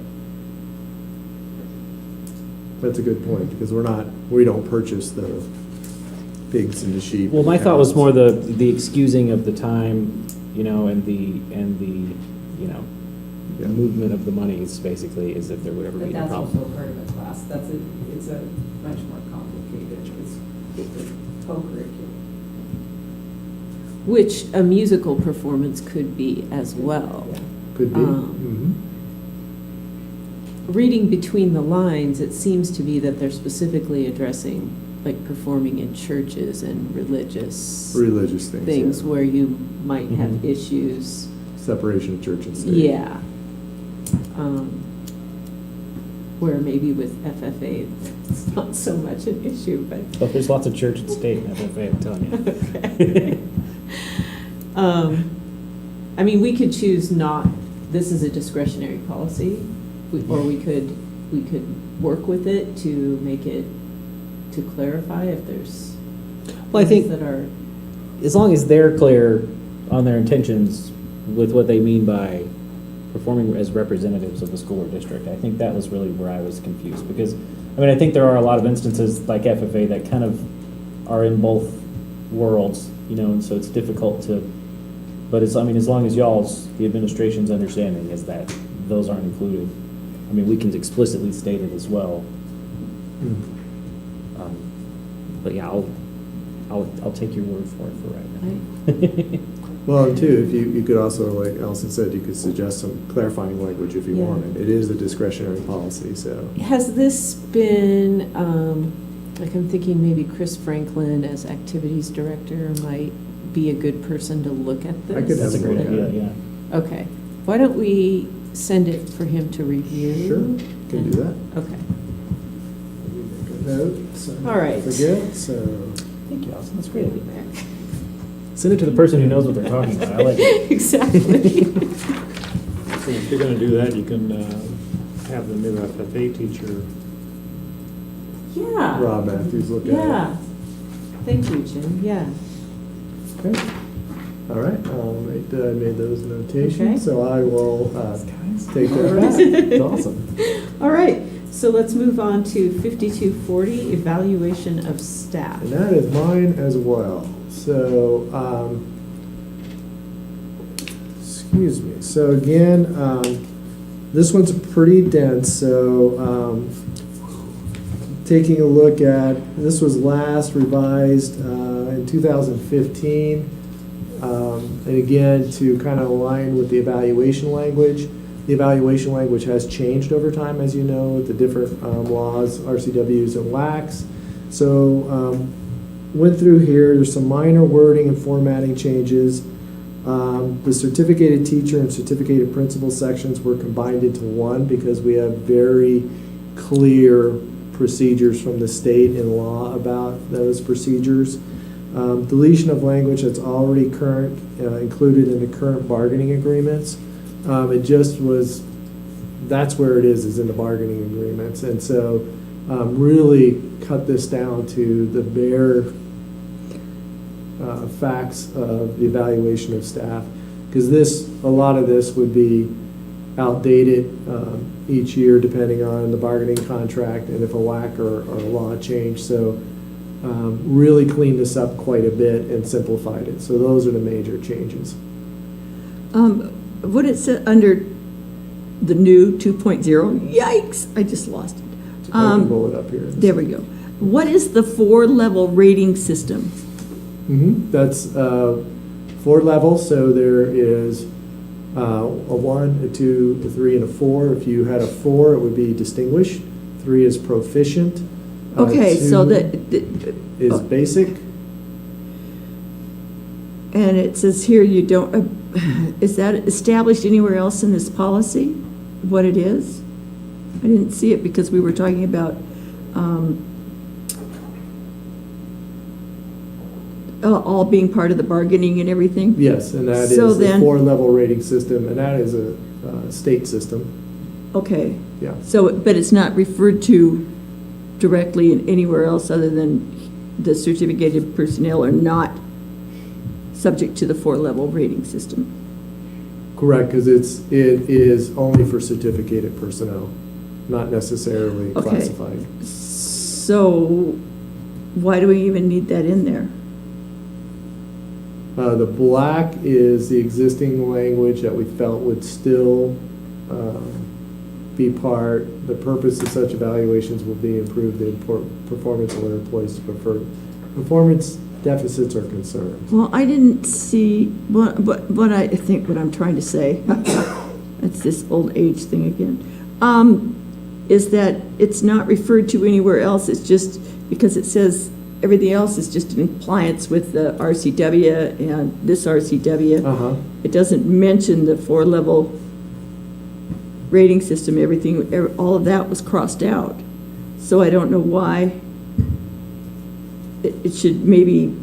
That's a good point, because we don't purchase the pigs and the sheep.
Well,
and
my
the
thought was
cows.
more the excusing of the time, and the
Yeah.
movement of the monies, basically, is if there would ever be
But
a
that's
problem.
also part of a class, it's a much more complicated, it's a co-curricular.
Which a musical performance could be as well.
Could be.
Um, Reading between the lines, it seems to be that they're specifically addressing, like, performing in churches and religious
Religious things, yeah.
where you might have issues.
Separation of church and state.
Yeah. Where maybe with FFA, it's not so much an issue, but.
But there's lots of church and state in FFA, I'm telling you.
I mean, we could choose not, this is a discretionary policy, or we could work with it to make it, to clarify if there's
Well, I think
things that are.
as long as they're clear on their intentions with what they mean by performing as representatives of the school or district, I think that was really where I was confused. Because, I mean, I think there are a lot of instances like FFA that kind of are in both worlds, and so it's difficult to, but as long as the administration's understanding is that those aren't included. I mean, we can explicitly state it as well. But yeah, I'll take your word for it for right now.
Well, and too, if you could also, like Allison said, you could suggest some clarifying language if you
Yeah.
wanted. It is a discretionary policy, so.
Has this been, like, I'm thinking maybe Chris Franklin as activities director might be a good person to look at this?
I could
That's a
have
great
look at
idea,
it.
yeah.
Okay. Why don't we send it for him to review?
Sure, can do that.
Okay.
Make a note, so I
All right.
don't forget, so.
Thank you, Allison, that's great. Send it to the person who knows what they're talking about. I like it.
Exactly.
So if you're going to do that, you can have the new FFA teacher.
Yeah.
Rob Matthews look at it.
Yeah. Thank you, Jim. Yeah.
Okay. All right, I made those
Okay.
notations, so I will take care of that. It's awesome.
All right. So let's move on to 5240, evaluation of staff.
And that is mine as well. So, excuse me. So again, this one's pretty dense. So, taking a look at, this was last revised in 2015. And again, to kind of align with the evaluation language. The evaluation language has changed over time, as you know, with the different laws, RCWs and WACs. So went through here, there's some minor wording and formatting changes. The certificated teacher and certificated principal sections were combined into one because we have very clear procedures from the state and law about those procedures. Deletion of language that's already included in the current bargaining agreements. It just was, that's where it is in the bargaining agreements. And so really cut this down to the bare facts of the evaluation of staff. Because a lot of this would be outdated each year depending on the bargaining contract and if a WAC or a law changed. So really cleaned this up quite a bit and simplified it. So those are the major changes.
What it said under the new 2.0, yikes, I just lost it.
I can pull it up here.
There we go.
What is the 4-level rating system?
That's 4 levels, so there is a 1, a 2, a 3, and a 4. If you had a 4, it would be distinguished. 3 is proficient.
Okay, so
2
that
is basic.
And it says here you don't, is that established anywhere else in this policy, what it is? I didn't see it because we were talking about all being part of the bargaining and everything?
Yes, and that
So
is the
then-
4-level rating system, and that is a state system.
Okay.
Yeah.
So, but it's not referred to directly in anywhere else other than the certificated personnel are not subject to the 4-level rating system?
Correct, because it is only for certificated personnel, not necessarily
Okay.
classified.
So why do we even need that in there?
The black is the existing language that we felt would still be part. The purpose of such evaluations will be improve the performance of their employees to prefer performance deficits or concerns.
Well, I didn't see, what I think what I'm trying to say, it's this old age thing again, is that it's not referred to anywhere else. It's just because it says everything else is just in compliance with the RCW and this RCW. It doesn't mention the 4-level rating system, everything, all of that was crossed out. So I don't know why it should maybe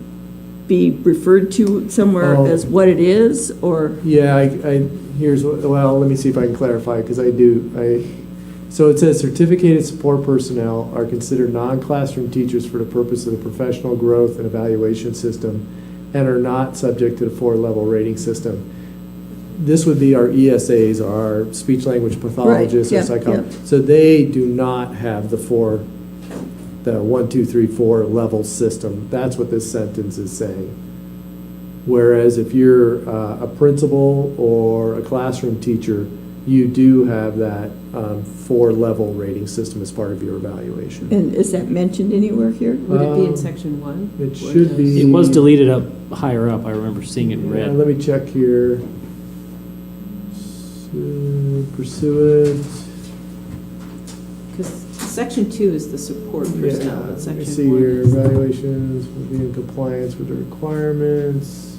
be referred to somewhere as what it is, or?
Yeah, here's what, well, let me see if I can clarify, because so it says certificated support personnel are considered non-classroom teachers for the purpose of the professional growth and evaluation system and are not subject to the 4-level rating system. This would be our ESAs, our speech language pathologists, or psychologists. So they do not have the 1, 2, 3, 4 level system. That's what this sentence is saying. Whereas if you're a principal or a classroom teacher, you do have that 4-level rating system as part of your evaluation.
And is that mentioned anywhere here?
Would it be in section 1?
It should be.
It was deleted up higher up. I remember seeing it in red.
Let me check here. Pursuant.
Because section 2 is the support personnel, but
Let me
section
see
1
here,
is...
evaluations will be in compliance with the requirements.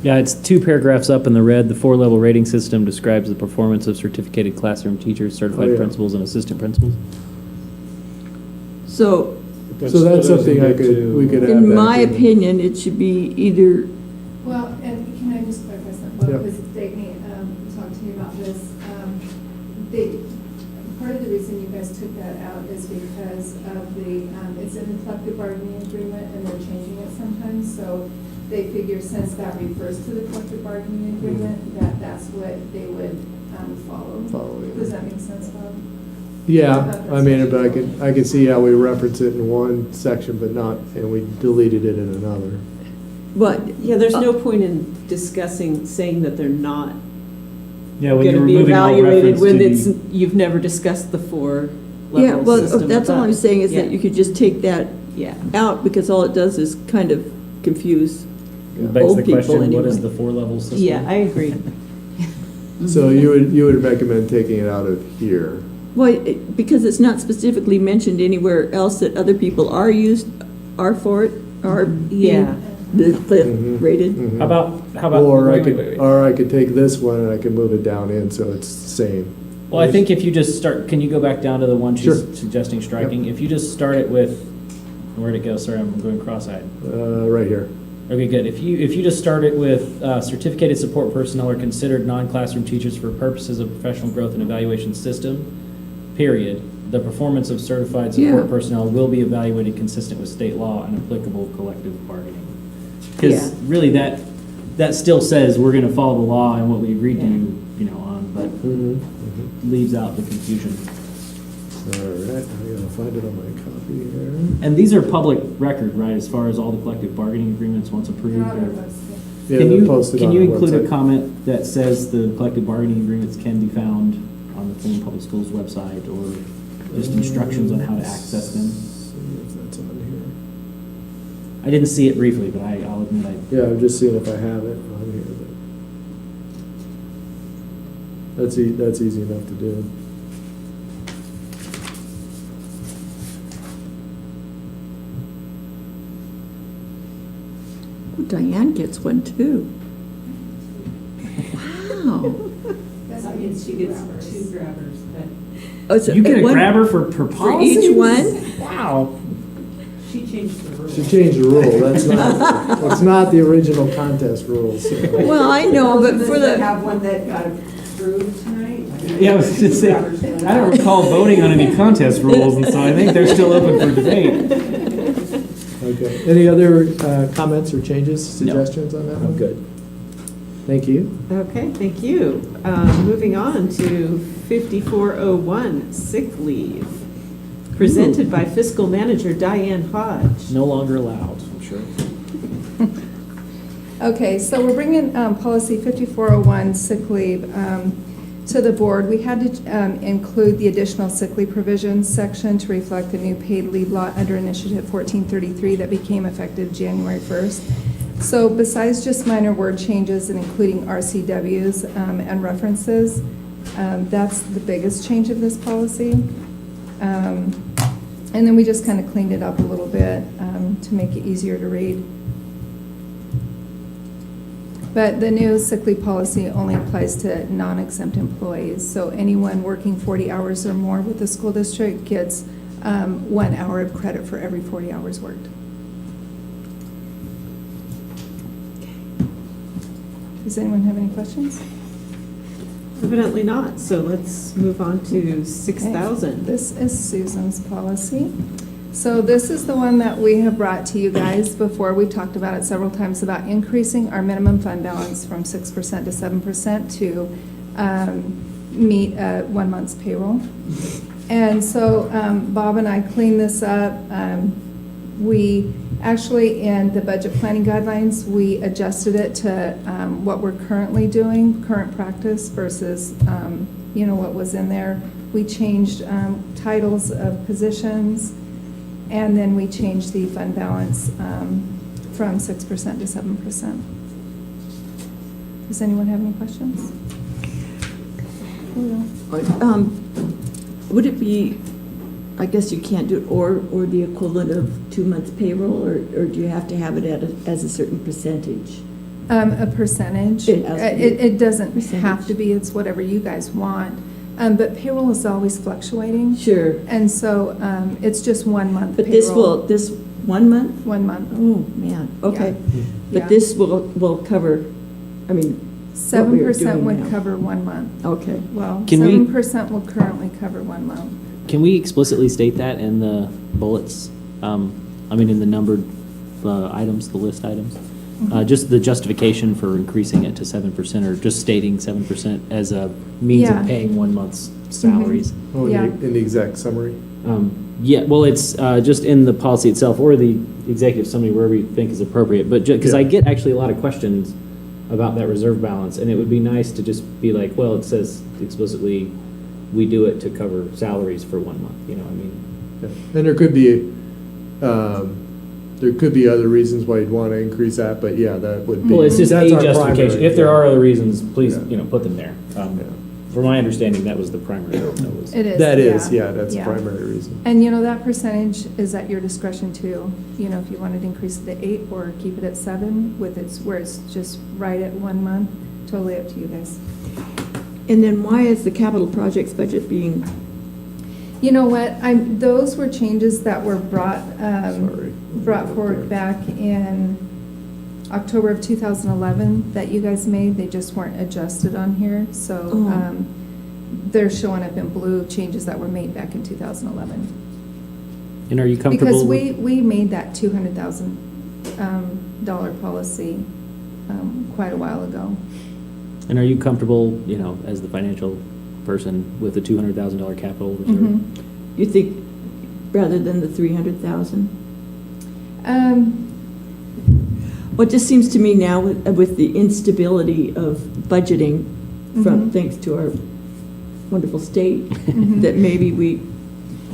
Yeah, it's 2 paragraphs up in the red. The 4-level rating system describes the performance of certificated classroom teachers, certified principals, and assistant principals.
So
that's something we could add.
in my opinion, it should be either.
Well, and can I just clarify something?
Yep.
Because Dagny talked to me about this. Part of the reason you guys took that out is because of it's in the collective bargaining agreement and they're changing it sometimes. So they figure since that refers to the collective bargaining agreement, that's what they would follow. Does that make sense, Bob?
Yeah, I mean, but I could see how we reference it in one section, but not, and we deleted it in another.
But
Yeah, there's no point in saying that they're not
Yeah, when
going
you're
to be
removing all
evaluated
reference
when
to
it's, you've never discussed the 4-level
yeah, well,
system.
that's all I'm saying is that you could just take that
Yeah.
out because all it does is kind of confuse
It begs
old
the
people
question,
anyway.
what is the 4-level system?
Yeah, I agree.
So you would recommend taking it out of here?
Well, because it's not specifically mentioned anywhere else that other people are for it, are
Yeah.
being rated.
Mhm.
How about?
Or
wait,
I could,
wait, wait.
or I could take this one and I could move it down in so it's the same.
Well, I think if you just start, can you go back down to the one she's
Sure.
suggesting striking? If you just start it with, where'd it go? Sorry, I'm going cross-eyed.
Right here.
Okay, good. If you just start it with certificated support personnel are considered non-classroom teachers for purposes of professional growth and evaluation system, period. The performance of certified support personnel will be evaluated consistent with state law and applicable collective bargaining. Because really that still says we're going to follow the law and what we agreed to, on, but leaves out the confusion.
All right, I gotta find it on my copy here.
And these are public record, right, as far as all the collective bargaining agreements once approved?
Yeah,
Can
they're posted
can
on
you
our
include a
website.
comment that says the collective bargaining agreements can be found on the Pullman Public Schools website or just instructions on how to access them?
See if that's on
I didn't see it briefly, but I'll admit I.
here. Yeah, I'm just seeing if I have it on here. But that's easy enough to do.
Oh, Diane gets one too. Wow.
That means she gets 2 grabbers, but
Oh, so
You get a
one
grabber for policies?
each one?
Wow.
she changed the rules.
She changed the rule. That's not the original contest rules. So.
Well, I know, but for the.
Have one that got approved tonight?
Yeah, I was just saying, I don't recall voting on any contest rules, and so I think they're still open for debate.
Okay. Any other comments or changes, suggestions on that one?
I'm good.
Thank you.
Okay, thank you. Moving on to 5401, sick leave, presented by Fiscal Manager Diane Hodge.
No longer allowed, I'm sure.
Okay, so we're bringing policy 5401, sick leave, to the board. We had to include the additional sick leave provisions section to reflect the new paid leave law under Initiative 1433 that became effective January 1st. So besides just minor word changes and including RCWs and references, that's the biggest change of this policy. And then we just kind of cleaned it up a little bit to make it easier to read. But the new sick leave policy only applies to non-exempt employees. So anyone working 40 hours or more with the school district gets 1 hour of credit for every 40 hours worked. Does anyone have any questions?
Evidently not, so let's move on to 6,000.
This is Susan's policy. So this is the one that we have brought to you guys before. We've talked about it several times about increasing our minimum fund balance from 6% to 7% to meet 1 month's payroll. And so Bob and I cleaned this up. We actually, in the budget planning guidelines, we adjusted it to what we're currently doing, current practice versus, what was in there. We changed titles of positions, and then we changed the fund balance from 6% to 7%. Does anyone have any questions?
Would it be, I guess you can't do it, or the equivalent of 2 months payroll, or do you have to have it as a certain percentage?
A percentage. It doesn't have to be, it's whatever you guys want. But payroll is always fluctuating.
Sure.
And so it's just 1 month
But
payroll.
this 1 month?
1 month.
Oh, man, okay.
Yeah.
But this will cover,
7% would cover 1 month.
Okay.
Well,
Can we-
7% will currently cover 1 month.
Can we explicitly state that in the bullets? In the numbered items, the list items? Just the justification for increasing it to 7%, or just stating 7% as a means
Yeah.
of paying 1 month's salaries.
Oh,
Yeah.
in the exact summary?
Yeah, well, it's just in the policy itself, or the executive summary, wherever you think is appropriate. But because I get actually a lot of questions about that reserve balance, and it would be nice to just be like, well, it says explicitly, we do it to cover salaries for 1 month,
Yeah. And there could be other reasons why you'd want to increase that, but yeah, that would be.
Well, it's just a
that's our
justification.
primary,
If there
yeah.
are other reasons, please,
Yeah.
put them there. From my understanding, that was the primary.
It is.
That is, that's the
Yeah.
primary reason.
And that percentage is at your discretion too. If you wanted to increase it to 8 or keep it at 7 where it's just right at 1 month, totally up to you guys.
And then why is the capital projects budget being?
You know what, those were changes that were brought forward back in October of 2011 that you guys made. They just weren't adjusted on here. So they're showing up in blue, changes that were made back in 2011.
And are you comfortable?
Because we made that $200,000 dollar policy quite a while ago.
And are you comfortable, as the financial person, with the $200,000 capital reserve?
Mhm.
You think, rather than the 300,000? Well, it just seems to me now with the instability of budgeting from,
Mhm.
thanks to our wonderful state,
Mhm.
that maybe we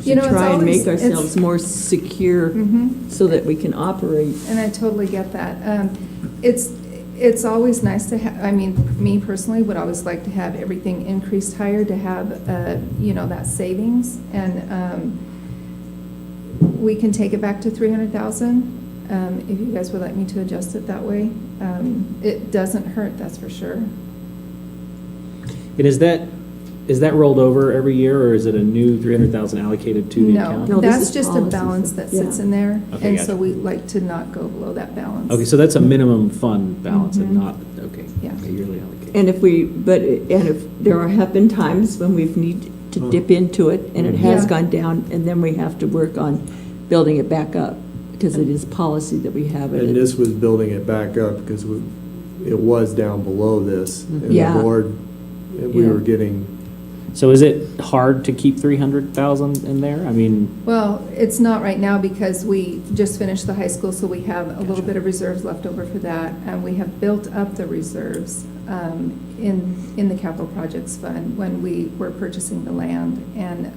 You know, it's
try and make
always- it's-
ourselves more secure so that we can operate.
And I totally get that. It's always nice to have, I mean, me personally would always like to have everything increased higher to have, that savings. And we can take it back to 300,000 if you guys would like me to adjust it that way. It doesn't hurt, that's for sure.
And is that rolled over every year, or is it a new 300,000 allocated to the account?
No, that's just a balance that sits in there.
Okay,
And
gotcha.
so we like to not go below that balance.
Okay, so that's a minimum fund balance and
Mhm.
not, okay,
Yeah.
a yearly allocation.
And if there have been times when we've needed to dip into it and it has
Yeah.
gone down, and then we have to work on building it back up, because it is policy that we have it.
And this was building it back up because it was down below this. And
Yeah.
the board, and we
Yeah.
were getting,
So is it hard to keep 300,000 in there? I mean,
Well, it's not right now because we just finished the high school, so we have a little bit of reserves left over for that. And we have built up the reserves in the capital projects fund when we were purchasing the land. And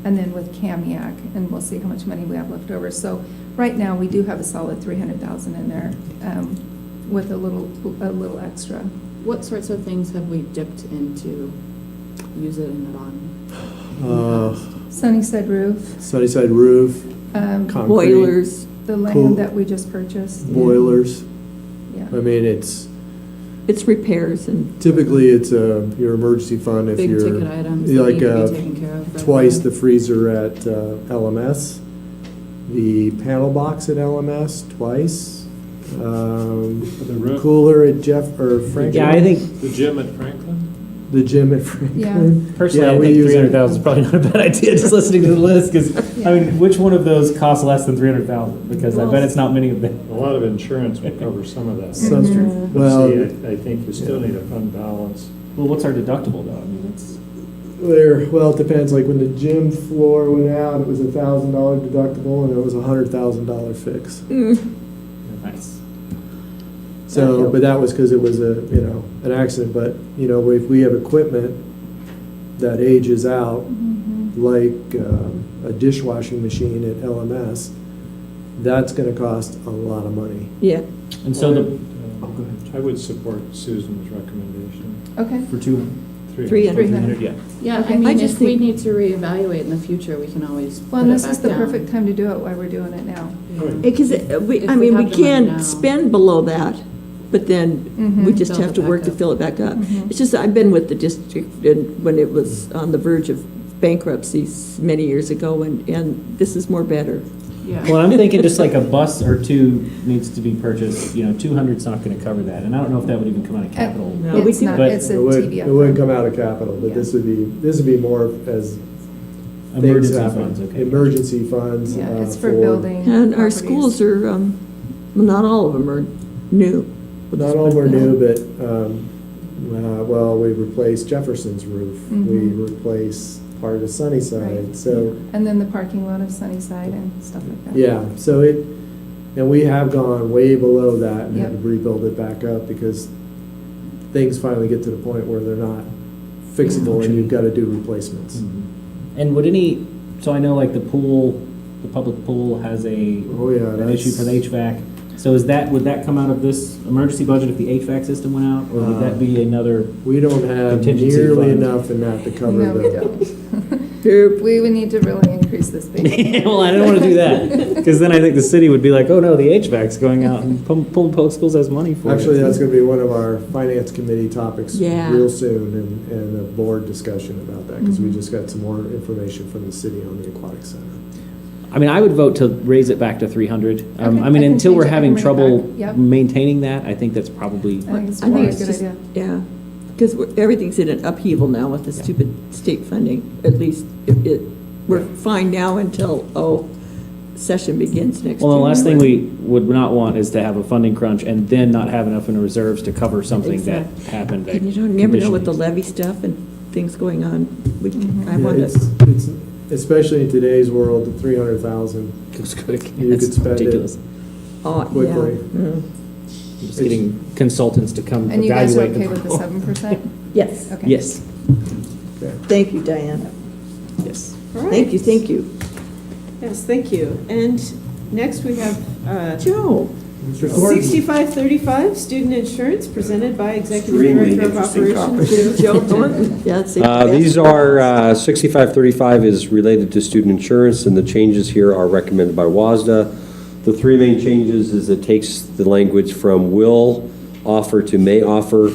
then with CAMIAC, and we'll see how much money we have left over. So right now, we do have a solid 300,000 in there with a little extra.
What sorts of things have we dipped into use it in it on?
Sunnyside roof,
Sunnyside roof, concrete.
Boilers.
the land
Cool.
that we just purchased.
Boilers.
Yeah.
I mean, it's
repairs and.
typically your emergency fund if
Big
you're.
ticket items that
like
need to be taken care of.
twice the freezer at LMS, the panel box at LMS twice,
The roof.
cooler at Franklin.
yeah, I think,
The gym at Franklin?
The gym at Franklin.
personally,
Yeah,
I
we
think
use it.
300,000 is probably not a bad idea, just listening to the list, because, I mean, which one of those costs less than 300,000? Because I bet it's not many of them.
A lot of insurance will cover some of that.
Some-
But
well,
see, I think you still need a fund balance.
Well, what's our deductible, though? I mean, it's,
Well, it depends, like when the gym floor went out, it was $1,000 deductible and it was $100,000 fix.
nice.
So, but that was because it was an accident, but, if we have equipment that ages out, like a dishwashing machine at LMS, that's gonna cost a lot of money.
Yeah.
And so the,
I would support Susan's recommendation.
Okay.
for 200,
300.
yeah.
Yeah,
Okay.
I mean,
I just
if we
think-
need to reevaluate in the future, we can always put
Well, and
it
this is
back
the
down.
perfect time to do it, why we're doing it now.
Because,
If
we
we have
we
the money
can
now.
spend below that, but then we just
Build
have
it
to
back
work to
up.
fill it back up.
Mhm.
It's just, I've been with the district when it was on the verge of bankruptcy many years ago, and this is more better.
Yeah.
Well, I'm thinking just like a bus or two needs to be purchased, 200's not gonna cover that, and I don't know if that would even come out of capital.
No, we
It's
do-
not,
but-
it's a
It would,
TBF.
it wouldn't come out of capital, but
Yeah.
this would be more as things
Emergency
happen.
funds, okay.
Emergency funds.
Yeah, it's for building.
And our
properties.
schools are, well, not all of them are new.
Not all are new, but, we replaced Jefferson's roof. We replaced part of Sunnyside,
Right.
so,
And then the parking lot of Sunnyside and stuff like that.
yeah, so and we have gone way below that and had
Yep.
to rebuild it back up because things finally get to the point where they're not fixable and you've got to do replacements.
And so I know like the public pool has an issue for the HVAC. So would that come out of this emergency budget if the HVAC system went out, or would that be another?
We don't have
Contingency
nearly
fund.
enough in that to cover
No, we
the.
don't. We would need to really increase this baby.
Well, I don't want to do that, because then I think the city would be like, oh no, the HVAC's going out, and Pullman Public Schools has money for it.
Actually, that's going to be one of our finance committee topics
Yeah.
real soon and a board discussion about that because we just got some more information from the city on the aquatic center.
I mean, I would vote to raise it back to 300.
I
I mean,
can
until
change
we're
it. I
having
can bring it
trouble
back. Yep.
maintaining that, I think that's probably.
I think it's
I think
probably a
it's
good
just,
idea.
yeah, because everything's in an upheaval now with the stupid state funding, at least we're fine now until, session begins next year.
Well, the last thing we would not want is to have a funding crunch and then not have enough in the reserves to cover something that happened.
And you don't never know with the
conditionally.
levy stuff and things going on. I
Yeah,
want to.
it's especially in today's world, the 300,000
Goes good.
you
That's
could spend
ridiculous.
Oh,
quickly.
yeah.
Just getting consultants to come
And you guys are
evaluate.
okay with the 7%?
Yes.
Okay.
Yes,
Okay.
Thank you, Diane.
yes.
All right.
Thank you, thank you.
Yes, thank you. And next we have
Joe.
6535, student insurance, presented by Executive Director of Operations.
Joe Thornton. Yeah,
These are, 6535 is related to student insurance, and the changes here are recommended by WASDA. The three main changes is it takes the language from will offer to may offer.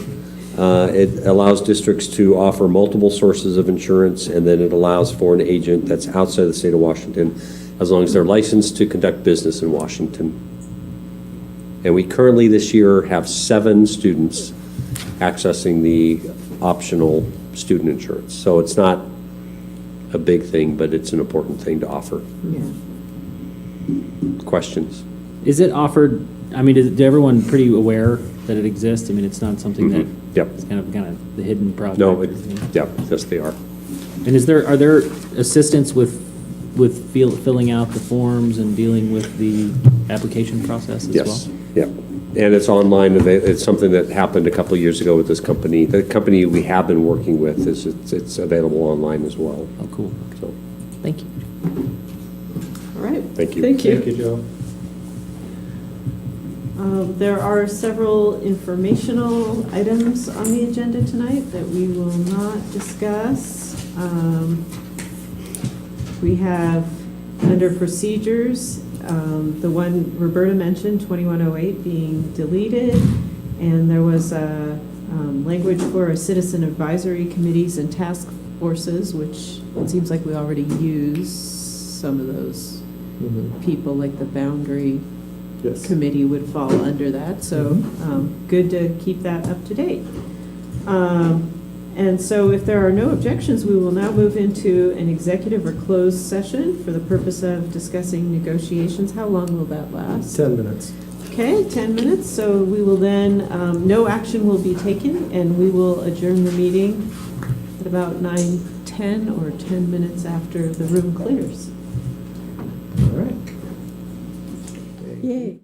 It allows districts to offer multiple sources of insurance, and then it allows for an agent that's outside the state of Washington, as long as they're licensed to conduct business in Washington. And we currently this year have 7 students accessing the optional student insurance. So it's not a big thing, but it's an important thing to offer.
Yeah.
Questions?
Is it offered, I mean, is everyone pretty aware that it exists? I mean, it's not something that
Yep.
is kind of the hidden project.
No, yep, yes, they are.
And are there assistants with filling out the forms and dealing with the application process as well?
Yes, yep. And it's online. It's something that happened a couple of years ago with this company. The company we have been working with, it's available online as well.
Oh, cool.
So,
thank you.
All right.
Thank you.
Thank you.
Thank you, Joe.
There are several informational items on the agenda tonight that we will not discuss. We have, under procedures, the one Roberta mentioned, 2108, being deleted, and there was a language for a citizen advisory committees and task forces, which it seems like we already use some of those people, like the boundary committee would fall under that, so good to keep that up to date. And so if there are no objections, we will now move into an executive or closed session for the purpose of discussing negotiations. How long will that last?
10 minutes.
Okay, 10 minutes. So we will then, no action will be taken, and we will adjourn the meeting at about 9:10 or 10 minutes after the room clears.
All right.
Yay.